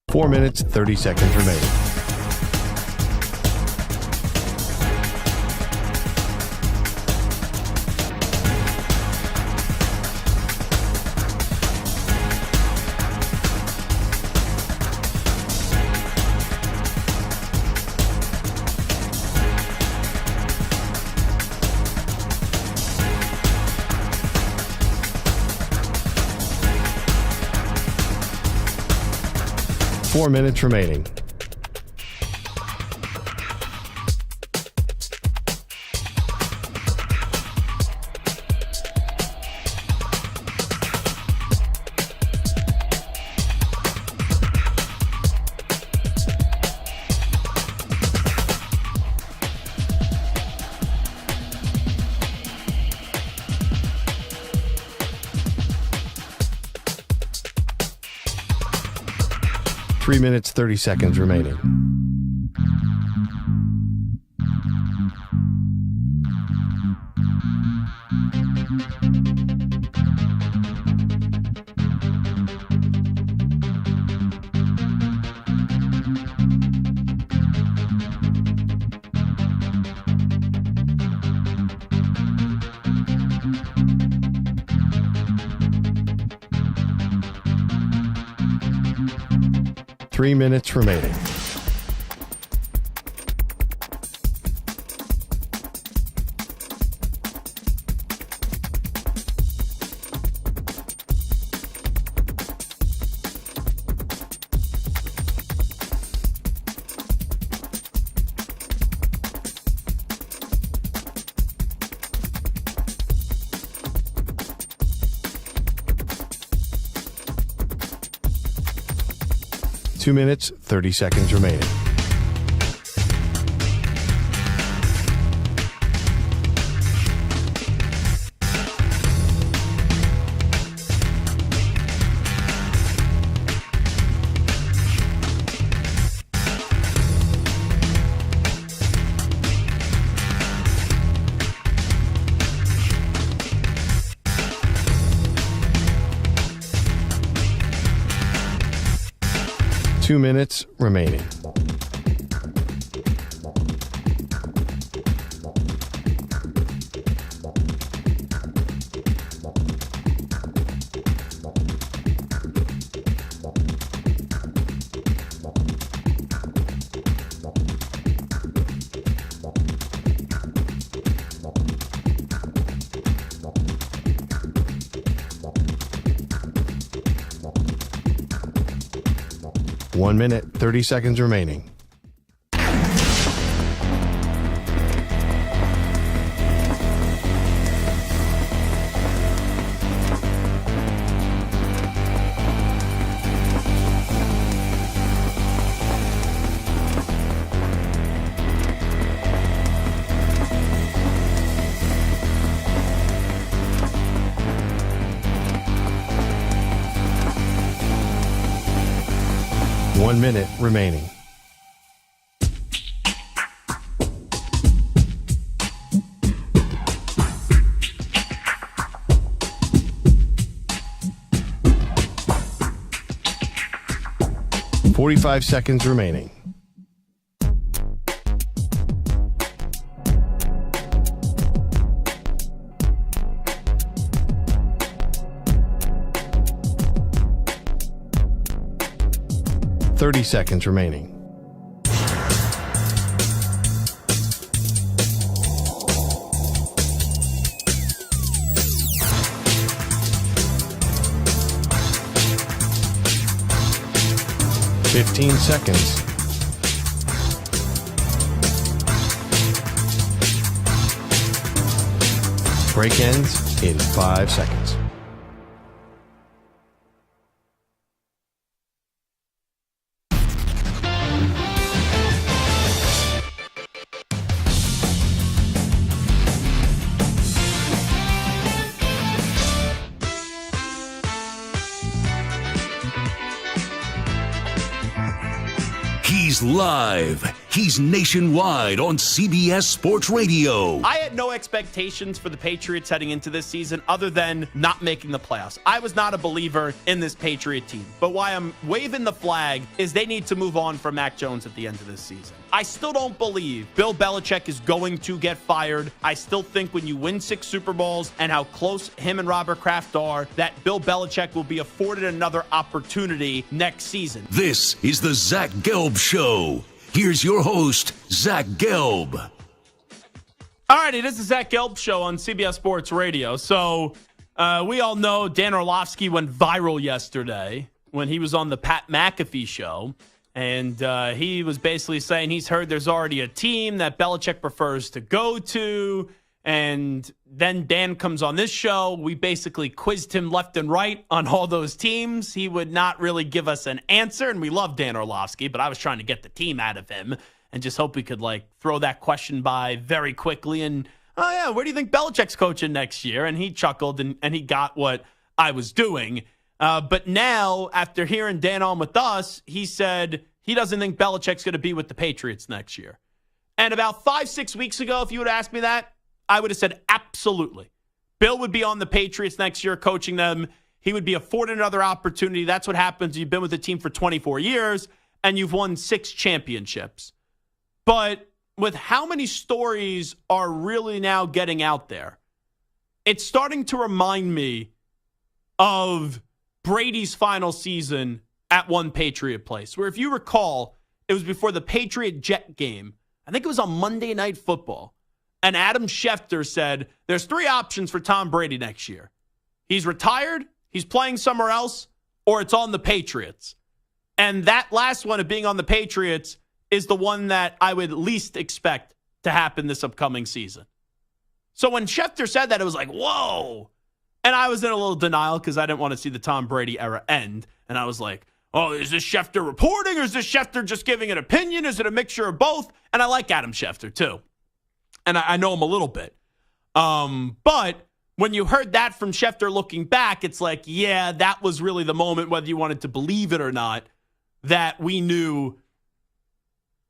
A: Four minutes, 30 seconds remaining. Four minutes remaining. Three minutes, 30 seconds remaining. Three minutes remaining. 2 minutes, 30 seconds remaining. Two minutes remaining. One minute, 30 seconds remaining. One minute remaining. Forty-five seconds remaining. Thirty seconds remaining. Fifteen seconds. Break ends in 5 seconds.
B: He's live. He's nationwide on CBS Sports Radio.
C: I had no expectations for the Patriots heading into this season other than not making the playoffs. I was not a believer in this Patriot team. But why I'm waving the flag is they need to move on from Mac Jones at the end of this season. I still don't believe Bill Belichick is going to get fired. I still think when you win 6 Super Bowls and how close him and Robert Kraft are, that Bill Belichick will be afforded another opportunity next season.
B: This is the Zach Gelb Show. Here's your host, Zach Gelb.
C: All right, it is the Zach Gelb Show on CBS Sports Radio. So we all know Dan Orlovsky went viral yesterday when he was on the Pat McAfee show. And he was basically saying he's heard there's already a team that Belichick prefers to go to. And then Dan comes on this show. We basically quizzed him left and right on all those teams. He would not really give us an answer. And we love Dan Orlovsky, but I was trying to get the team out of him and just hope we could throw that question by very quickly. And, oh, yeah, where do you think Belichick's coaching next year? And he chuckled and he got what I was doing. But now, after hearing Dan on with us, he said he doesn't think Belichick's going to be with the Patriots next year. And about 5-6 weeks ago, if you would ask me that, I would have said absolutely. Bill would be on the Patriots next year coaching them. He would be afforded another opportunity. That's what happens. You've been with the team for 24 years, and you've won 6 championships. But with how many stories are really now getting out there, it's starting to remind me of Brady's final season at one Patriot place, where if you recall, it was before the Patriot-Jet game. I think it was on Monday Night Football. And Adam Schefter said, there's 3 options for Tom Brady next year. He's retired, he's playing somewhere else, or it's on the Patriots. And that last one of being on the Patriots is the one that I would least expect to happen this upcoming season. So when Schefter said that, it was like, whoa. And I was in a little denial because I didn't want to see the Tom Brady era end. And I was like, oh, is this Schefter reporting or is this Schefter just giving an opinion? Is it a mixture of both? And I like Adam Schefter too. And I know him a little bit. But when you heard that from Schefter looking back, it's like, yeah, that was really the moment, whether you wanted to believe it or not, that we knew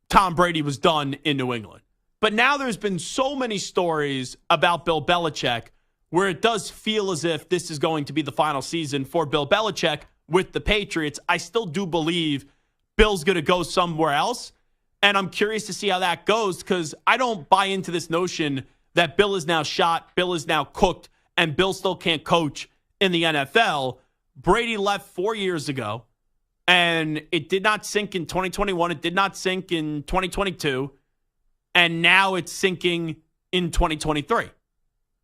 C: Tom Brady was done in New England. But now there's been so many stories about Bill Belichick where it does feel as if this is going to be the final season for Bill Belichick with the Patriots. I still do believe Bill's going to go somewhere else. And I'm curious to see how that goes because I don't buy into this notion that Bill is now shot, Bill is now cooked, and Bill still can't coach in the NFL. Brady left 4 years ago, and it did not sink in 2021. It did not sink in 2022. And now it's sinking in 2023.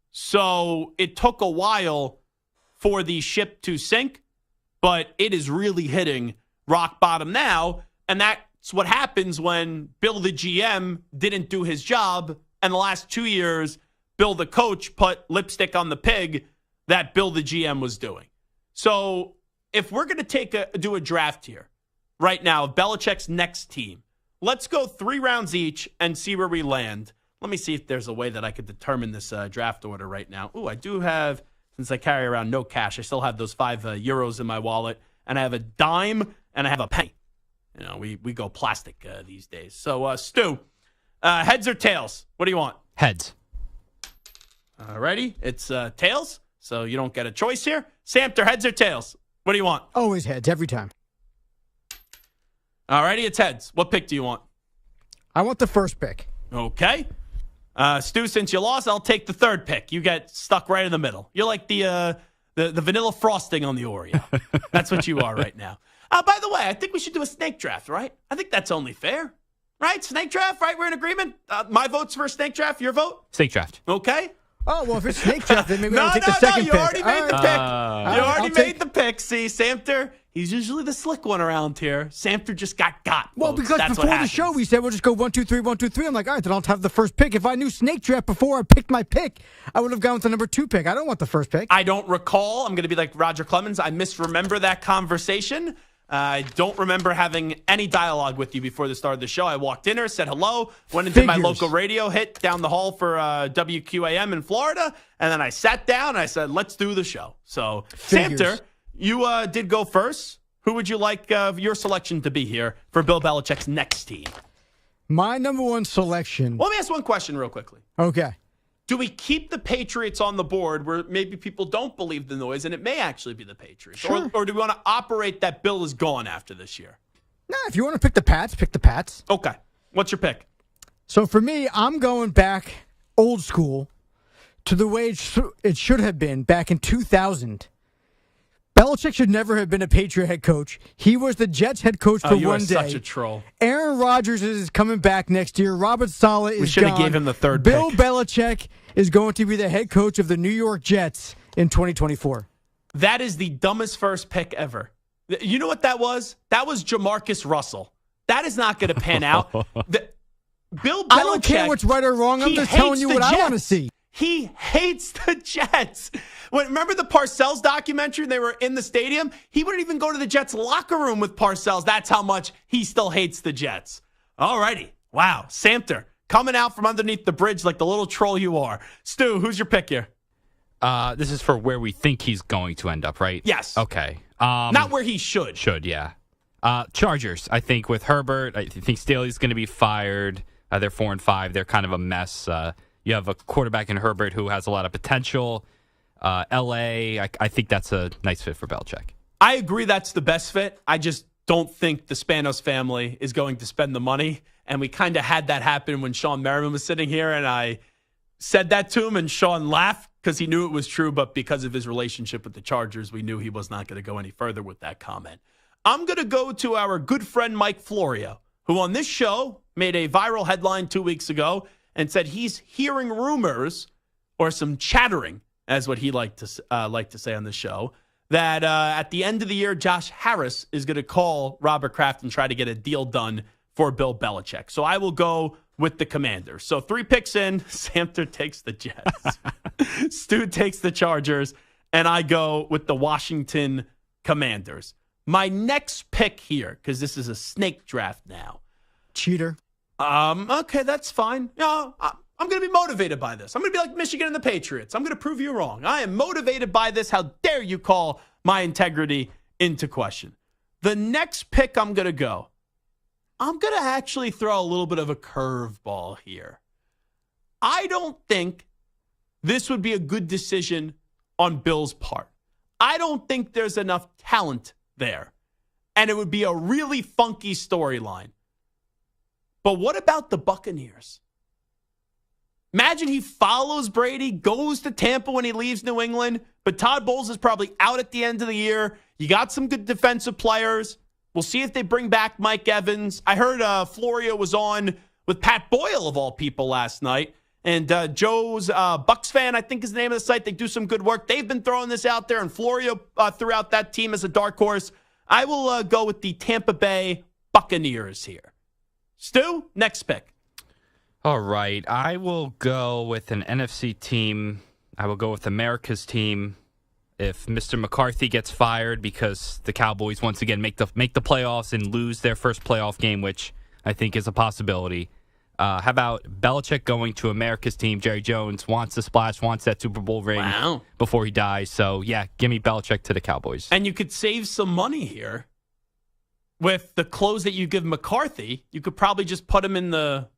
C: So it took a while for the ship to sink, but it is really hitting rock bottom now. And that's what happens when Bill, the GM, didn't do his job. And the last 2 years, Bill, the coach, put lipstick on the pig that Bill, the GM, was doing. So if we're going to do a draft here right now of Belichick's next team, let's go 3 rounds each and see where we land. Let me see if there's a way that I could determine this draft order right now. Ooh, I do have, since I carry around no cash, I still have those 5 euros in my wallet, and I have a dime, and I have a penny. You know, we go plastic these days. So, Stu, heads or tails? What do you want?
N: Heads.
C: Alrighty, it's tails, so you don't get a choice here. Samter, heads or tails? What do you want?
M: Always heads, every time.
C: Alrighty, it's heads. What pick do you want?
M: I want the first pick.
C: Okay. Stu, since you lost, I'll take the third pick. You get stuck right in the middle. You're like the vanilla frosting on the Oreo. That's what you are right now. By the way, I think we should do a snake draft, right? I think that's only fair. Right? Snake draft, right? We're in agreement? My vote's for a snake draft. Your vote?
N: Snake draft.
C: Okay.
M: Oh, well, if it's snake draft, then maybe I'll take the second pick.
C: You already made the pick. You already made the pick. See, Samter, he's usually the slick one around here. Samter just got.
M: Well,
C: folks.
M: because
C: That's
M: before the show, we said we'll just go 1, 2, 3, 1, 2, 3. I'm like, all right, then I'll have the first pick. If I knew snake draft before I picked my pick, I would have gone with the number 2 pick. I don't want the first pick.
C: I don't recall. I'm going to be like Roger Clemens. I misremember that conversation. I don't remember having any dialogue with you before the start of the show. I walked in here, said hello, went into my local radio hit down the hall for WQAM in Florida, and then I sat down and I said, let's do the show. So, Samter, you did go first. Who would you like your selection to be here for Bill Belichick's next team?
M: My number 1 selection.
C: Well, let me ask one question real quickly.
M: Okay.
C: Do we keep the Patriots on the board where maybe people don't believe the noise and it may actually be the Patriots?
M: Sure.
C: Or do we want to operate that Bill is gone after this year?
M: Nah, if you want to pick the Pats, pick the Pats.
C: Okay. What's your pick?
M: So for me, I'm going back old school to the way it should have been back in 2000. Belichick should never have been a Patriot head coach. He was the Jets head coach for one day.
C: You are such a troll.
M: Aaron Rodgers is coming back next year. Robert Saleh is gone.
C: We should have gave him the third
M: Bill
C: pick.
M: Belichick is going to be the head coach of the New York Jets in 2024.
C: That is the dumbest first pick ever. You know what that was? That was Jamarcus Russell. That is not going to pan out. Bill Belichick,
M: I don't care what's right or wrong. I'm just telling you what I want to see.
C: He hates the Jets. Remember the Parcells documentary? They were in the stadium. He wouldn't even go to the Jets locker room with Parcells. That's how much he still hates the Jets. All righty. Wow. Samter coming out from underneath the bridge like the little troll you are. Stu, who's your pick here?
N: This is for where we think he's going to end up, right?
C: Yes.
N: Okay.
C: Not where he should.
N: Should, yeah. Chargers, I think with Herbert, I think Staley's going to be fired. They're 4-5. They're kind of a mess. You have a quarterback in Herbert who has a lot of potential. L.A., I think that's a nice fit for Belichick.
C: I agree that's the best fit. I just don't think the Spanos family is going to spend the money. And we kind of had that happen when Sean Merriman was sitting here, and I said that to him, and Sean laughed because he knew it was true, but because of his relationship with the Chargers, we knew he was not going to go any further with that comment. I'm going to go to our good friend Mike Florio, who on this show made a viral headline 2 weeks ago and said he's hearing rumors, or some chattering, as what he liked to say on the show, that at the end of the year, Josh Harris is going to call Robert Kraft and try to get a deal done for Bill Belichick. So I will go with the Commanders. So 3 picks in, Samter takes the Jets, Stu takes the Chargers, and I go with the Washington Commanders. My next pick here, because this is a snake draft now.
M: Cheater.
C: Okay, that's fine. I'm going to be motivated by this. I'm going to be like Michigan and the Patriots. I'm going to prove you wrong. I am motivated by this. How dare you call my integrity into question? The next pick I'm going to actually throw a little bit of a curveball here. I don't think this would be a good decision on Bill's part. I don't think there's enough talent there. And it would be a really funky storyline. But what about the Buccaneers? Imagine he follows Brady, goes to Tampa when he leaves New England, but Todd Bowles is probably out at the end of the year. You got some good defensive players. We'll see if they bring back Mike Evans. I heard Florio was on with Pat Boyle, of all people, last night. And Joe's Bucks fan, I think is the name of the site. They do some good work. They've been throwing this out there, and Florio threw out that team as a dark horse. I will go with the Tampa Bay Buccaneers here. Stu, next pick.
N: All right. I will go with an NFC team. I will go with America's team. If Mr. McCarthy gets fired because the Cowboys once again make the playoffs and lose their first playoff game, which I think is a possibility. How about Belichick going to America's team? Jerry Jones wants the splash, wants that Super Bowl ring before he dies. So, yeah, give me Belichick to the Cowboys.
C: And you could save some money here. With the clothes that you give McCarthy, you could probably just put them in the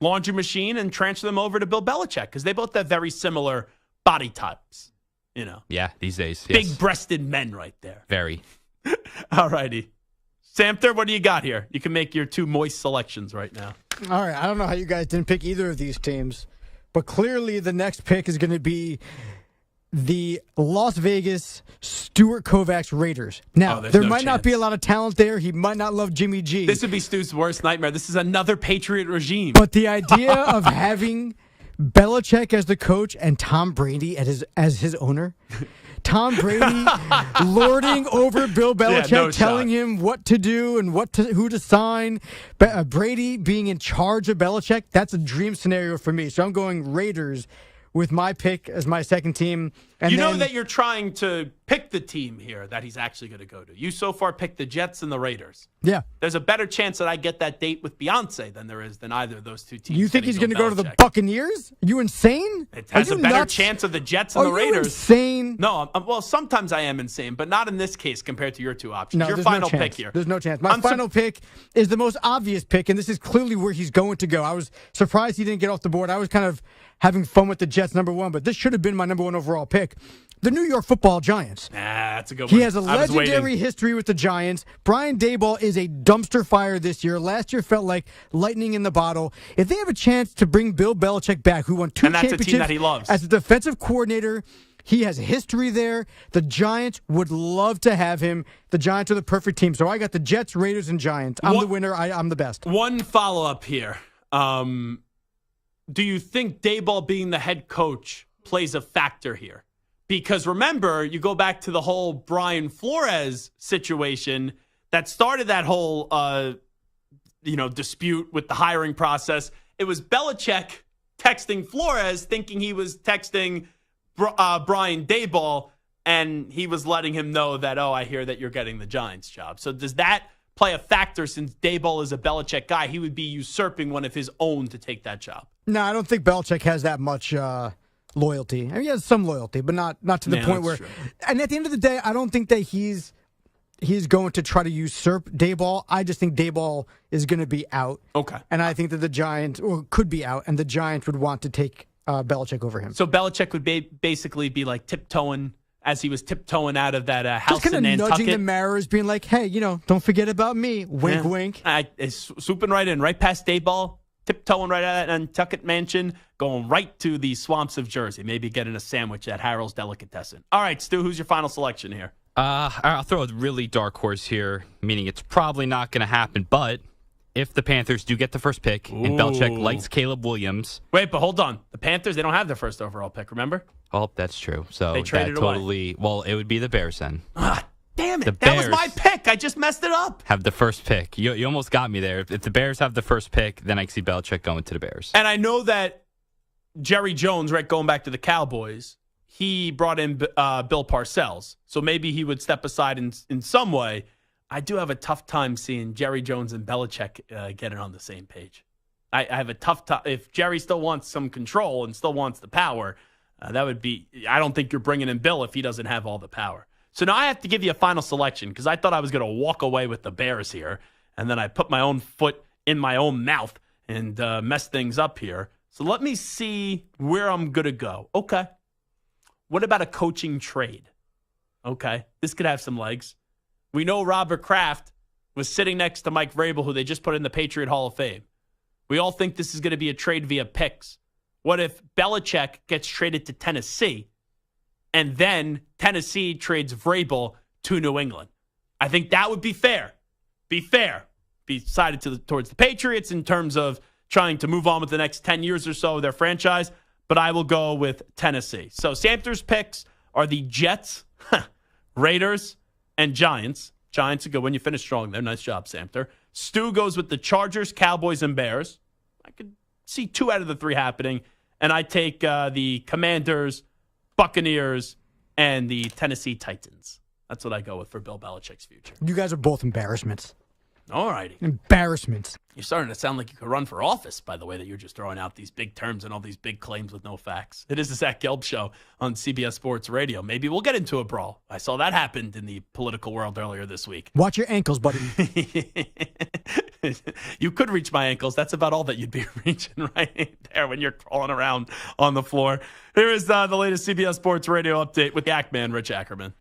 C: laundry machine and transfer them over to Bill Belichick because they both have very similar body types. You know.
N: Yeah, these days. Yes.
C: Big-breasted men right there.
N: Very.
C: All righty. Samter, what do you got here? You can make your two moist selections right now.
M: All right. I don't know how you guys didn't pick either of these teams, but clearly the next pick is going to be the Las Vegas Stuart Kovacs Raiders. Now, there might not be a lot of talent there. He might not love Jimmy G.
C: This would be Stu's worst nightmare. This is another Patriot regime.
M: But the idea of having Belichick as the coach and Tom Brady as his owner, Tom Brady lording over Bill Belichick, telling him what to do and who to sign, Brady being in charge of Belichick, that's a dream scenario for me. So I'm going Raiders with my pick as my second team. And
C: you know that you're trying to pick the team here that he's actually going to go to. You so far picked the Jets and the Raiders.
M: Yeah.
C: There's a better chance that I get that date with Beyonce than there is than either of those two teams.
M: You think he's going to go to the Buccaneers? Are you insane?
C: It has a better chance of the Jets and the Raiders.
M: Are you insane?
C: No, well, sometimes I am insane, but not in this case compared to your two options.
M: No,
C: your final pick here.
M: There's no chance. My final pick is the most obvious pick, and this is clearly where he's going to go. I was surprised he didn't get off the board. I was kind of having fun with the Jets number one, but this should have been my number one overall pick. The New York Football Giants.
C: That's a good one.
M: He has a legendary history with the Giants. Brian Daboll is a dumpster fire this year. Last year felt like lightning in the bottle. If they have a chance to bring Bill Belichick back, who won two championships
C: a team that he loves.
M: as a defensive coordinator, he has a history there. The Giants would love to have him. The Giants are the perfect team. So I got the Jets, Raiders, and Giants. I'm the winner. I'm the best.
C: One follow-up here. Do you think Daboll being the head coach plays a factor here? Because remember, you go back to the whole Brian Flores situation that started that whole dispute with the hiring process. It was Belichick texting Flores thinking he was texting Brian Daboll, and he was letting him know that, I hear that you're getting the Giants job. So does that play a factor since Daboll is a Belichick guy? He would be usurping one of his own to take that job.
M: No, I don't think Belichick has that much loyalty. I mean, he has some loyalty, but not to the point where. True. And at the end of the day, I don't think that he's going to try to usurp Daboll. I just think Daboll is going to be out.
C: Okay.
M: And I think that the Giants could be out, and the Giants would want to take Belichick over him.
C: So Belichick would basically be like tiptoeing as he was tiptoeing out of that house in Nantucket.
M: Just kind of nudging the Mariners, being like, hey, don't forget about me. Wink, wink.
C: It's swooping right in, right past Daboll, tiptoeing right out of that Nantucket mansion, going right to the swamps of Jersey, maybe getting a sandwich at Harold's Delicatessen. All right, Stu, who's your final selection here?
N: I'll throw a really dark horse here, meaning it's probably not going to happen, but if the Panthers do get the first pick and Belichick likes Caleb Williams.
C: Wait, but hold on. The Panthers, they don't have their first overall pick, remember?
N: Oh, that's true. So
C: they traded
N: that totally, well, it would be the Bears then.
C: Damn it. That was my pick. I just messed it up.
N: Have the first pick. You almost got me there. If the Bears have the first pick, then I can see Belichick going to the Bears.
C: And I know that Jerry Jones, right, going back to the Cowboys, he brought in Bill Parcells. So maybe he would step aside in some way. I do have a tough time seeing Jerry Jones and Belichick getting on the same page. I have a tough time. If Jerry still wants some control and still wants the power, that would be, I don't think you're bringing in Bill if he doesn't have all the power. So now I have to give you a final selection because I thought I was going to walk away with the Bears here. And then I put my own foot in my own mouth and mess things up here. So let me see where I'm going to go. Okay. What about a coaching trade? Okay. This could have some legs. We know Robert Kraft was sitting next to Mike Vrabel, who they just put in the Patriot Hall of Fame. We all think this is going to be a trade via picks. What if Belichick gets traded to Tennessee and then Tennessee trades Vrabel to New England? I think that would be fair. Be fair. Be sided towards the Patriots in terms of trying to move on with the next 10 years or so of their franchise, but I will go with Tennessee. So Samter's picks are the Jets, Raiders, and Giants. Giants are good when you finish strong there. Nice job, Samter. Stu goes with the Chargers, Cowboys, and Bears. I could see 2 out of the 3 happening. And I take the Commanders, Buccaneers, and the Tennessee Titans. That's what I go with for Bill Belichick's future.
M: You guys are both embarrassments.
C: All righty.
M: Embarrassments.
C: You're starting to sound like you could run for office, by the way, that you're just throwing out these big terms and all these big claims with no facts. It is the Zach Gelb Show on CBS Sports Radio. Maybe we'll get into a brawl. I saw that happened in the political world earlier this week.
M: Watch your ankles, buddy.
C: You could reach my ankles. That's about all that you'd be reaching right there when you're crawling around on the floor. Here is the latest CBS Sports Radio update with the Ackman, Rich Ackerman.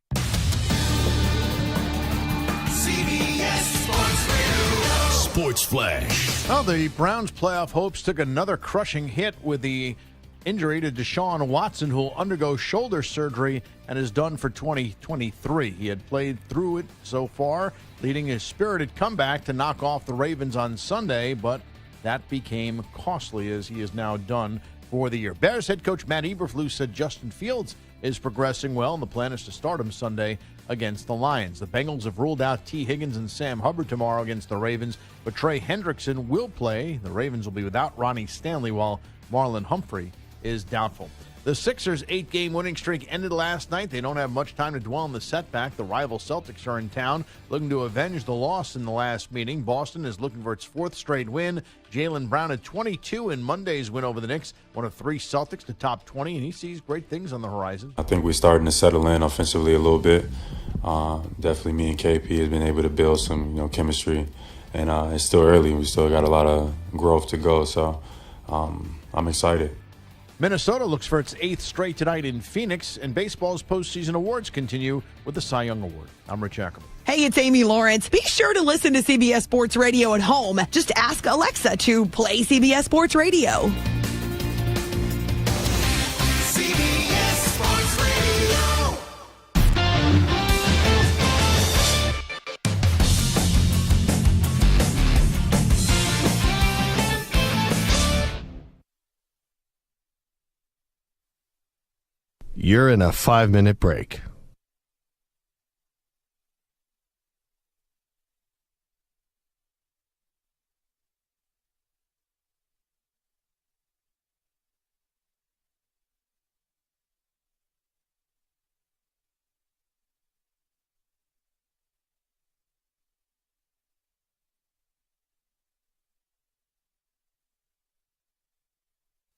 B: CBS Sports Radio. Sports Flash.
I: Well, the Browns' playoff hopes took another crushing hit with the injury to Deshaun Watson, who will undergo shoulder surgery and is done for 2023. He had played through it so far, leading his spirited comeback to knock off the Ravens on Sunday, but that became costly as he is now done for the year. Bears head coach Matt Eberflus said Justin Fields is progressing well, and the plan is to start him Sunday against the Lions. The Bengals have ruled out T. Higgins and Sam Hubbard tomorrow against the Ravens, but Trey Hendrickson will play. The Ravens will be without Ronnie Stanley, while Marlon Humphrey is doubtful. The Sixers' 8-game winning streak ended last night. They don't have much time to dwell on the setback. The rival Celtics are in town looking to avenge the loss in the last meeting. Boston is looking for its 4th straight win. Jaylen Brown had 22 in Monday's win over the Knicks, one of 3 Celtics to top 20, and he sees great things on the horizon.
S: I think we're starting to settle in offensively a little bit. Definitely me and KP has been able to build some chemistry, and it's still early. We still got a lot of growth to go, so I'm excited.
I: Minnesota looks for its 8th straight tonight in Phoenix, and baseball's postseason awards continue with the Cy Young Award. I'm Rich Ackerman.
T: Hey, it's Amy Lawrence. Be sure to listen to CBS Sports Radio at home. Just ask Alexa to play CBS Sports Radio.
B: CBS Sports Radio.
A: You're in a 5-minute break.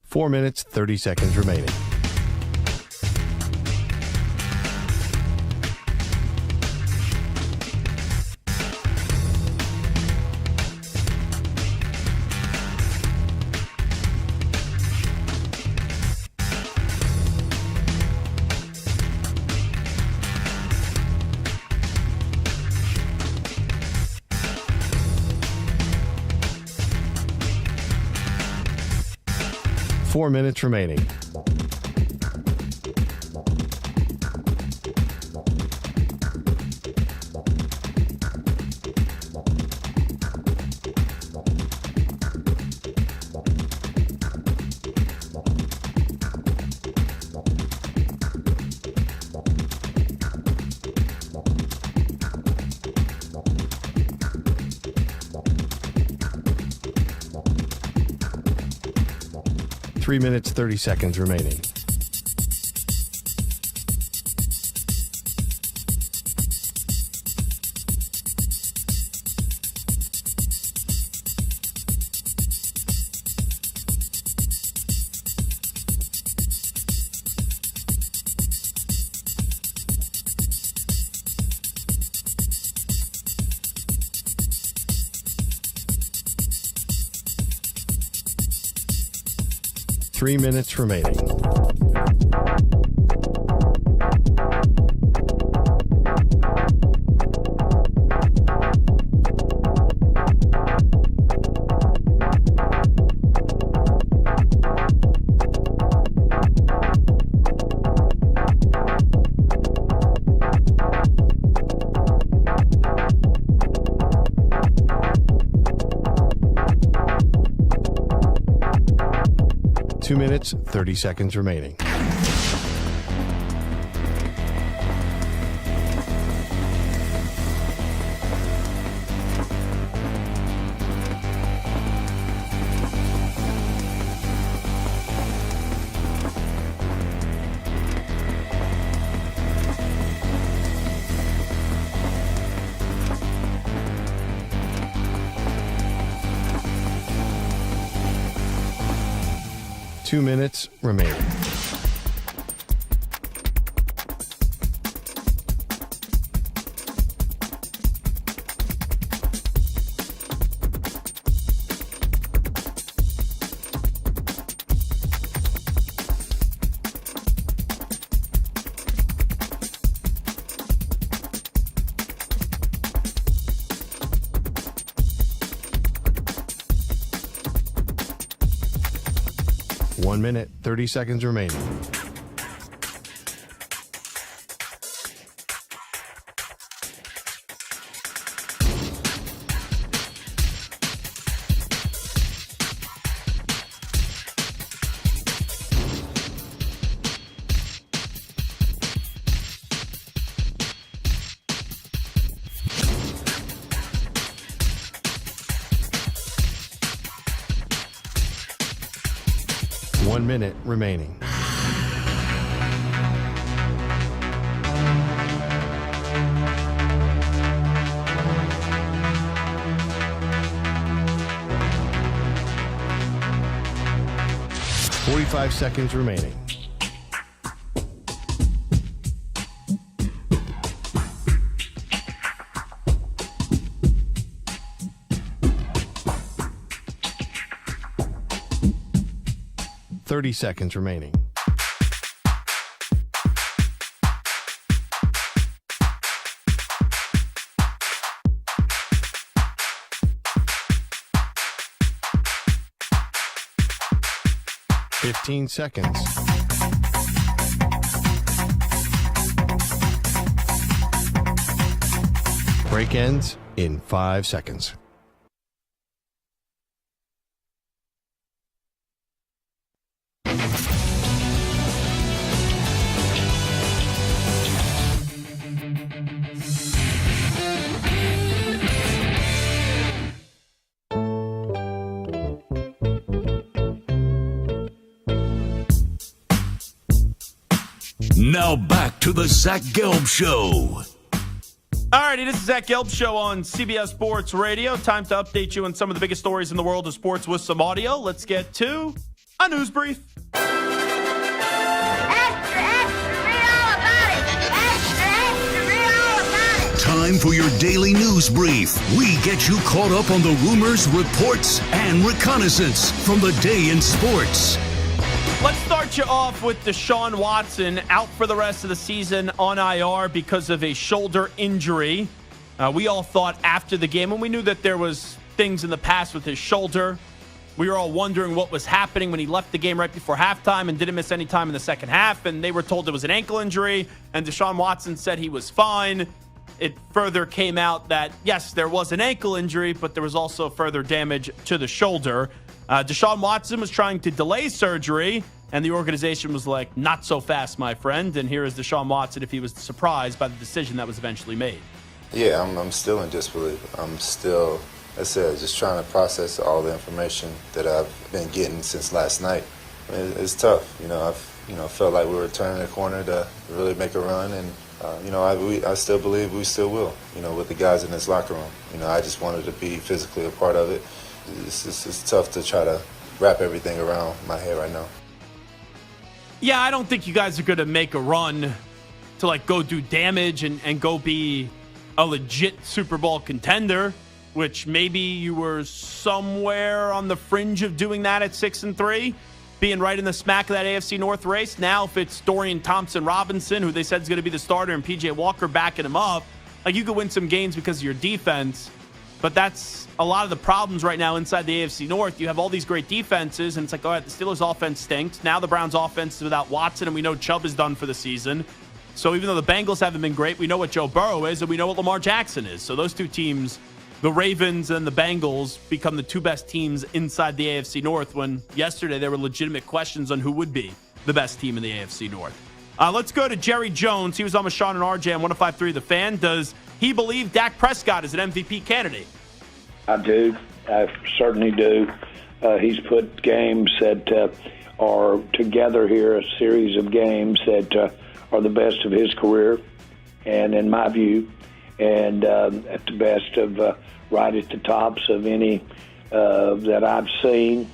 A: Four minutes, 30 seconds remaining. Four minutes remaining. Three minutes, 30 seconds remaining. 3 minutes remaining. Two minutes, 30 seconds remaining. Two minutes remaining. One minute, 30 seconds remaining. One minute remaining. Forty-five seconds remaining. Thirty seconds remaining. Fifteen seconds. Break ends in 5 seconds.
B: Now back to the Zach Gelb Show.
C: Alrighty, this is Zach Gelb Show on CBS Sports Radio. Time to update you on some of the biggest stories in the world of sports with some audio. Let's get to a news brief.
B: Time for your daily news brief. We get you caught up on the rumors, reports, and reconnaissance from the day in sports.
C: Let's start you off with Deshaun Watson, out for the rest of the season on IR because of a shoulder injury. We all thought after the game, and we knew that there was things in the past with his shoulder. We were all wondering what was happening when he left the game right before halftime and didn't miss any time in the second half, and they were told it was an ankle injury, and Deshaun Watson said he was fine. It further came out that, yes, there was an ankle injury, but there was also further damage to the shoulder. Deshaun Watson was trying to delay surgery, and the organization was like, not so fast, my friend. And here is Deshaun Watson if he was surprised by the decision that was eventually made.
F: Yeah, I'm still in disbelief. I'm still, I said, just trying to process all the information that I've been getting since last night. It's tough. I've felt like we were turning the corner to really make a run, and I still believe we still will. With the guys in this locker room. I just wanted to be physically a part of it. It's tough to try to wrap everything around my head right now.
C: Yeah, I don't think you guys are going to make a run to go do damage and go be a legit Super Bowl contender, which maybe you were somewhere on the fringe of doing that at 6-3. being right in the smack of that AFC North race. Now, if it's Dorian Thompson-Robinson, who they said is going to be the starter, and P.J. Walker backing him up, like, you could win some games because of your defense. But that's a lot of the problems right now inside the AFC North. You have all these great defenses, and it's like, all right, the Steelers' offense stinks. Now the Browns' offense is without Watson, and we know Chubb is done for the season. So even though the Bengals haven't been great, we know what Joe Burrow is, and we know what Lamar Jackson is. So those two teams, the Ravens and the Bengals, become the two best teams inside the AFC North, when yesterday there were legitimate questions on who would be the best team in the AFC North. Let's go to Jerry Jones. He was on with Sean and RJ on 105.3 The Fan. Does he believe Dak Prescott is an MVP candidate?
U: I do. I certainly do. He's put games that are together here, a series of games that are the best of his career, and in my view, and at the best of right at the tops of any that I've seen.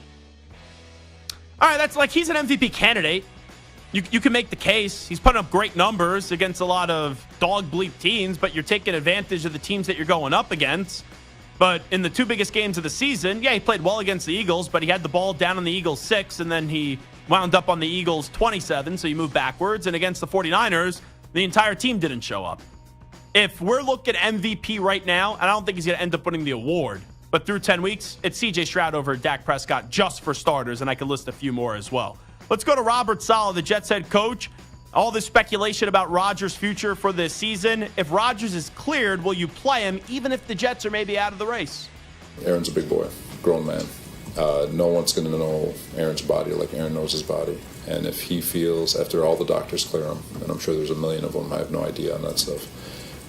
C: All right, that's like he's an MVP candidate. You can make the case. He's putting up great numbers against a lot of dog bleep teams, but you're taking advantage of the teams that you're going up against. But in the two biggest games of the season, yeah, he played well against the Eagles, but he had the ball down on the Eagles 6, and then he wound up on the Eagles 27, so you move backwards. And against the 49ers, the entire team didn't show up. If we're looking at MVP right now, and I don't think he's going to end up winning the award, but through 10 weeks, it's C.J. Stroud over Dak Prescott just for starters, and I could list a few more as well. Let's go to Robert Saleh, the Jets head coach. All this speculation about Rodgers' future for this season. If Rodgers is cleared, will you play him even if the Jets are maybe out of the race?
V: Aaron's a big boy, grown man. No one's going to know Aaron's body like Aaron knows his body. And if he feels, after all the doctors clear him, and I'm sure there's a million of them, I have no idea on that stuff.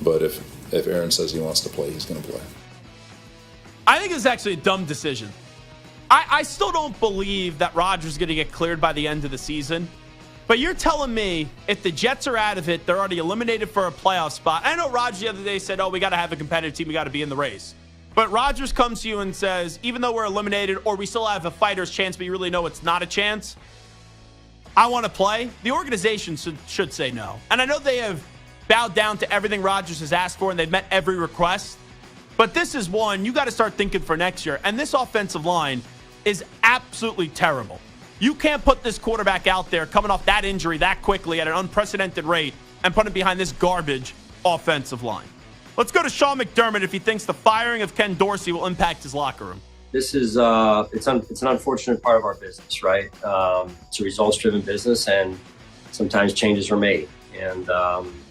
V: But if Aaron says he wants to play, he's going to play.
C: I think it's actually a dumb decision. I still don't believe that Rodgers is going to get cleared by the end of the season. But you're telling me if the Jets are out of it, they're already eliminated for a playoff spot. I know Rodgers the other day said, we got to have a competitive team. We got to be in the race. But Rodgers comes to you and says, even though we're eliminated or we still have a fighter's chance, but you really know it's not a chance, I want to play. The organization should say no. And I know they have bowed down to everything Rodgers has asked for, and they've met every request. But this is one you got to start thinking for next year. And this offensive line is absolutely terrible. You can't put this quarterback out there coming off that injury that quickly at an unprecedented rate and put him behind this garbage offensive line. Let's go to Sean McDermott if he thinks the firing of Ken Dorsey will impact his locker room.
W: This is it's an unfortunate part of our business, right? It's a results-driven business, and sometimes changes are made. And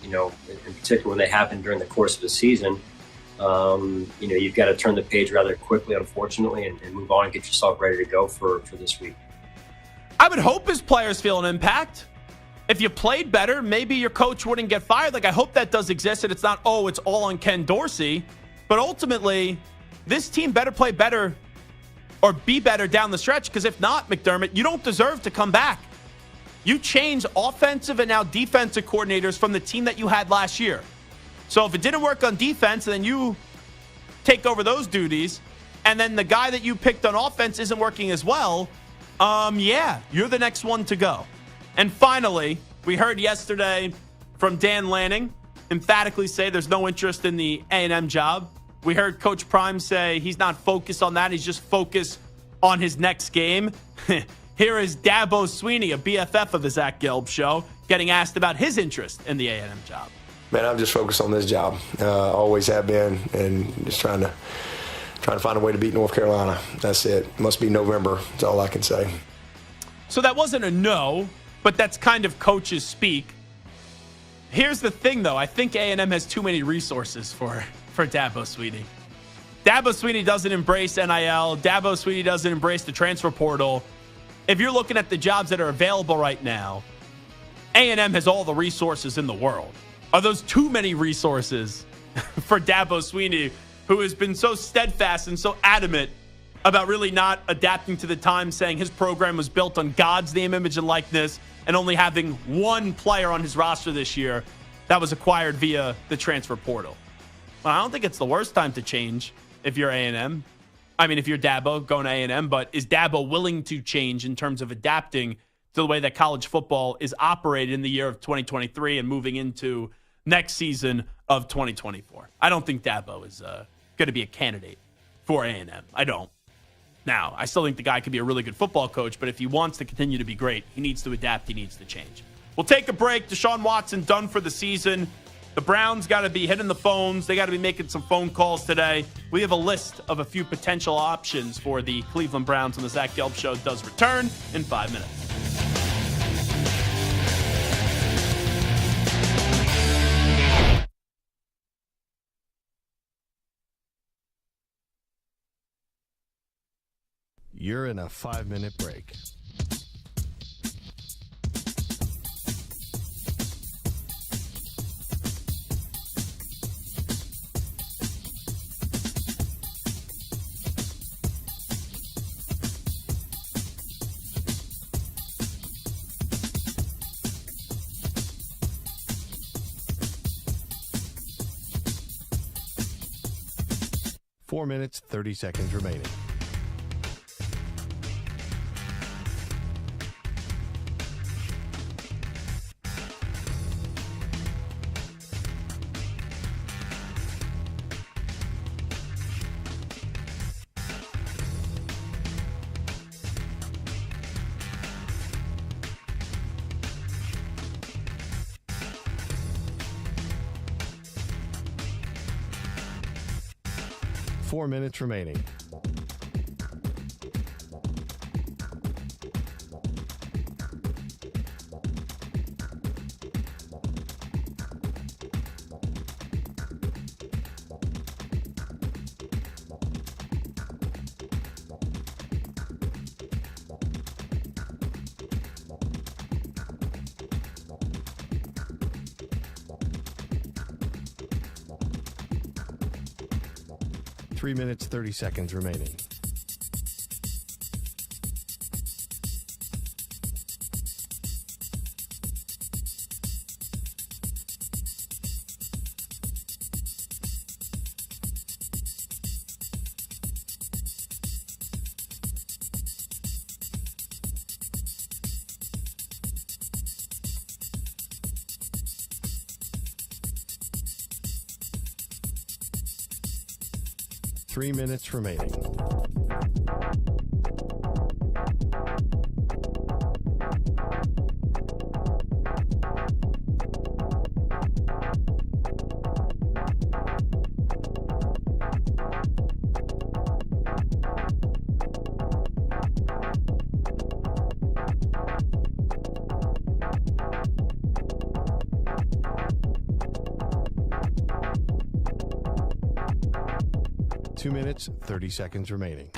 W: in particular when they happen during the course of the season, you've got to turn the page rather quickly, unfortunately, and move on and get yourself ready to go for this week.
C: I would hope his players feel an impact. If you played better, maybe your coach wouldn't get fired. Like, I hope that does exist, and it's not, it's all on Ken Dorsey. But ultimately, this team better play better or be better down the stretch, because if not, McDermott, you don't deserve to come back. You changed offensive and now defensive coordinators from the team that you had last year. So if it didn't work on defense, and then you take over those duties, and then the guy that you picked on offense isn't working as well, you're the next one to go. And finally, we heard yesterday from Dan Lanning emphatically say there's no interest in the A&M job. We heard Coach Prime say he's not focused on that. He's just focused on his next game. Here is Dabo Sweeney, a BFF of the Zach Gelb Show, getting asked about his interest in the A&M job.
X: Man, I'm just focused on this job. Always have been, and just trying to find a way to beat North Carolina. That's it. Must be November. That's all I can say.
C: So that wasn't a no, but that's kind of coaches speak. Here's the thing, though. I think A&M has too many resources for Dabo Sweeney. Dabo Sweeney doesn't embrace NIL. Dabo Sweeney doesn't embrace the transfer portal. If you're looking at the jobs that are available right now, A&M has all the resources in the world. Are those too many resources for Dabo Sweeney, who has been so steadfast and so adamant about really not adapting to the times, saying his program was built on God's name, image, and likeness, and only having one player on his roster this year that was acquired via the transfer portal? Well, I don't think it's the worst time to change if you're A&M. I mean, if you're Dabo going to A&M, but is Dabo willing to change in terms of adapting to the way that college football is operated in the year of 2023 and moving into next season of 2024? I don't think Dabo is going to be a candidate for A&M. I don't. Now, I still think the guy could be a really good football coach, but if he wants to continue to be great, he needs to adapt. He needs to change. We'll take a break. Deshaun Watson done for the season. The Browns got to be hitting the phones. They got to be making some phone calls today. We have a list of a few potential options for the Cleveland Browns when the Zach Gelb Show does return in 5 minutes.
A: You're in a 5-minute break. Four minutes, 30 seconds remaining. Four minutes remaining. Three minutes, 30 seconds remaining. Three minutes remaining. Two minutes, 30 seconds remaining.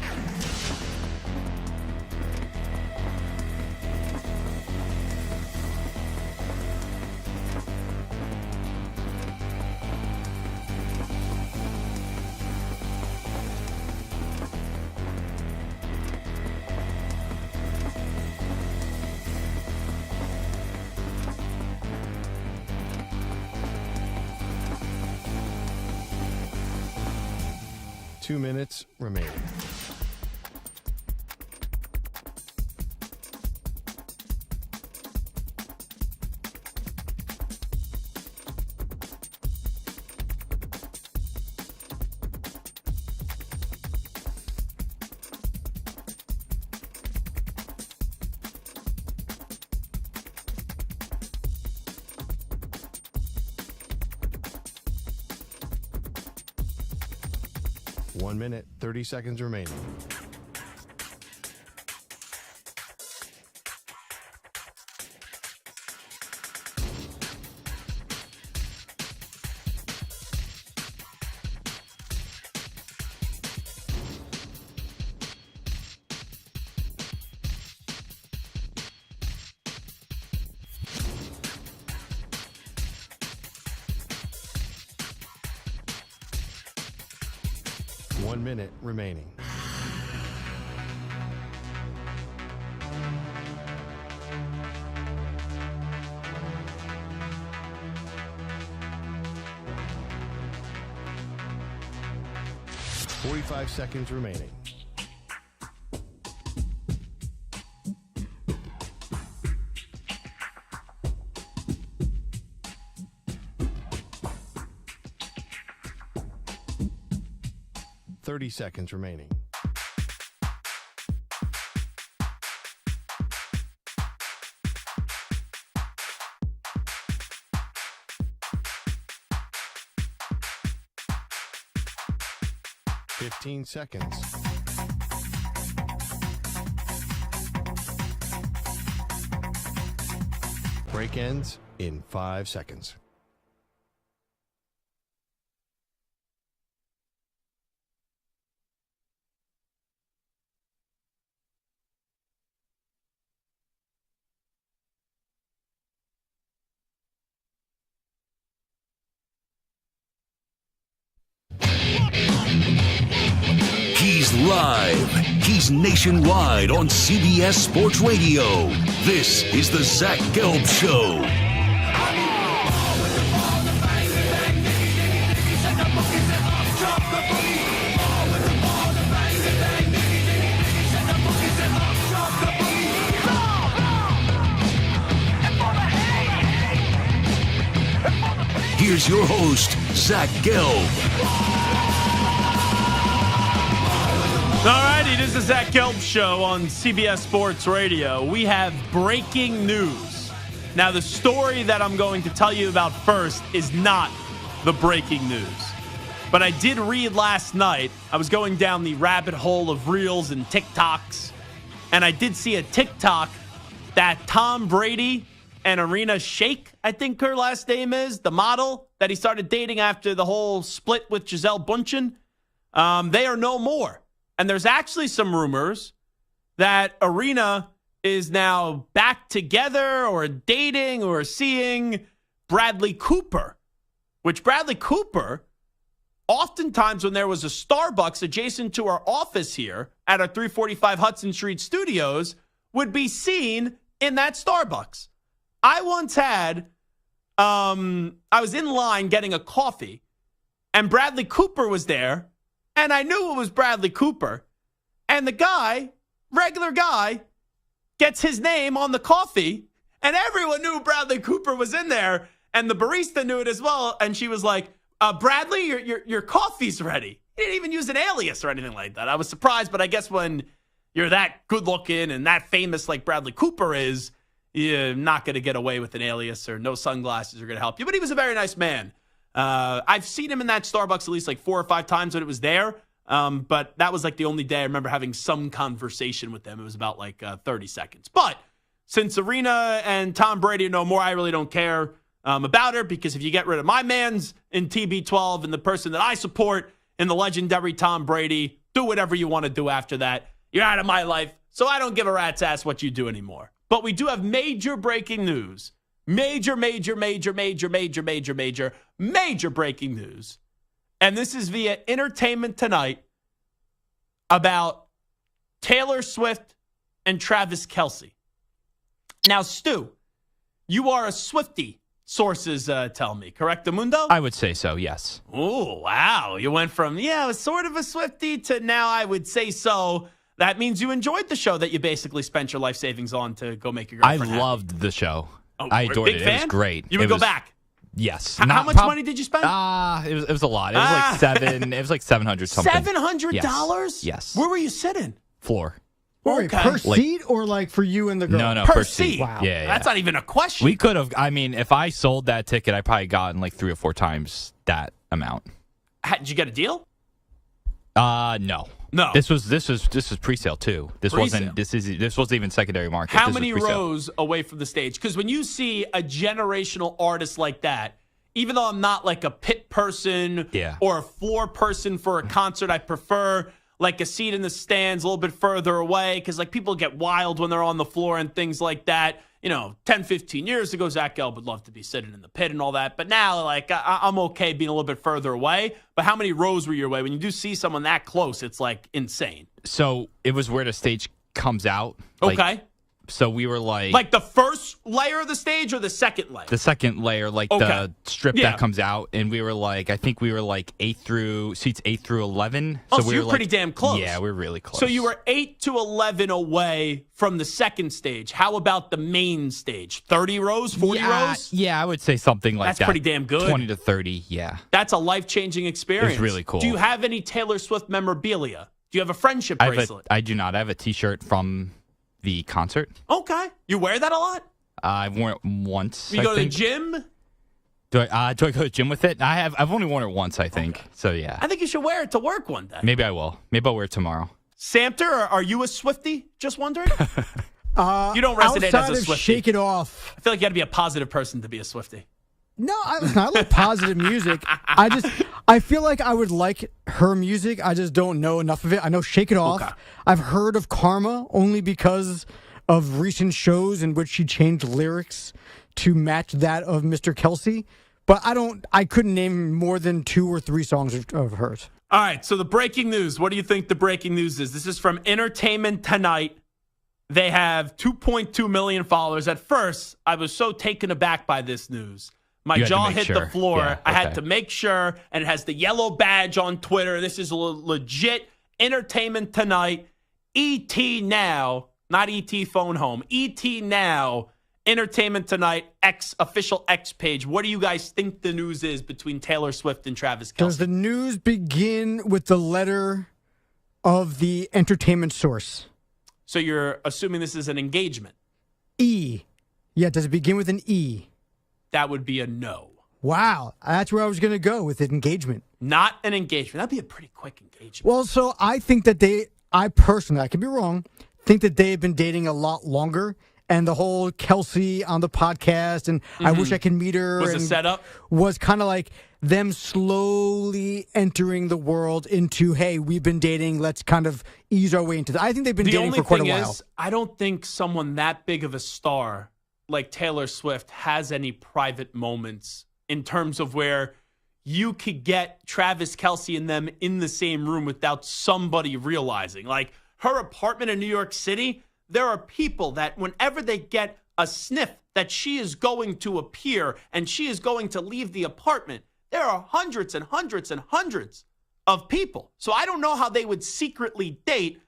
A: Two minutes remaining. One minute, 30 seconds remaining. One minute remaining. Forty-five seconds remaining. Thirty seconds remaining. 15 seconds. Break ends in 5 seconds.
B: He's live. He's nationwide on CBS Sports Radio. This is the Zach Gelb Show. Here's your host, Zach Gelb.
C: All righty, this is the Zach Gelb Show on CBS Sports Radio. We have breaking news. Now, the story that I'm going to tell you about first is not the breaking news. But I did read last night, I was going down the rabbit hole of Reels and TikToks, and I did see a TikTok that Tom Brady and Arena Shayk, I think her last name is, the model that he started dating after the whole split with Gisele Bündchen, they are no more. And there's actually some rumors that Arena is now back together or dating or seeing Bradley Cooper, which Bradley Cooper, oftentimes when there was a Starbucks adjacent to our office here at our 345 Hudson Street studios, would be seen in that Starbucks. I once had, I was in line getting a coffee, and Bradley Cooper was there. And I knew it was Bradley Cooper. And the guy, regular guy, gets his name on the coffee. And everyone knew Bradley Cooper was in there. And the barista knew it as well. And she was like, Bradley, your coffee's ready. He didn't even use an alias or anything like that. I was surprised. But I guess when you're that good looking and that famous like Bradley Cooper is, you're not going to get away with an alias or no sunglasses are going to help you. But he was a very nice man. I've seen him in that Starbucks at least like 4 or 5 times when it was there. But that was like the only day I remember having some conversation with them. It was about like 30 seconds. But since Serena and Tom Brady are no more, I really don't care about her, because if you get rid of my man's in TB12 and the person that I support in the legendary Tom Brady, do whatever you want to do after that. You're out of my life, so I don't give a rat's ass what you do anymore. But we do have major breaking news. Major breaking news. And this is via Entertainment Tonight about Taylor Swift and Travis Kelce. Now, Stu, you are a Swiftie, sources tell me, correct, Amundo?
N: I would say so, yes.
C: Oh, wow. You went from, I was sort of a Swiftie to now I would say so. That means you enjoyed the show that you basically spent your life savings on to go make your girlfriend happy.
N: Loved the show.
C: Oh,
N: I adored
C: big
N: it.
C: fan?
N: It was great.
C: You would go back?
N: Yes.
C: How much money did you spend?
N: It was a lot. It was like seven. It was like $700 something.
C: $700?
N: Yes.
C: Where were you sitting?
N: Floor.
M: Wait, per seat or like for you and the girl?
N: No,
C: per
N: seat.
M: Wow.
N: Yeah.
C: That's not even a question.
N: We could have. I mean, if I sold that ticket, I probably gotten like 3 or 4 times that amount.
C: Did you get a deal?
N: No. This was pre-sale too. This wasn't even secondary market.
C: How many rows away from the stage? Because when you see a generational artist like that, even though I'm not like a pit person or a floor person for a concert, I prefer like a seat in the stands a little bit further away, because like people get wild when they're on the floor and things like that. 10, 15 years ago, Zach Gelb would love to be sitting in the pit and all that. But now, like, I'm okay being a little bit further away. But how many rows were you away? When you do see someone that close, it's, like, insane.
N: So it was where the stage comes out.
C: Okay.
N: So we were like...
C: Like the first layer of the stage or the second layer?
N: The second layer, like the strip that comes out. And we were like, I think we were like seats 8 through 11.
C: So
N: we
C: you're
N: were
C: pretty damn close.
N: Yeah, we're really close.
C: So you were 8 to 11 away from the second stage. How about the main stage? 30 rows, 40 rows?
N: Yeah, I would say something like that.
C: That's pretty damn good.
N: 20 to 30, yeah.
C: That's a life-changing experience.
N: It's really cool.
C: Do you have any Taylor Swift memorabilia? Do you have a friendship bracelet?
N: I do not. I have a T-shirt from the concert.
C: Okay. You wear that a lot?
N: I've worn it once.
C: You go to the gym?
N: Do I go to the gym with it? I've only worn it once, I think. Okay. So yeah.
C: I think you should wear it to work one day.
N: Maybe I will. Maybe I'll wear it tomorrow.
C: Samter, are you a Swiftie? Just wondering. You don't resonate
M: outside
C: as a
M: of
C: Swiftie.
M: Shake It Off.
C: I feel like you got to be a positive person to be a Swiftie.
M: No, I like positive music. I feel like I would like her music. I just don't know enough of it. I know Shake It Off.
C: Okay.
M: I've heard of Karma only because of recent shows in which she changed lyrics to match that of Mr. Kelce. But I couldn't name more than 2 or 3 songs of hers.
C: All right, so the breaking news. What do you think the breaking news is? This is from Entertainment Tonight. They have 2.2 million followers. At first, I was so taken aback by this news. My jaw hit the floor.
N: Yeah,
C: I had to make sure, and it has the yellow badge on Twitter. This is legit Entertainment Tonight. ET Now, not ET Phone Home. ET Now, Entertainment Tonight, official X page. What do you guys think the news is between Taylor Swift and Travis Kelce?
M: Does the news begin with the letter of the entertainment source?
C: So you're assuming this is an engagement?
M: E. Yeah, does it begin with an E?
C: That would be a no.
M: Wow. That's where I was going to go with it, engagement.
C: Not an engagement. That'd be a pretty quick engagement.
M: Well, so I think that I personally, I could be wrong, think that they have been dating a lot longer. And the whole Kelce on the podcast and I wish I could meet her.
C: Was a setup?
M: Was kind of like them slowly entering the world into, hey, we've been dating. Let's kind of ease our way into that. I think they've been dating for quite a while.
C: The only thing is, I don't think someone that big of a star like Taylor Swift has any private moments in terms of where you could get Travis Kelce and them in the same room without somebody realizing. Like her apartment in New York City, there are people that whenever they get a sniff that she is going to appear and she is going to leave the apartment, there are hundreds and hundreds and hundreds of people. So I don't know how they would secretly date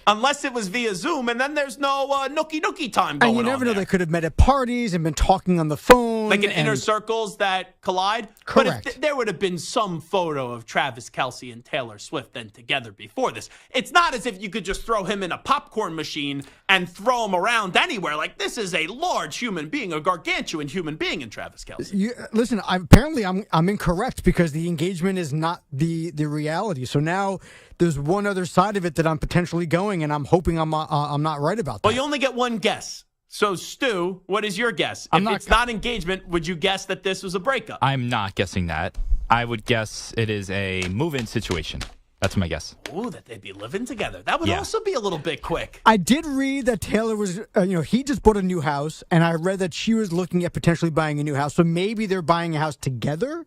C: unless it was via Zoom, and then there's no nookie time going on.
M: And you never know,
C: there.
M: they could have met at parties and been talking on the phone.
C: Like in inner circles that collide?
M: Correct.
C: But there would have been some photo of Travis Kelce and Taylor Swift then together before this. It's not as if you could just throw him in a popcorn machine and throw him around anywhere. Like, this is a large human being, a gargantuan human being in Travis Kelce.
M: Listen, apparently I'm incorrect because the engagement is not the reality. So now there's one other side of it that I'm potentially going, and I'm hoping I'm not right about that.
C: Well, you only get one guess. So, Stu, what is your guess? If it's not engagement, would you guess that this was a breakup?
N: I'm not guessing that. I would guess it is a move-in situation. That's my guess.
C: Ooh, that they'd be living together. That would also be a little bit quick.
M: I did read that Taylor was, he just bought a new house, and I read that she was looking at potentially buying a new house. So maybe they're buying a house together?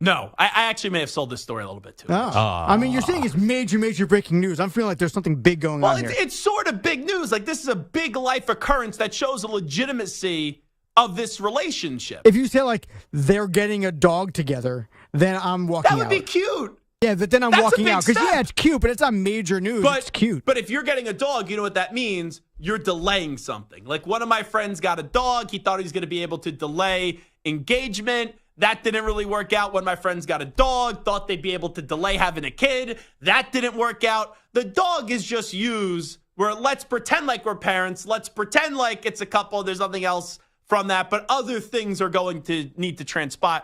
C: No, I actually may have sold this story a little bit too much.
M: I mean, you're saying it's major breaking news. I'm feeling like there's something big going on here.
C: Well, it's sort of big news. Like, this is a big life occurrence that shows the legitimacy of this relationship.
M: If you say, like, they're getting a dog together, then I'm walking out.
C: That would be cute.
M: Yeah, but then I'm walking out. Because, it's cute, but it's not major news.
C: But,
M: it's cute.
C: But if you're getting a dog, you know what that means? You're delaying something. Like, one of my friends got a dog. He thought he was going to be able to delay engagement. That didn't really work out. When my friends got a dog, thought they'd be able to delay having a kid. That didn't work out. The dog is just used where let's pretend like we're parents. Let's pretend like it's a couple. There's nothing else from that. But other things are going to need to transpire.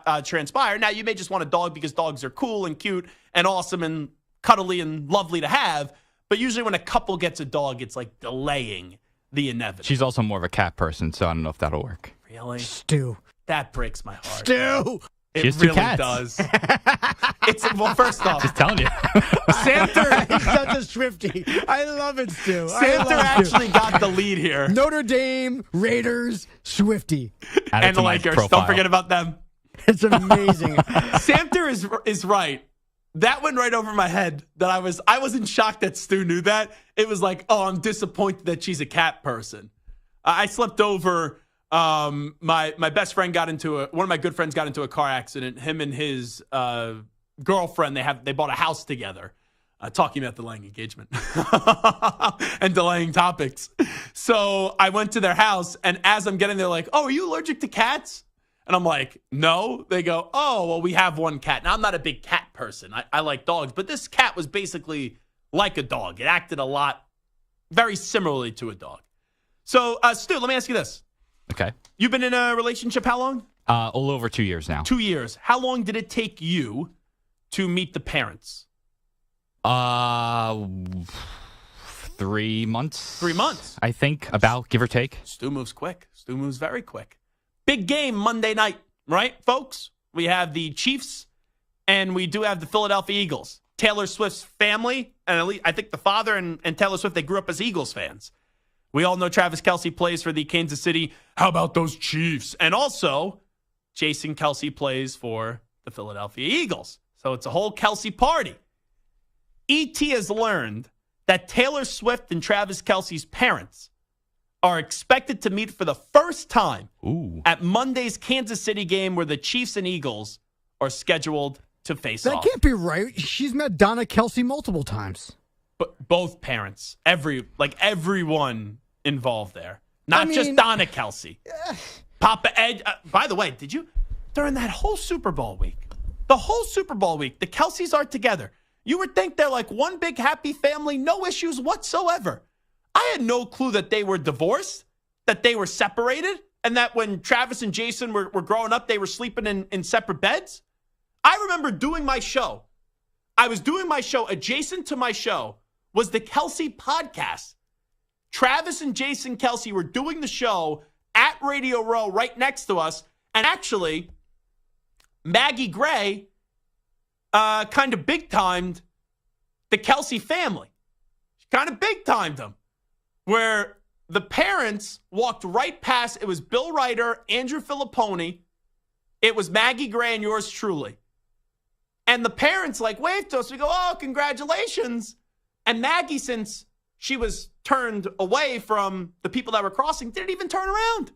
C: Now, you may just want a dog because dogs are cool and cute and awesome and cuddly and lovely to have. But usually when a couple gets a dog, it's like delaying the inevitable.
N: She's also more of a cat person, so I don't know if that'll work.
C: Really?
M: Stu.
C: That breaks my heart.
M: Stu!
C: It
N: She has two
C: really
N: cats.
C: does. Well, first off,
N: just telling you.
C: Samter
M: He's such a Swiftie. I love it, Stu.
C: Samter actually got the lead here.
M: Notre Dame, Raiders, Swiftie.
C: And the Lakers. Don't forget about them.
M: It's amazing.
C: Samter is right. That went right over my head. That I wasn't shocked that Stu knew that. It was like, oh, I'm disappointed that she's a cat person. I slept over. My best friend one of my good friends got into a car accident. Him and his girlfriend, they bought a house together. Talking about delaying engagement and delaying topics. So I went to their house, and as I'm getting there, like, oh, are you allergic to cats? And I'm like, no. They go, oh, well, we have one cat. Now, I'm not a big cat person. I like dogs, but this cat was basically like a dog. It acted a lot very similarly to a dog. So, Stu, let me ask you this.
N: Okay.
C: You've been in a relationship how long?
N: A little over 2 years now.
C: 2 years. How long did it take you to meet the parents?
N: 3 months.
C: 3 months.
N: I think, about, give or take.
C: Stu moves quick. Stu moves very quick. Big game Monday night, right, folks? We have the Chiefs, and we do have the Philadelphia Eagles. Taylor Swift's family, and at least I think the father and Taylor Swift, they grew up as Eagles fans. We all know Travis Kelce plays for the Kansas City. How about those Chiefs? And also, Jason Kelce plays for the Philadelphia Eagles. So it's a whole Kelce party. E.T. has learned that Taylor Swift and Travis Kelce's parents are expected to meet for the first time at Monday's Kansas City game where the Chiefs and Eagles are scheduled to face off.
M: That can't be right. She's met Donna Kelce multiple times.
C: But both parents, everyone involved there. Not just Donna Kelce. Papa Ed. By the way, did you, during that whole Super Bowl week, the Kelces are together. You would think they're like one big happy family, no issues whatsoever. I had no clue that they were divorced, that they were separated, and that when Travis and Jason were growing up, they were sleeping in separate beds. I remember doing my show. I was doing my show. Adjacent to my show was the Kelce podcast. Travis and Jason Kelce were doing the show at Radio Row right next to us. And actually, Maggie Gray kind of big-timed the Kelce family. She kind of big-timed them. Where the parents walked right past. It was Bill Ryder, Andrew Filipponi. It was Maggie Gray and yours truly. And the parents waved to us. We go, oh, congratulations. And Maggie, since she was turned away from the people that were crossing, didn't even turn around.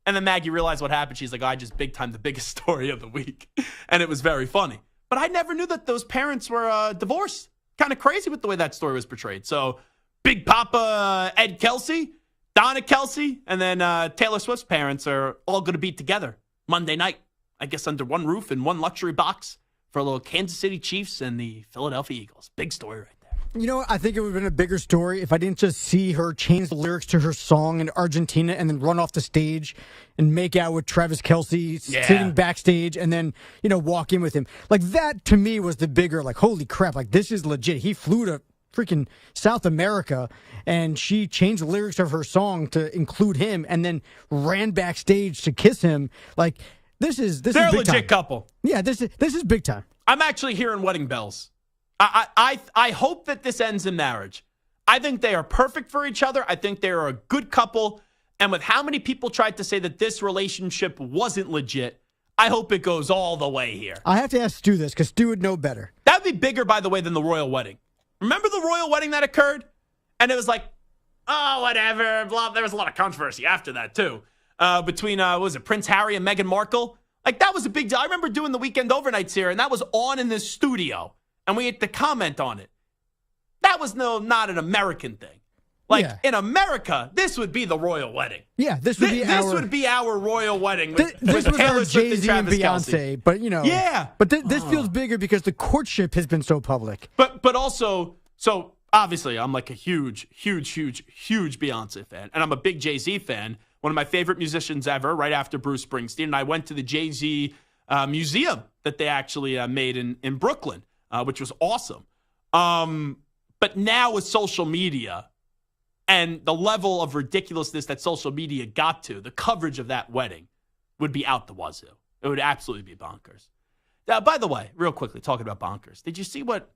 C: And then Maggie realized what happened. She's like, I just big-timed the biggest story of the week. And it was very funny. But I never knew that those parents were divorced. Kind of crazy with the way that story was portrayed. So Big Papa Ed Kelce, Donna Kelce, and then Taylor Swift's parents are all going to be together Monday night. I guess under one roof in one luxury box for a little Kansas City Chiefs and the Philadelphia Eagles. Big story right there.
M: You know what? I think it would have been a bigger story if I didn't just see her change the lyrics to her song in Argentina and then run off the stage and make out with Travis Kelce sitting backstage and then, walk in with him. That to me was the bigger, holy crap, this is legit. He flew to freaking South America and she changed the lyrics of her song to include him and then ran backstage to kiss him. This is
C: They're
M: big
C: a legit
M: time.
C: couple.
M: Yeah, this is big time.
C: I'm actually hearing wedding bells. I hope that this ends in marriage. I think they are perfect for each other. I think they are a good couple. And with how many people tried to say that this relationship wasn't legit, I hope it goes all the way here.
M: I have to ask Stu this because Stu would know better.
C: That would be bigger, by the way, than the royal wedding. Remember the royal wedding that occurred? And it was whatever. Blah. There was a lot of controversy after that, too. Between, Prince Harry and Meghan Markle? That was a big deal. I remember doing the weekend overnights here, and that was on in this studio. And we had to comment on it. That was not an American thing. In America, this would be the royal wedding.
M: Yeah, this would
C: be our royal wedding.
M: This was
C: Taylor
M: our
C: Swift
M: Jay-Z and Beyonce,
C: Kelce.
M: but
C: Yeah.
M: But this feels bigger because the courtship has been so public.
C: But also, so obviously, I'm a huge Beyonce fan, and I'm a big Jay-Z fan. One of my favorite musicians ever, right after Bruce Springsteen. And I went to the Jay-Z museum that they actually made in Brooklyn, which was awesome. But now with social media and the level of ridiculousness that social media got to, the coverage of that wedding would be out the wazoo. It would absolutely be bonkers. By the way, real quickly, talking about bonkers, did you see what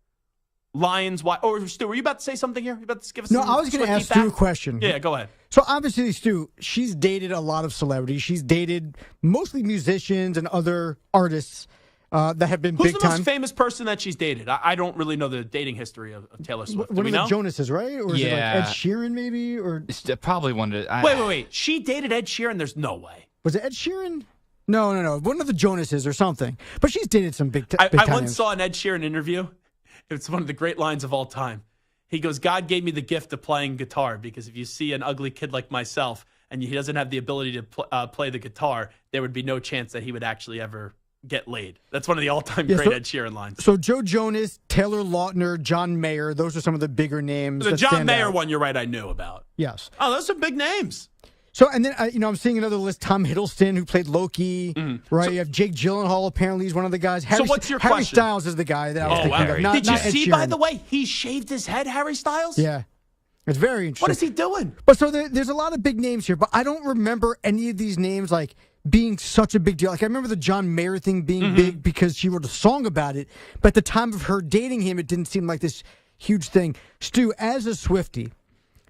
C: Stu, were you about to say something here? You about to give us
M: No, I was going to ask Stu a question.
C: Yeah, go ahead.
M: So obviously, Stu, she's dated a lot of celebrities. She's dated mostly musicians and other artists that have been
C: Who's
M: big
C: the
M: time.
C: most famous person that she's dated? I don't really know the dating history of Taylor Swift.
M: One of the Jonases, right? Or is it Ed Sheeran, maybe? Or
N: probably one of the...
C: Wait. She dated Ed Sheeran? There's no way.
M: Was it Ed Sheeran? No. One of the Jonases or something. But she's dated some big
C: I
M: time
C: once
M: names.
C: saw an Ed Sheeran interview. It's one of the great lines of all time. He goes, God gave me the gift of playing guitar because if you see an ugly kid like myself and he doesn't have the ability to play the guitar, there would be no chance that he would actually ever get laid. That's one of the all-time great Ed Sheeran lines.
M: So Joe Jonas, Taylor Lautner, John Mayer, those are some of the bigger names.
C: The John Mayer one, you're right, I knew about.
M: Yes.
C: Oh, those are big names.
M: So, and then, I'm seeing another list. Tom Hiddleston, who played Loki, right? So, you have Jake Gyllenhaal, apparently he's one of the guys.
C: So what's your
M: Harry
C: question?
M: Styles is the guy that I was thinking of.
C: Did you see, by the way, he shaved his head, Harry Styles?
M: Yeah. It's very interesting.
C: What is he doing?
M: But so there's a lot of big names here, but I don't remember any of these names, like, being such a big deal. Like, I remember the John Mayer thing being big because she wrote a song about it, but at the time of her dating him, it didn't seem like this huge thing. Stu, as a Swiftie,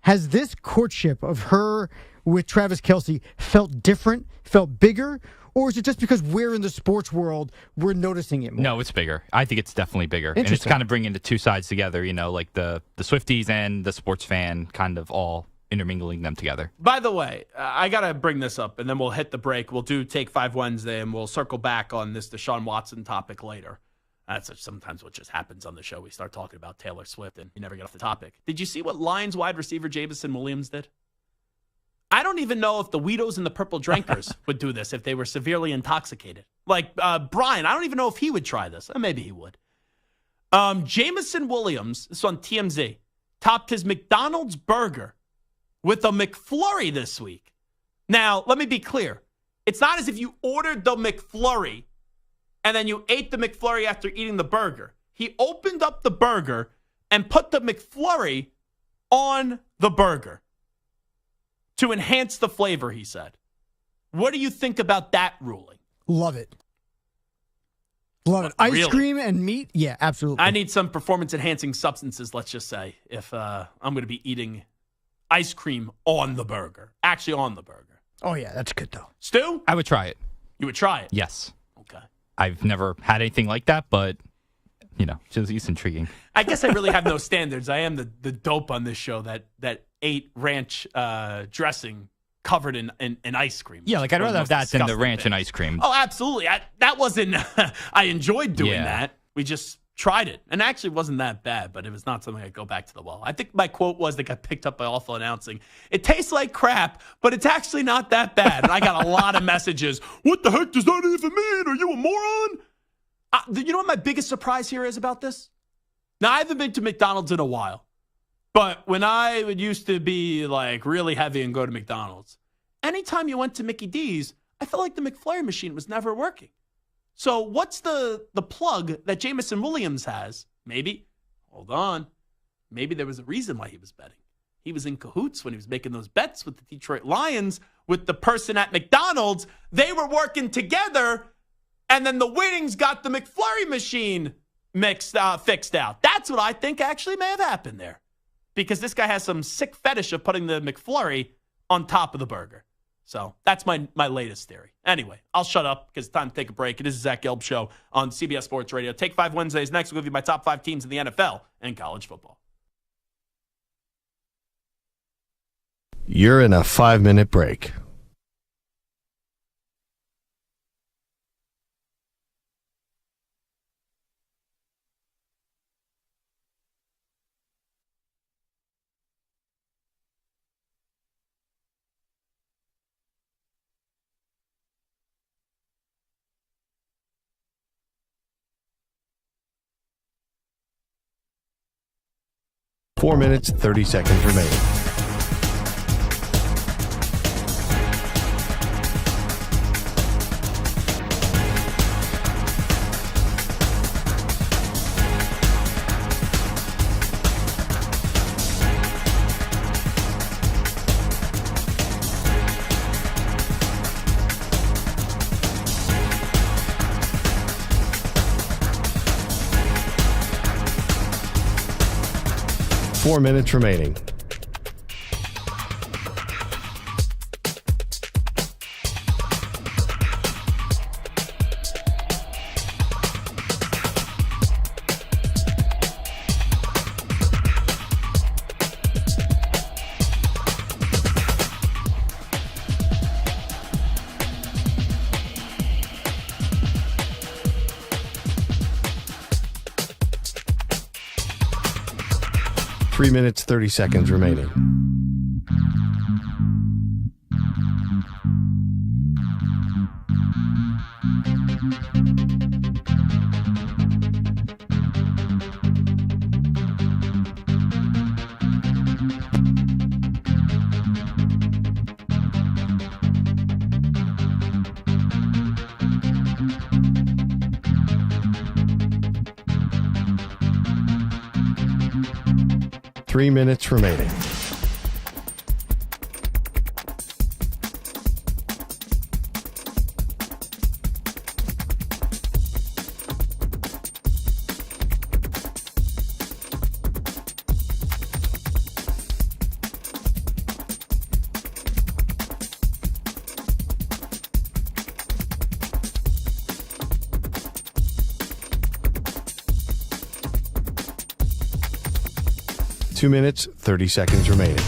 M: has this courtship of her with Travis Kelce felt different, felt bigger, or is it just because we're in the sports world, we're noticing it more?
N: No, it's bigger. I think it's definitely bigger. And it's kind of bringing the two sides together, like the Swifties and the sports fan kind of all intermingling them together.
C: By the way, I got to bring this up, and then we'll hit the break. We'll do Take 5 Wednesday, and we'll circle back on this Deshaun Watson topic later. That's sometimes what just happens on the show. We start talking about Taylor Swift, and you never get off the topic. Did you see what Lions wide receiver Jameson Williams did? I don't even know if the Weedos and the Purple Drinkers would do this if they were severely intoxicated. Like Brian, I don't even know if he would try this. Maybe he would. Jameson Williams, this is on TMZ, topped his McDonald's burger with a McFlurry this week. Now, let me be clear. It's not as if you ordered the McFlurry and then you ate the McFlurry after eating the burger. He opened up the burger and put the McFlurry on the burger to enhance the flavor, he said. What do you think about that ruling?
M: Love it. Love it. Ice cream and meat? Yeah, absolutely.
C: I need some performance-enhancing substances, let's just say, if I'm going to be eating ice cream on the burger. Actually on the burger.
M: Oh, yeah, that's good, though.
C: Stu?
N: I would try it.
C: You would try it?
N: Yes.
C: Okay.
N: I've never had anything like that, but, it's intriguing.
C: I guess I really have no standards. I am the dope on this show that ate ranch dressing covered in ice cream.
N: Yeah, like I'd rather have that than the ranch and ice cream.
C: Oh, absolutely. That wasn't I enjoyed doing that. We just tried it. And actually it wasn't that bad, but it was not something I'd go back to the well. I think my quote was that got picked up by Awful Announcing. It tastes like crap, but it's actually not that bad. And I got a lot of messages. What the heck does that even mean? Are you a moron? You know what my biggest surprise here is about this? Now, I haven't been to McDonald's in a while. But when I used to be like really heavy and go to McDonald's, anytime you went to Mickey D's, I felt like the McFlurry machine was never working. So what's the plug that Jameson Williams has? Maybe there was a reason why he was betting. He was in cahoots when he was making those bets with the Detroit Lions, with the person at McDonald's. They were working together, and then the winnings got the McFlurry machine fixed out. That's what I think actually may have happened there. Because this guy has some sick fetish of putting the McFlurry on top of the burger. So that's my latest theory. Anyway, I'll shut up because it's time to take a break. It is the Zach Gelb Show on CBS Sports Radio. Take 5 Wednesdays. Next, we'll give you my top 5 teams in the NFL and college football.
A: You're in a 5-minute break. Four minutes, 30 seconds remaining. Four minutes remaining. Three minutes, 30 seconds remaining. 3 minutes remaining. Two minutes, 30 seconds remaining.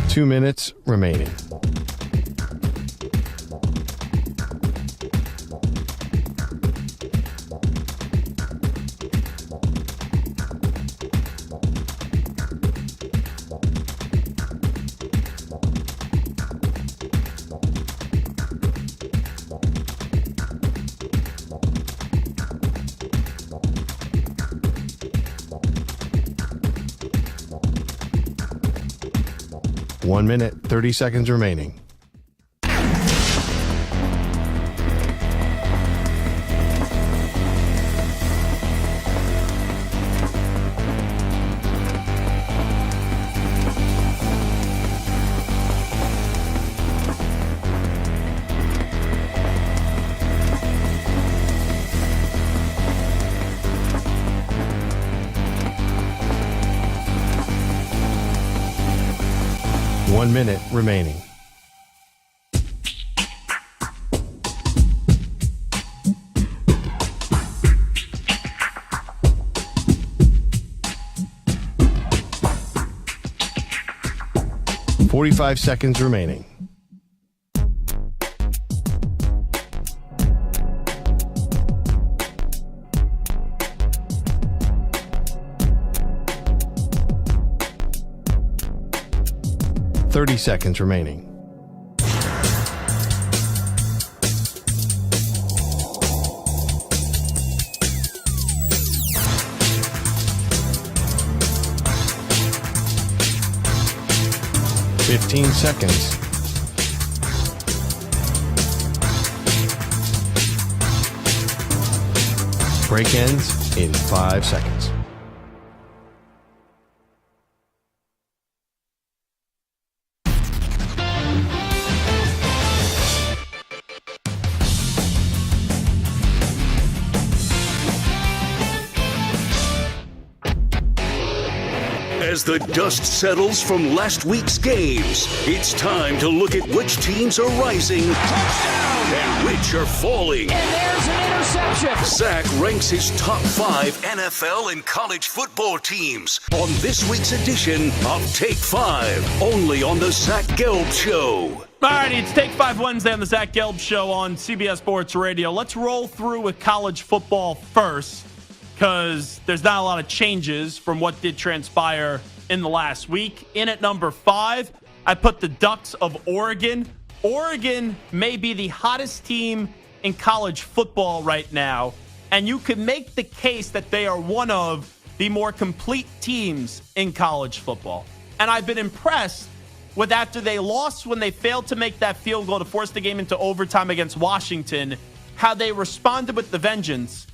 A: Two minutes remaining. One minute, 30 seconds remaining. One minute remaining. .45 seconds remaining. .30 seconds remaining. .15 seconds. Break ends in 5 seconds.
B: As the dust settles from last week's games, it's time to look at which teams are rising and which are falling.
D: And there's an interception.
B: Zach ranks his top 5 NFL and college football teams on this week's edition of Take 5, only on the Zach Gelb Show.
C: All righty, it's Take 5 Wednesday on the Zach Gelb Show on CBS Sports Radio. Let's roll through with college football first, because there's not a lot of changes from what did transpire in the last week. In at number 5, I put the Ducks of Oregon. Oregon may be the hottest team in college football right now, and you could make the case that they are one of the more complete teams in college football. And I've been impressed with, after they lost when they failed to make that field goal to force the game into overtime against Washington, how they responded with the vengeance.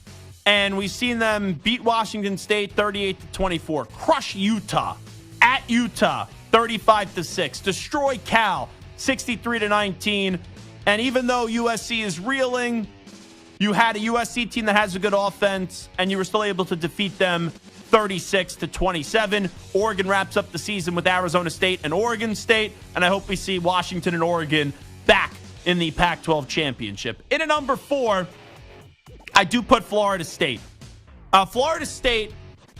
C: And we've seen them beat Washington State 38-24, crush Utah at Utah 35-6, destroy Cal 63-19. And even though USC is reeling, you had a USC team that has a good offense, and you were still able to defeat them 36-27. Oregon wraps up the season with Arizona State and Oregon State, and I hope we see Washington and Oregon back in the Pac-12 championship. In at number 4, I do put Florida State. Florida State,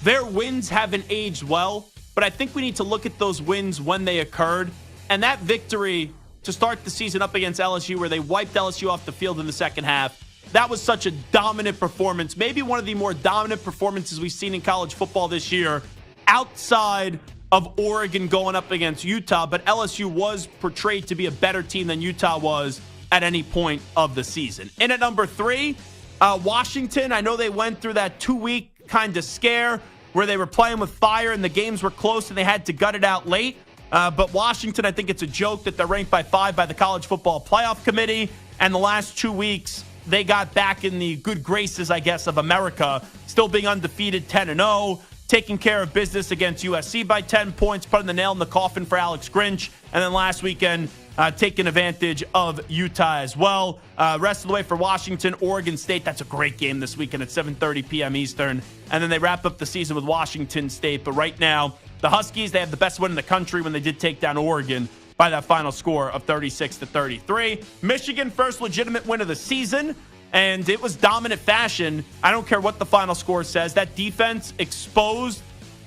C: their wins haven't aged well, but I think we need to look at those wins when they occurred. And that victory to start the season up against LSU, where they wiped LSU off the field in the second half, that was such a dominant performance, maybe one of the more dominant performances we've seen in college football this year, outside of Oregon going up against Utah, but LSU was portrayed to be a better team than Utah was at any point of the season. In at number 3, Washington. I know they went through that 2-week kind of scare where they were playing with fire and the games were close and they had to gut it out late. But Washington, I think it's a joke that they're ranked by 5 by the College Football Playoff Committee. And the last 2 weeks, they got back in the good graces, I guess, of America, still being undefeated 10-0, taking care of business against USC by 10 points, putting the nail in the coffin for Alex Grinch. And then last weekend, taking advantage of Utah as well. Rest of the way for Washington, Oregon State. That's a great game this weekend at 7:30 p.m. Eastern. And then they wrap up the season with Washington State. But right now, the Huskies, they have the best win in the country when they did take down Oregon by that final score of 36-33. Michigan, first legitimate win of the season, and it was dominant fashion. I don't care what the final score says. That defense exposed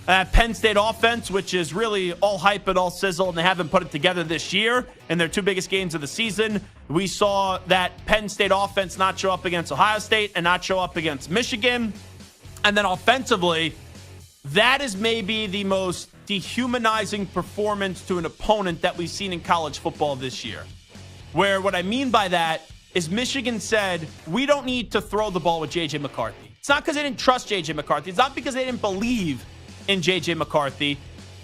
C: Penn State offense, which is really all hype and all sizzle, and they haven't put it together this year in their 2 biggest games of the season. We saw that Penn State offense not show up against Ohio State and not show up against Michigan. And then offensively, that is maybe the most dehumanizing performance to an opponent that we've seen in college football this year. Where what I mean by that is Michigan said, we don't need to throw the ball with J.J. McCarthy. It's not because they didn't trust J.J. McCarthy. It's not because they didn't believe in J.J. McCarthy.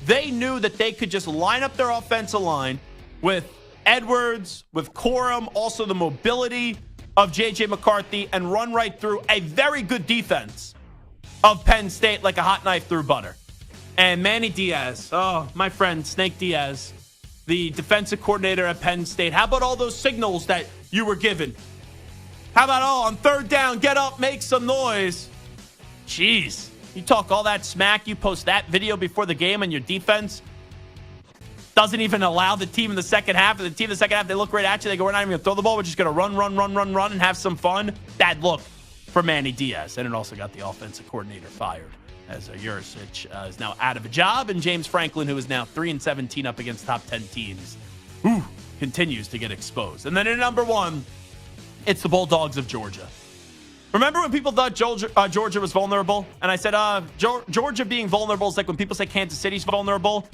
C: They knew that they could just line up their offensive line with Edwards, with Corum, also the mobility of J.J. McCarthy, and run right through a very good defense of Penn State like a hot knife through butter. And Manny Diaz, my friend Snake Diaz, the defensive coordinator at Penn State. How about all those signals that you were given? How about, on 3rd down, get up, make some noise? Jeez. You talk all that smack, you post that video before the game, and your defense doesn't even allow the team in the second half. And the team in the second half, they look right at you. They go, we're not even going to throw the ball. We're just going to run, and have some fun. Bad look for Manny Diaz. And it also got the offensive coordinator fired, as Jurisic is now out of a job, and James Franklin, who is now 3-17 up against top 10 teams, continues to get exposed. And then at number 1, it's the Bulldogs of Georgia. Remember when people thought Georgia was vulnerable? And I said, Georgia being vulnerable is like when people say Kansas City's vulnerable.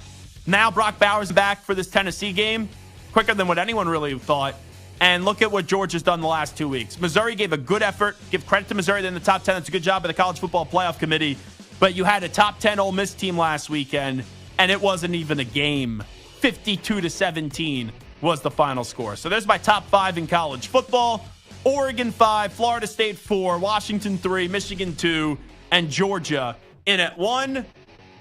C: Now Brock Bowers back for this Tennessee game, quicker than what anyone really thought. And look at what Georgia's done the last 2 weeks. Missouri gave a good effort. Give credit to Missouri. They're in the top 10. That's a good job by the College Football Playoff Committee. But you had a top 10 Ole Miss team last weekend, and it wasn't even a game. 52-17 was the final score. So there's my top 5 in college football. Oregon 5, Florida State 4, Washington 3, Michigan 2, and Georgia in at 1.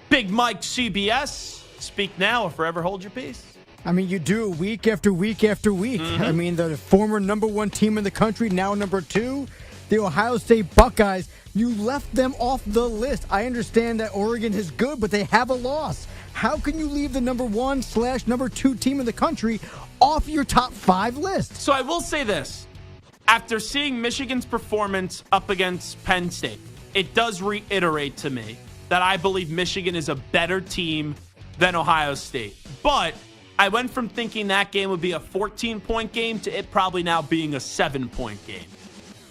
C: Big Mike CBS. Speak now or forever hold your peace.
M: I mean, you do week after week after week.
C: Mm-hmm.
M: I mean, the former number 1 team in the country, now number 2. The Ohio State Buckeyes, you left them off the list. I understand that Oregon is good, but they have a loss. How can you leave the number 1/number 2 team in the country off your top 5 list?
C: So I will say this. After seeing Michigan's performance up against Penn State, it does reiterate to me that I believe Michigan is a better team than Ohio State. But I went from thinking that game would be a 14-point game to it probably now being a 7-point game.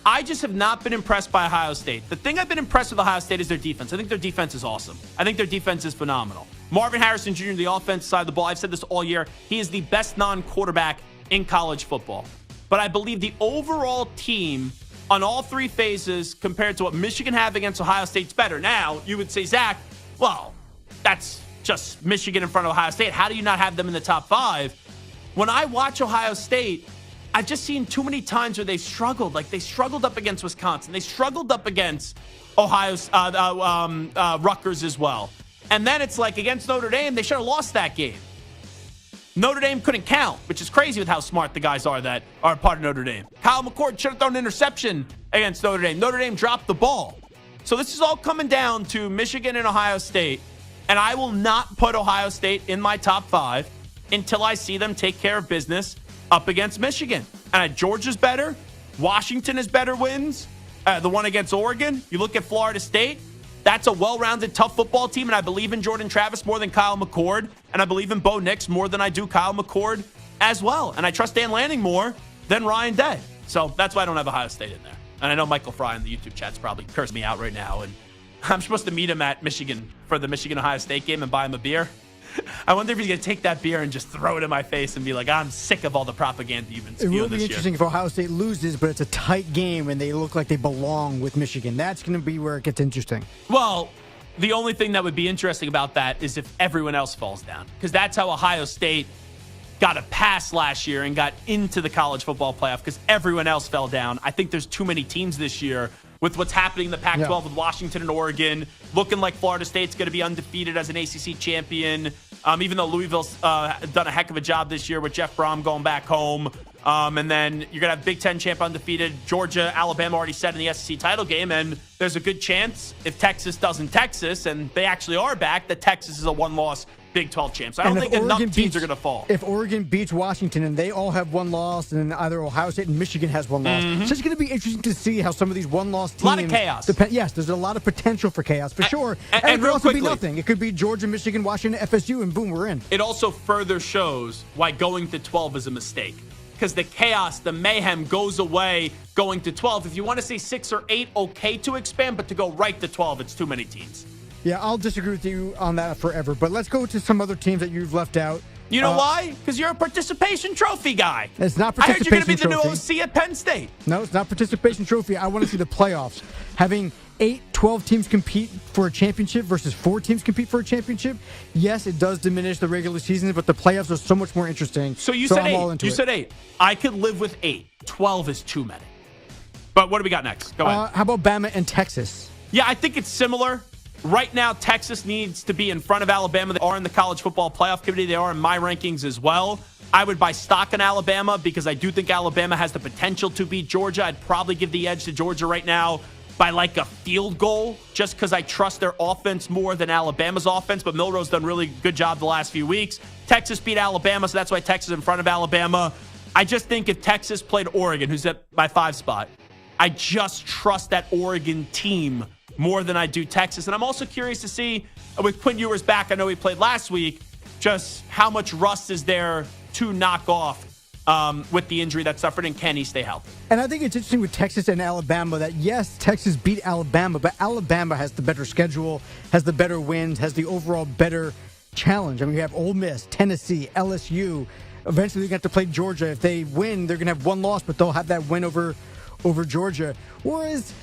C: I just have not been impressed by Ohio State. The thing I've been impressed with Ohio State is their defense. I think their defense is awesome. I think their defense is phenomenal. Marvin Harrison Jr., the offensive side of the ball, I've said this all year, he is the best non-quarterback in college football. But I believe the overall team on all 3 phases compared to what Michigan have against Ohio State's better. Now, you would say, Zach, well, that's just Michigan in front of Ohio State. How do you not have them in the top 5? When I watch Ohio State, I've just seen too many times where they struggled. Like, they struggled up against Wisconsin. They struggled up against Rutgers as well. And then it's like against Notre Dame, they should have lost that game. Notre Dame couldn't count, which is crazy with how smart the guys are that are part of Notre Dame. Kyle McCord should have thrown an interception against Notre Dame. Notre Dame dropped the ball. So this is all coming down to Michigan and Ohio State. And I will not put Ohio State in my top 5 until I see them take care of business up against Michigan. And Georgia's better. Washington has better wins. The one against Oregon. You look at Florida State. That's a well-rounded, tough football team, and I believe in Jordan Travis more than Kyle McCord, and I believe in Bo Nix more than I do Kyle McCord as well. And I trust Dan Lanning more than Ryan Day. So that's why I don't have Ohio State in there. And I know Michael Fry in the YouTube chat's probably cursing me out right now, and I'm supposed to meet him at Michigan for the Michigan-Ohio State game and buy him a beer. I wonder if he's going to take that beer and just throw it in my face and be like, I'm sick of all the propaganda you've been spewing this year.
M: It will be interesting if Ohio State loses, but it's a tight game and they look like they belong with Michigan. That's going to be where it gets interesting.
C: Well, the only thing that would be interesting about that is if everyone else falls down, because that's how Ohio State got a pass last year and got into the college football playoff because everyone else fell down. I think there's too many teams this year with what's happening in the Pac-12 with Washington and Oregon, looking like Florida State's going to be undefeated as an ACC champion, even though Louisville's done a heck of a job this year with Jeff Brom going back home. And then you're going to have Big Ten champ undefeated. Georgia, Alabama already set in the SEC title game, and there's a good chance if Texas doesn't Texas, and they actually are back, that Texas is a one-loss Big 12 champ. So I don't think enough teams are going to fall.
M: If Oregon beats Washington and they all have one loss, and then either Ohio State and Michigan has one loss, so it's going to be interesting to see how some of these one-loss teams.
C: A lot of chaos.
M: Yes, there's a lot of potential for chaos, for sure. And it could
C: real
M: also
C: quickly,
M: be nothing. It could be Georgia, Michigan, Washington, FSU, and boom, we're in.
C: It also further shows why going to 12 is a mistake. Because the chaos, the mayhem goes away going to 12. If you want to say 6 or 8, okay to expand, but to go right to 12, it's too many teams.
M: Yeah, I'll disagree with you on that forever. But let's go to some other teams that you've left out.
C: You know why? Because you're a participation trophy guy.
M: It's not
C: I heard
M: participation
C: you're going to be
M: trophy.
C: the new OC at Penn State.
M: No, it's not participation trophy. I want to see the playoffs. Having 12 teams compete for a championship versus 4 teams compete for a championship. Yes, it does diminish the regular season, but the playoffs are so much more interesting.
C: So you said
M: I'm
C: 8.
M: all into
C: You
M: it.
C: said 8. I could live with 8. 12 is too many. But what do we got next? Go ahead.
M: How about Bama and Texas?
C: Yeah, I think it's similar. Right now, Texas needs to be in front of Alabama. They are in the college football playoff committee. They are in my rankings as well. I would buy stock in Alabama because I do think Alabama has the potential to beat Georgia. I'd probably give the edge to Georgia right now by like a field goal just because I trust their offense more than Alabama's offense. But Milroe's done really good job the last few weeks. Texas beat Alabama, so that's why Texas is in front of Alabama. I just think if Texas played Oregon, who's at my 5 spot, I just trust that Oregon team more than I do Texas. And I'm also curious to see, with Quinn Ewers back, I know he played last week, just how much rust is there to knock off with the injury that suffered, and can he stay healthy?
M: And I think it's interesting with Texas and Alabama that, yes, Texas beat Alabama, but Alabama has the better schedule, has the better wins, has the overall better challenge. I mean, you have Ole Miss, Tennessee, LSU. Eventually, they're going to have to play Georgia. If they win, they're going to have one loss, but they'll have that win over Georgia. Whereas,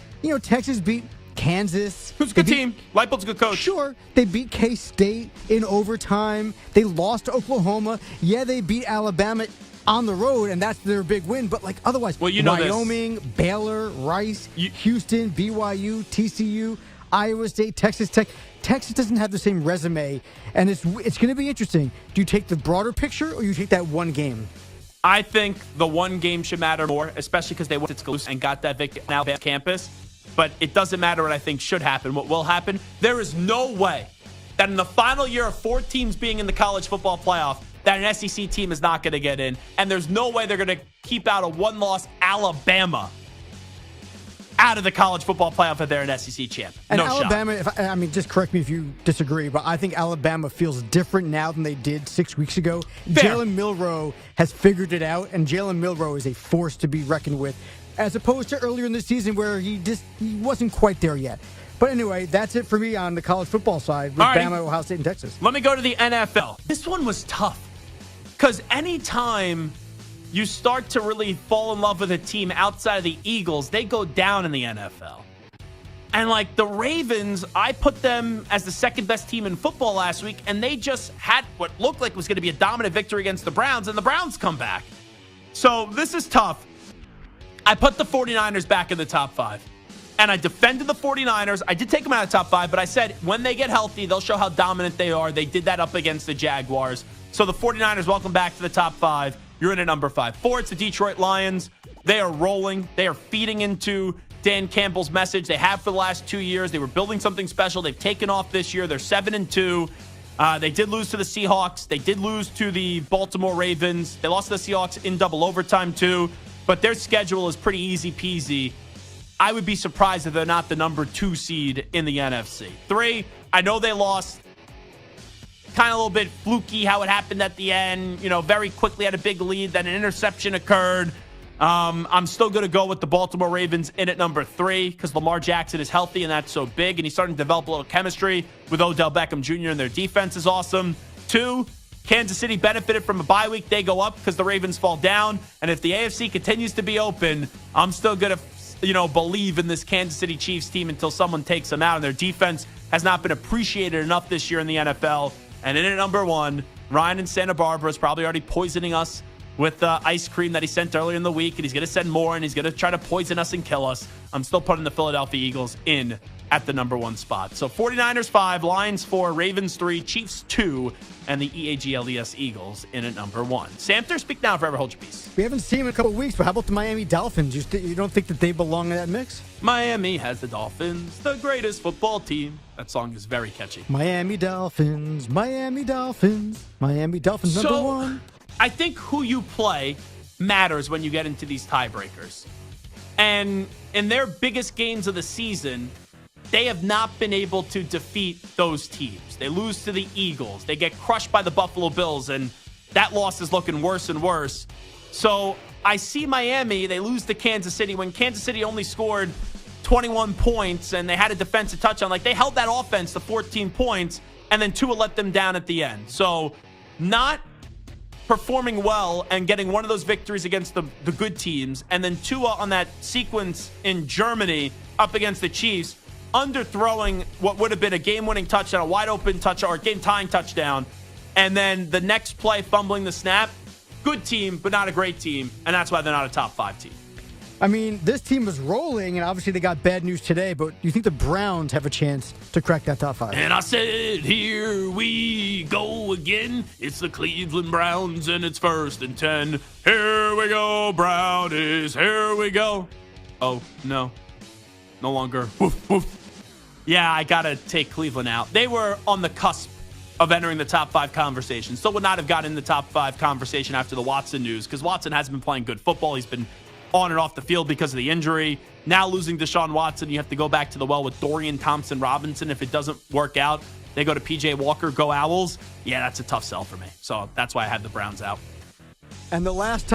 M: Texas beat Kansas.
C: Who's a good team? Leipold's a good coach.
M: Sure. They beat K-State in overtime. They lost to Oklahoma. Yeah, they beat Alabama on the road, and that's their big win. But, otherwise, Wyoming, Baylor, Rice, Houston, BYU, TCU, Iowa State, Texas Tech. Texas doesn't have the same resume, and it's going to be interesting. Do you take the broader picture, or you take that one game?
C: I think the one game should matter more, especially because they went to Tuscaloosa and got that victory on Alabama campus. But it doesn't matter what I think should happen. What will happen? There is no way that in the final year of 4 teams being in the college football playoff, that an SEC team is not going to get in. And there's no way they're going to keep out a one-loss Alabama out of the college football playoff if they're an SEC champ.
M: And
C: no
M: Alabama,
C: shot.
M: Just correct me if you disagree, but I think Alabama feels different now than they did 6 weeks ago.
C: Fair.
M: Jalen Milroe has figured it out, and Jalen Milroe is a force to be reckoned with, as opposed to earlier in the season where he wasn't quite there yet. But anyway, that's it for me on the college football side with Bama, Ohio State, and Texas.
C: Let me go to the NFL. This one was tough because anytime you start to really fall in love with a team outside of the Eagles, they go down in the NFL. And the Ravens, I put them as the second best team in football last week, and they just had what looked like was going to be a dominant victory against the Browns, and the Browns come back. So this is tough. I put the 49ers back in the top 5. And I defended the 49ers. I did take them out of the top 5, but I said when they get healthy, they'll show how dominant they are. They did that up against the Jaguars. So the 49ers, welcome back to the top 5. You're in at number 5. 4, it's the Detroit Lions. They are rolling. They are feeding into Dan Campbell's message they have for the last 2 years. They were building something special. They've taken off this year. They're 7-2. They did lose to the Seahawks. They did lose to the Baltimore Ravens. They lost to the Seahawks in double overtime too. But their schedule is pretty easy peasy. I would be surprised if they're not the number 2 seed in the NFC. 3, I know they lost. Kind of a little bit fluky how it happened at the end. Very quickly had a big lead. Then an interception occurred. I'm still going to go with the Baltimore Ravens in at number 3 because Lamar Jackson is healthy and that's so big. And he's starting to develop a little chemistry with Odell Beckham Jr. and their defense is awesome. 2, Kansas City benefited from a bye week. They go up because the Ravens fall down. And if the AFC continues to be open, I'm still going to, believe in this Kansas City Chiefs team until someone takes them out. And their defense has not been appreciated enough this year in the NFL. And in at number 1, Ryan in Santa Barbara is probably already poisoning us with ice cream that he sent earlier in the week. And he's going to send more, and he's going to try to poison us and kill us. I'm still putting the Philadelphia Eagles in at the number 1 spot. So 49ers 5, Lions 4, Ravens 3, Chiefs 2, and the EAGLES Eagles in at number 1. Samter, speak now, forever hold your peace.
M: We haven't seen him in a couple of weeks, but how about the Miami Dolphins? You don't think that they belong in that mix?
C: Miami has the Dolphins, the greatest football team. That song is very catchy.
M: Miami Dolphins, Miami Dolphins, Miami Dolphins number 1.
C: I think who you play matters when you get into these tiebreakers. And in their biggest games of the season, they have not been able to defeat those teams. They lose to the Eagles. They get crushed by the Buffalo Bills, and that loss is looking worse and worse. So I see Miami. They lose to Kansas City when Kansas City only scored 21 points and they had a defensive touchdown. Like, they held that offense to 14 points, and then Tua let them down at the end. So not performing well and getting one of those victories against the good teams, and then Tua on that sequence in Germany up against the Chiefs, underthrowing what would have been a game-winning touchdown, a wide-open touchdown, or a game-tying touchdown, and then the next play fumbling the snap. Good team, but not a great team, and that's why they're not a top 5 team.
M: I mean, this team was rolling, and obviously they got bad news today, but do you think the Browns have a chance to crack that top 5?
C: And I said, here we go again. It's the Cleveland Browns, and it's 1st and 10. Here we go, Brownies. Here we go. Oh, no. No longer. Woof, woof. Yeah, I got to take Cleveland out. They were on the cusp of entering the top 5 conversation. Still would not have gotten in the top 5 conversation after the Watson news, because Watson hasn't been playing good football. He's been on and off the field because of the injury. Now losing Deshaun Watson, you have to go back to the well with Dorian Thompson-Robinson. If it doesn't work out, they go to P.J. Walker, go Owls. Yeah, that's a tough sell for me. So that's why I had the Browns out.
M: And the last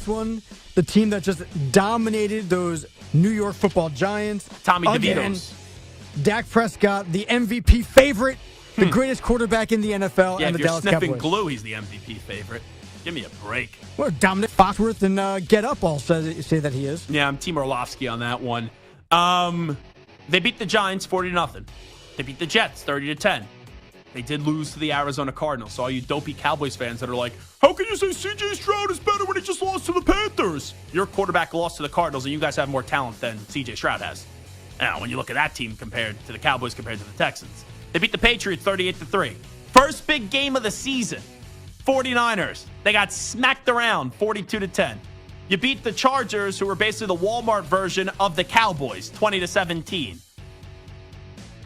M: one, the team that just dominated those New York Football Giants.
C: Tommy DeVito's.
M: Dak Prescott, the MVP favorite, the greatest quarterback in the NFL,
C: yeah,
M: and the Dallas
C: Cowboys. If you're sniffing
M: Cowboys.
C: glue, he's the MVP favorite. Give me a break.
M: Well, Dominic Foxworth and Get Up all say that he is.
C: Yeah, I'm Team Orlovsky on that one. They beat the Giants 40-0. They beat the Jets 30-10. They did lose to the Arizona Cardinals. So all you dopey Cowboys fans that are like, how can you say C.J. Stroud is better when he just lost to the Panthers? Your quarterback lost to the Cardinals, and you guys have more talent than C.J. Stroud has. Now, when you look at that team compared to the Cowboys compared to the Texans, they beat the Patriots 38-3. First big game of the season. 49ers, they got smacked around 42-10. You beat the Chargers, who were basically the Walmart version of the Cowboys, 20-17.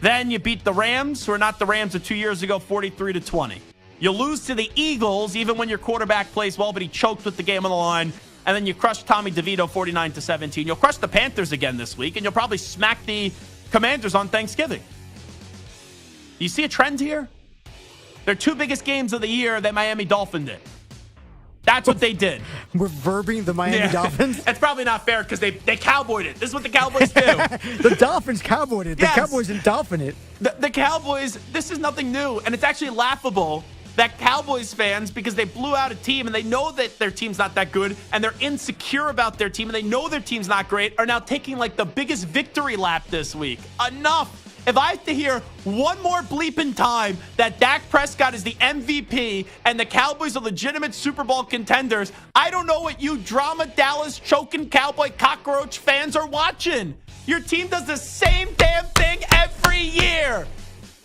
C: Then you beat the Rams, who are not the Rams of 2 years ago, 43-20. You lose to the Eagles, even when your quarterback plays well, but he choked with the game on the line. And then you crush Tommy DeVito 49-17. You'll crush the Panthers again this week, and you'll probably smack the Commanders on Thanksgiving. You see a trend here? Their 2 biggest games of the year, that Miami Dolphins did. That's what they did.
M: We're verbing the Miami Dolphins?
C: That's probably not fair because they cowboyed it. This is what the Cowboys do.
M: The Dolphins cowboyed it.
C: Yes.
M: The Cowboys didn't dolphin it.
C: The Cowboys, this is nothing new, and it's actually laughable that Cowboys fans, because they blew out a team and they know that their team's not that good and they're insecure about their team and they know their team's not great, are now taking like the biggest victory lap this week. Enough. If I have to hear one more bleeping time that Dak Prescott is the MVP and the Cowboys are legitimate Super Bowl contenders, I don't know what you drama Dallas choking cowboy cockroach fans are watching. Your team does the same damn thing every year.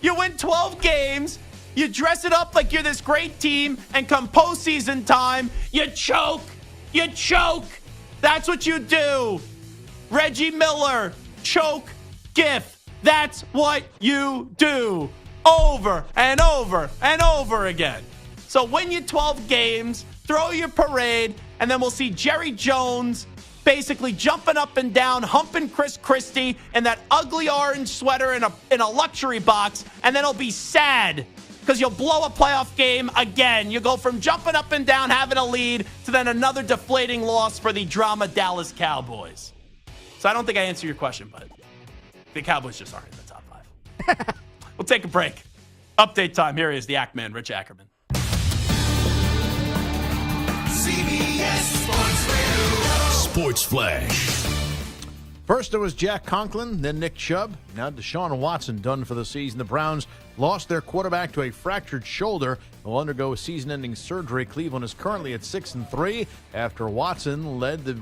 C: You win 12 games, you dress it up like you're this great team, and come postseason time, you choke. You choke. That's what you do. Reggie Miller, choke, gif. That's what you do over and over and over again. So win your 12 games, throw your parade, and then we'll see Jerry Jones basically jumping up and down, humping Chris Christie in that ugly orange sweater in a luxury box, and then it'll be sad because you'll blow a playoff game again. You go from jumping up and down, having a lead, to then another deflating loss for the drama Dallas Cowboys. So I don't think I answered your question, but the Cowboys just aren't in the top 5. We'll take a break. Update time. Here is the Act Man, Rich Ackerman.
B: Sports Flash.
I: First it was Jack Conklin, then Nick Chubb. Now Deshaun Watson done for the season. The Browns lost their quarterback to a fractured shoulder. He'll undergo season-ending surgery. Cleveland is currently at 6-3 after Watson led the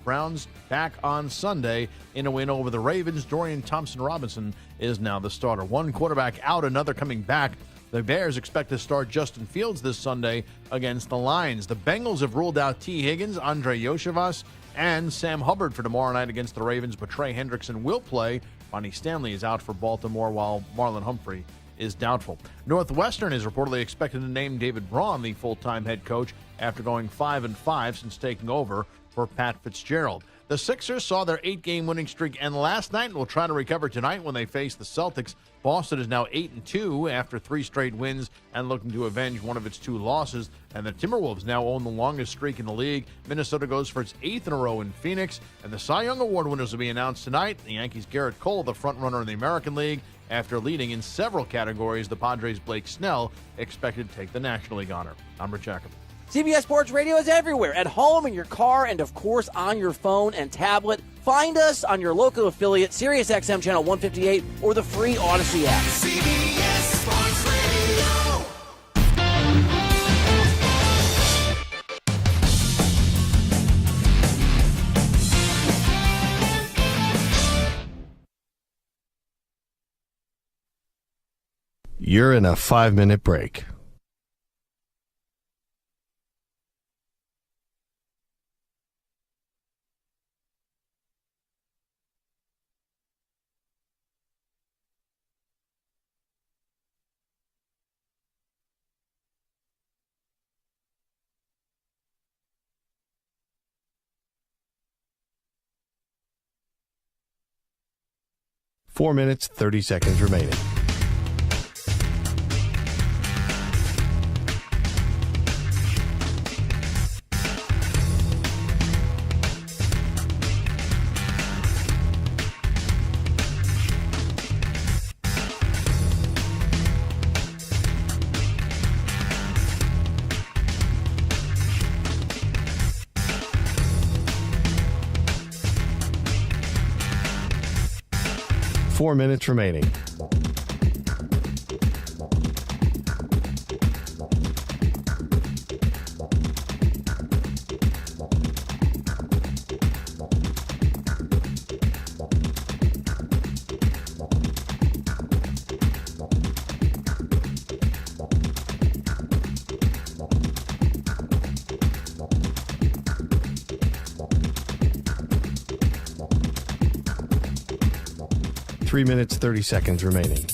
I: Browns back on Sunday in a win over the Ravens. Dorian Thompson-Robinson is now the starter. One quarterback out, another coming back. The Bears expect to start Justin Fields this Sunday against the Lions. The Bengals have ruled out T. Higgins, Andre Yoshevas, and Sam Hubbard for tomorrow night against the Ravens, but Trey Hendrickson will play. Bonnie Stanley is out for Baltimore, while Marlon Humphrey is doubtful. Northwestern is reportedly expected to name David Braun the full-time head coach after going 5-5 since taking over for Pat Fitzgerald. The Sixers saw their 8-game winning streak end last night and will try to recover tonight when they face the Celtics. Boston is now 8-2 after 3 straight wins and looking to avenge one of its 2 losses. And the Timberwolves now own the longest streak in the league. Minnesota goes for its 8th in a row in Phoenix. And the Cy Young Award winners will be announced tonight. The Yankees' Garrett Cole, the front-runner in the American League, after leading in several categories. The Padres' Blake Snell expected to take the National League honor. I'm Rich Jacob.
D: CBS Sports Radio is everywhere, at home, in your car, and of course on your phone and tablet. Find us on your local affiliate, Sirius XM Channel 158, or the free Odyssey app.
B: CBS Sports Radio.
A: You're in a 5-minute break. Four minutes, 30 seconds remaining. Four minutes remaining. Three minutes, 30 seconds remaining.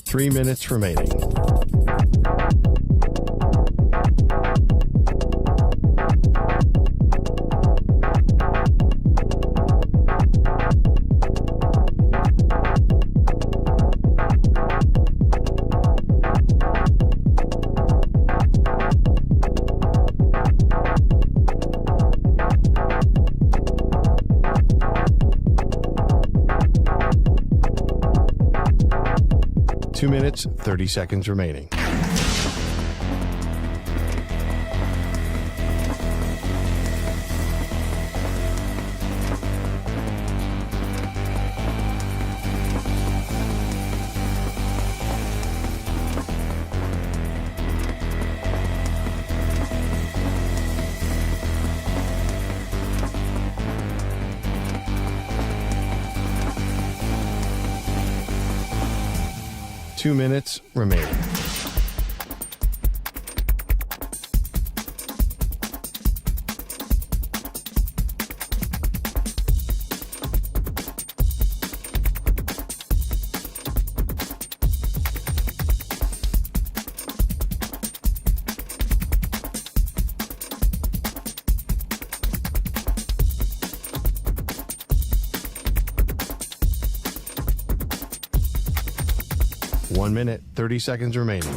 A: Three minutes remaining. Two minutes, 30 seconds remaining. Two minutes remaining. 1 minute, 30 seconds remaining.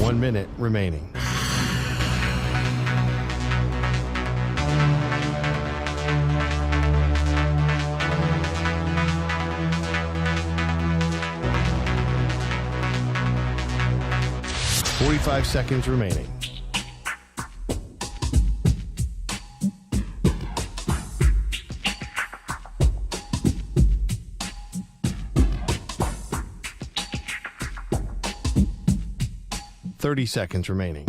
A: One minute remaining. Five seconds remaining. Seconds remaining.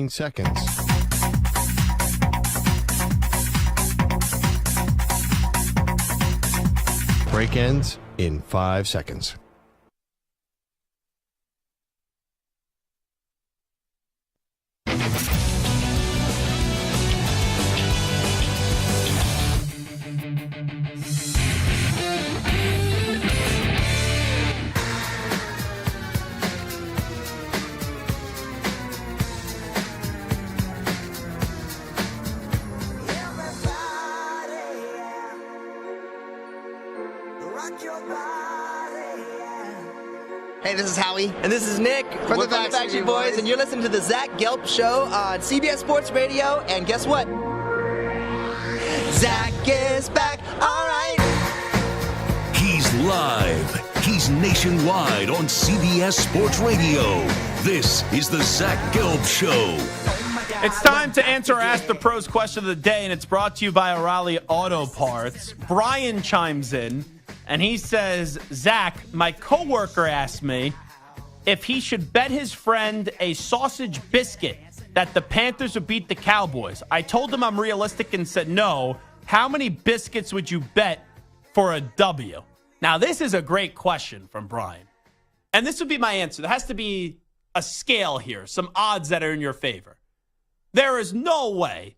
A: Seconds. Break ends in 5 seconds.
E: Hey, this is Howie. And this is Nick. We're the Backstreet Boys, and you're listening to the Zach Gelb Show on CBS Sports Radio. And guess what? Zach is back. All right.
B: He's live. He's nationwide on CBS Sports Radio. This is the Zach Gelb Show.
C: It's time to answer Ask the Pros question of the day, and it's brought to you by O'Reilly Auto Parts. Brian chimes in, and he says, Zach, my coworker asked me if he should bet his friend a sausage biscuit that the Panthers would beat the Cowboys. I told him I'm realistic and said no. How many biscuits would you bet for a W? Now, this is a great question from Brian. And this would be my answer. There has to be a scale here, some odds that are in your favor. There is no way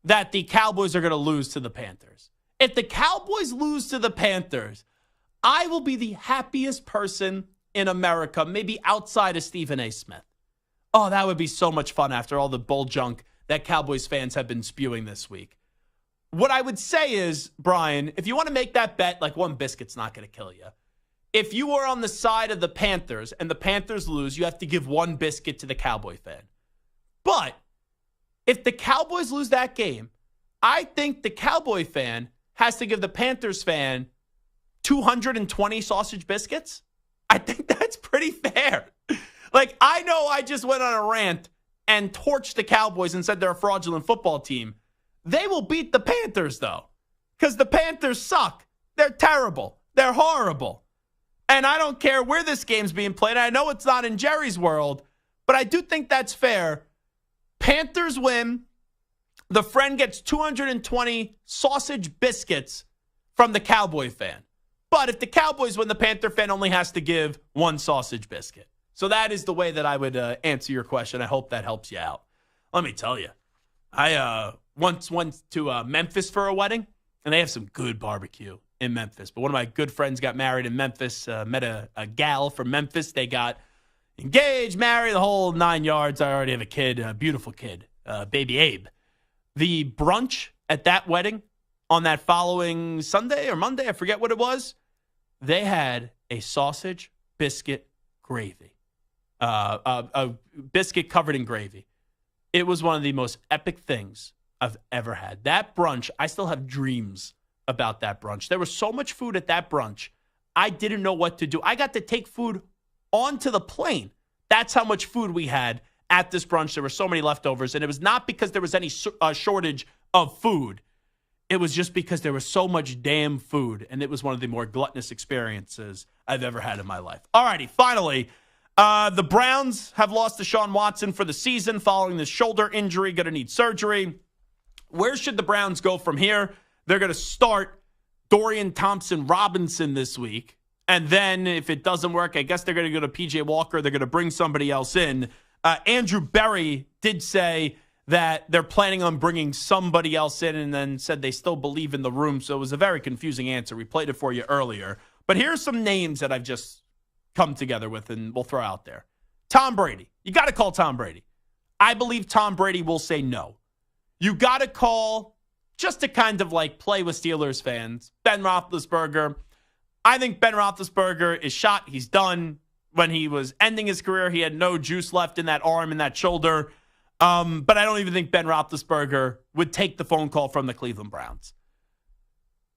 C: that the Cowboys are going to lose to the Panthers. If the Cowboys lose to the Panthers, I will be the happiest person in America, maybe outside of Stephen A. Smith. Oh, that would be so much fun after all the bull junk that Cowboys fans have been spewing this week. What I would say is, Brian, if you want to make that bet, like one biscuit's not going to kill you. If you are on the side of the Panthers and the Panthers lose, you have to give one biscuit to the Cowboy fan. But if the Cowboys lose that game, I think the Cowboy fan has to give the Panthers fan 220 sausage biscuits. I think that's pretty fair. Like, I know I just went on a rant and torched the Cowboys and said they're a fraudulent football team. They will beat the Panthers, though, because the Panthers suck. They're terrible. They're horrible. And I don't care where this game's being played. I know it's not in Jerry's world, but I do think that's fair. Panthers win. The friend gets 220 sausage biscuits from the Cowboy fan. But if the Cowboys win, the Panther fan only has to give one sausage biscuit. So that is the way that I would answer your question. I hope that helps you out. Let me tell you, I once went to Memphis for a wedding, and they have some good barbecue in Memphis. But one of my good friends got married in Memphis, met a gal from Memphis. They got engaged, married, the whole 9 yards. I already have a kid, a beautiful kid, baby Abe. The brunch at that wedding on that following Sunday or Monday, I forget what it was, they had a sausage biscuit gravy, a biscuit covered in gravy. It was one of the most epic things I've ever had. That brunch, I still have dreams about that brunch. There was so much food at that brunch, I didn't know what to do. I got to take food onto the plane. That's how much food we had at this brunch. There were so many leftovers, and it was not because there was any shortage of food. It was just because there was so much damn food, and it was one of the more gluttonous experiences I've ever had in my life. All righty, finally, The Browns have lost Deshaun Watson for the season following this shoulder injury, going to need surgery. Where should the Browns go from here? They're going to start Dorian Thompson-Robinson this week. And then if it doesn't work, I guess they're going to go to P.J. Walker. They're going to bring somebody else in. Andrew Berry did say that they're planning on bringing somebody else in and then said they still believe in the room. So it was a very confusing answer. We played it for you earlier. But here's some names that I've just come together with and we'll throw out there. Tom Brady. You got to call Tom Brady. I believe Tom Brady will say no. You got to call, just to kind of like play with Steelers fans, Ben Roethlisberger. I think Ben Roethlisberger is shot. He's done. When he was ending his career, he had no juice left in that arm and that shoulder. But I don't even think Ben Roethlisberger would take the phone call from the Cleveland Browns.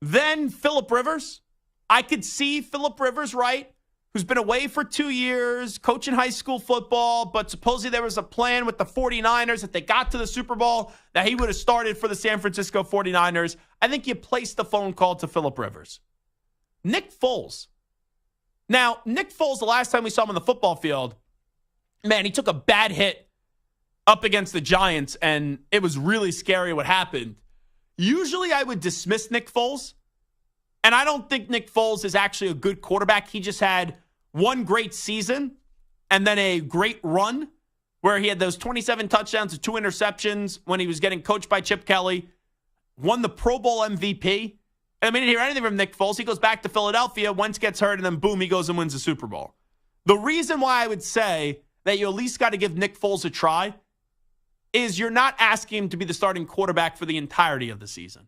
C: Then Phillip Rivers. I could see Phillip Rivers, right? Who's been away for 2 years, coaching high school football, but supposedly there was a plan with the 49ers that they got to the Super Bowl that he would have started for the San Francisco 49ers. I think you placed the phone call to Phillip Rivers. Nick Foles. Now, Nick Foles, the last time we saw him on the football field, man, he took a bad hit up against the Giants, and it was really scary what happened. Usually I would dismiss Nick Foles, and I don't think Nick Foles is actually a good quarterback. He just had one great season and then a great run where he had those 27 touchdowns and 2 interceptions when he was getting coached by Chip Kelly, won the Pro Bowl MVP. And I didn't hear anything from Nick Foles. He goes back to Philadelphia, Wentz gets hurt, and then boom, he goes and wins the Super Bowl. The reason why I would say that you at least got to give Nick Foles a try is you're not asking him to be the starting quarterback for the entirety of the season.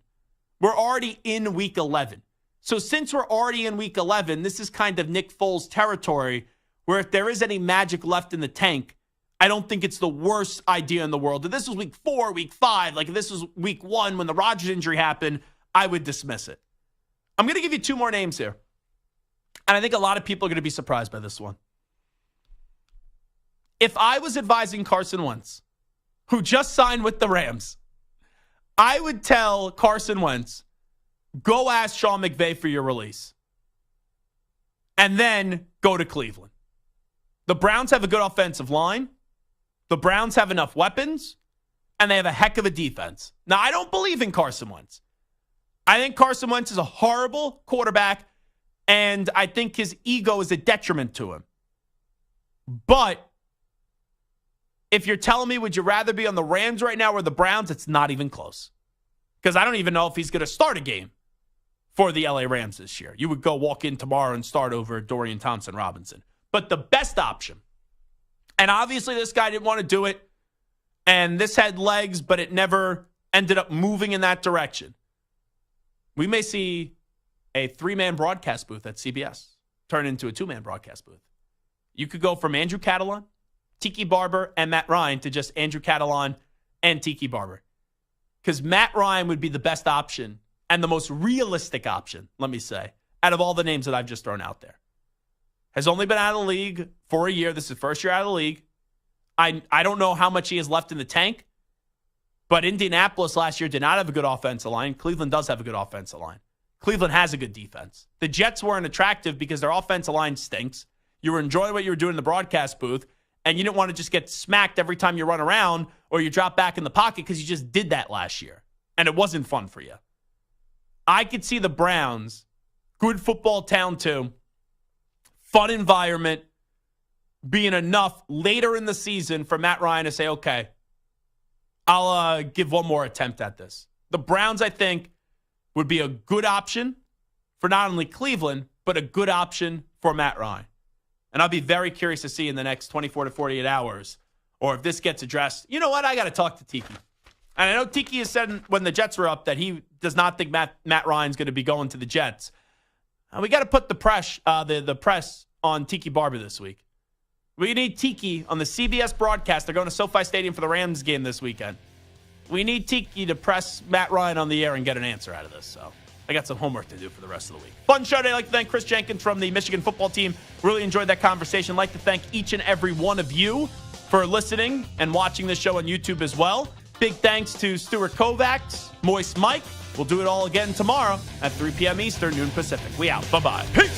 C: We're already in Week 11. So since we're already in Week 11, this is kind of Nick Foles territory where if there is any magic left in the tank, I don't think it's the worst idea in the world. If this was Week 4, Week 5, like if this was Week 1 when the Rodgers injury happened, I would dismiss it. I'm going to give you 2 more names here. And I think a lot of people are going to be surprised by this one. If I was advising Carson Wentz, who just signed with the Rams, I would tell Carson Wentz, go ask Sean McVay for your release. And then go to Cleveland. The Browns have a good offensive line. The Browns have enough weapons. And they have a heck of a defense. Now, I don't believe in Carson Wentz. I think Carson Wentz is a horrible quarterback. And I think his ego is a detriment to him. But if you're telling me, would you rather be on the Rams right now or the Browns? It's not even close. Because I don't even know if he's going to start a game for the LA Rams this year. You would go walk in tomorrow and start over Dorian Thompson-Robinson. But the best option, and obviously this guy didn't want to do it, and this had legs, but it never ended up moving in that direction. We may see a 3-man broadcast booth at CBS turn into a 2-man broadcast booth. You could go from Andrew Catalon, Tiki Barber, and Matt Ryan to just Andrew Catalon and Tiki Barber. Because Matt Ryan would be the best option and the most realistic option, let me say, out of all the names that I've just thrown out there. Has only been out of the league for a year. This is his first year out of the league. I don't know how much he has left in the tank, but Indianapolis last year did not have a good offensive line. Cleveland does have a good offensive line. Cleveland has a good defense. The Jets weren't attractive because their offensive line stinks. You were enjoying what you were doing in the broadcast booth, and you didn't want to just get smacked every time you run around or you drop back in the pocket because you just did that last year, and it wasn't fun for you. I could see the Browns, good football town too, fun environment, being enough later in the season for Matt Ryan to say, okay, I'll give one more attempt at this. The Browns, I think, would be a good option for not only Cleveland, but a good option for Matt Ryan. And I'll be very curious to see in the next 24 to 48 hours, or if this gets addressed. You know what? I got to talk to Tiki. And I know Tiki has said when the Jets were up that he does not think Matt Ryan's going to be going to the Jets. We got to put the press on Tiki Barber this week. We need Tiki on the CBS broadcast. They're going to SoFi Stadium for the Rams game this weekend. We need Tiki to press Matt Ryan on the air and get an answer out of this. So I got some homework to do for the rest of the week. Fun show today. I'd like to thank Kris Jenkins from the Michigan football team. Really enjoyed that conversation. I'd like to thank each and every one of you for listening and watching this show on YouTube as well. Big thanks to Stuart Kovacs, Moist Mike. We'll do it all again tomorrow at 3 p.m. Eastern, noon Pacific. We out. Bye-bye. Peace.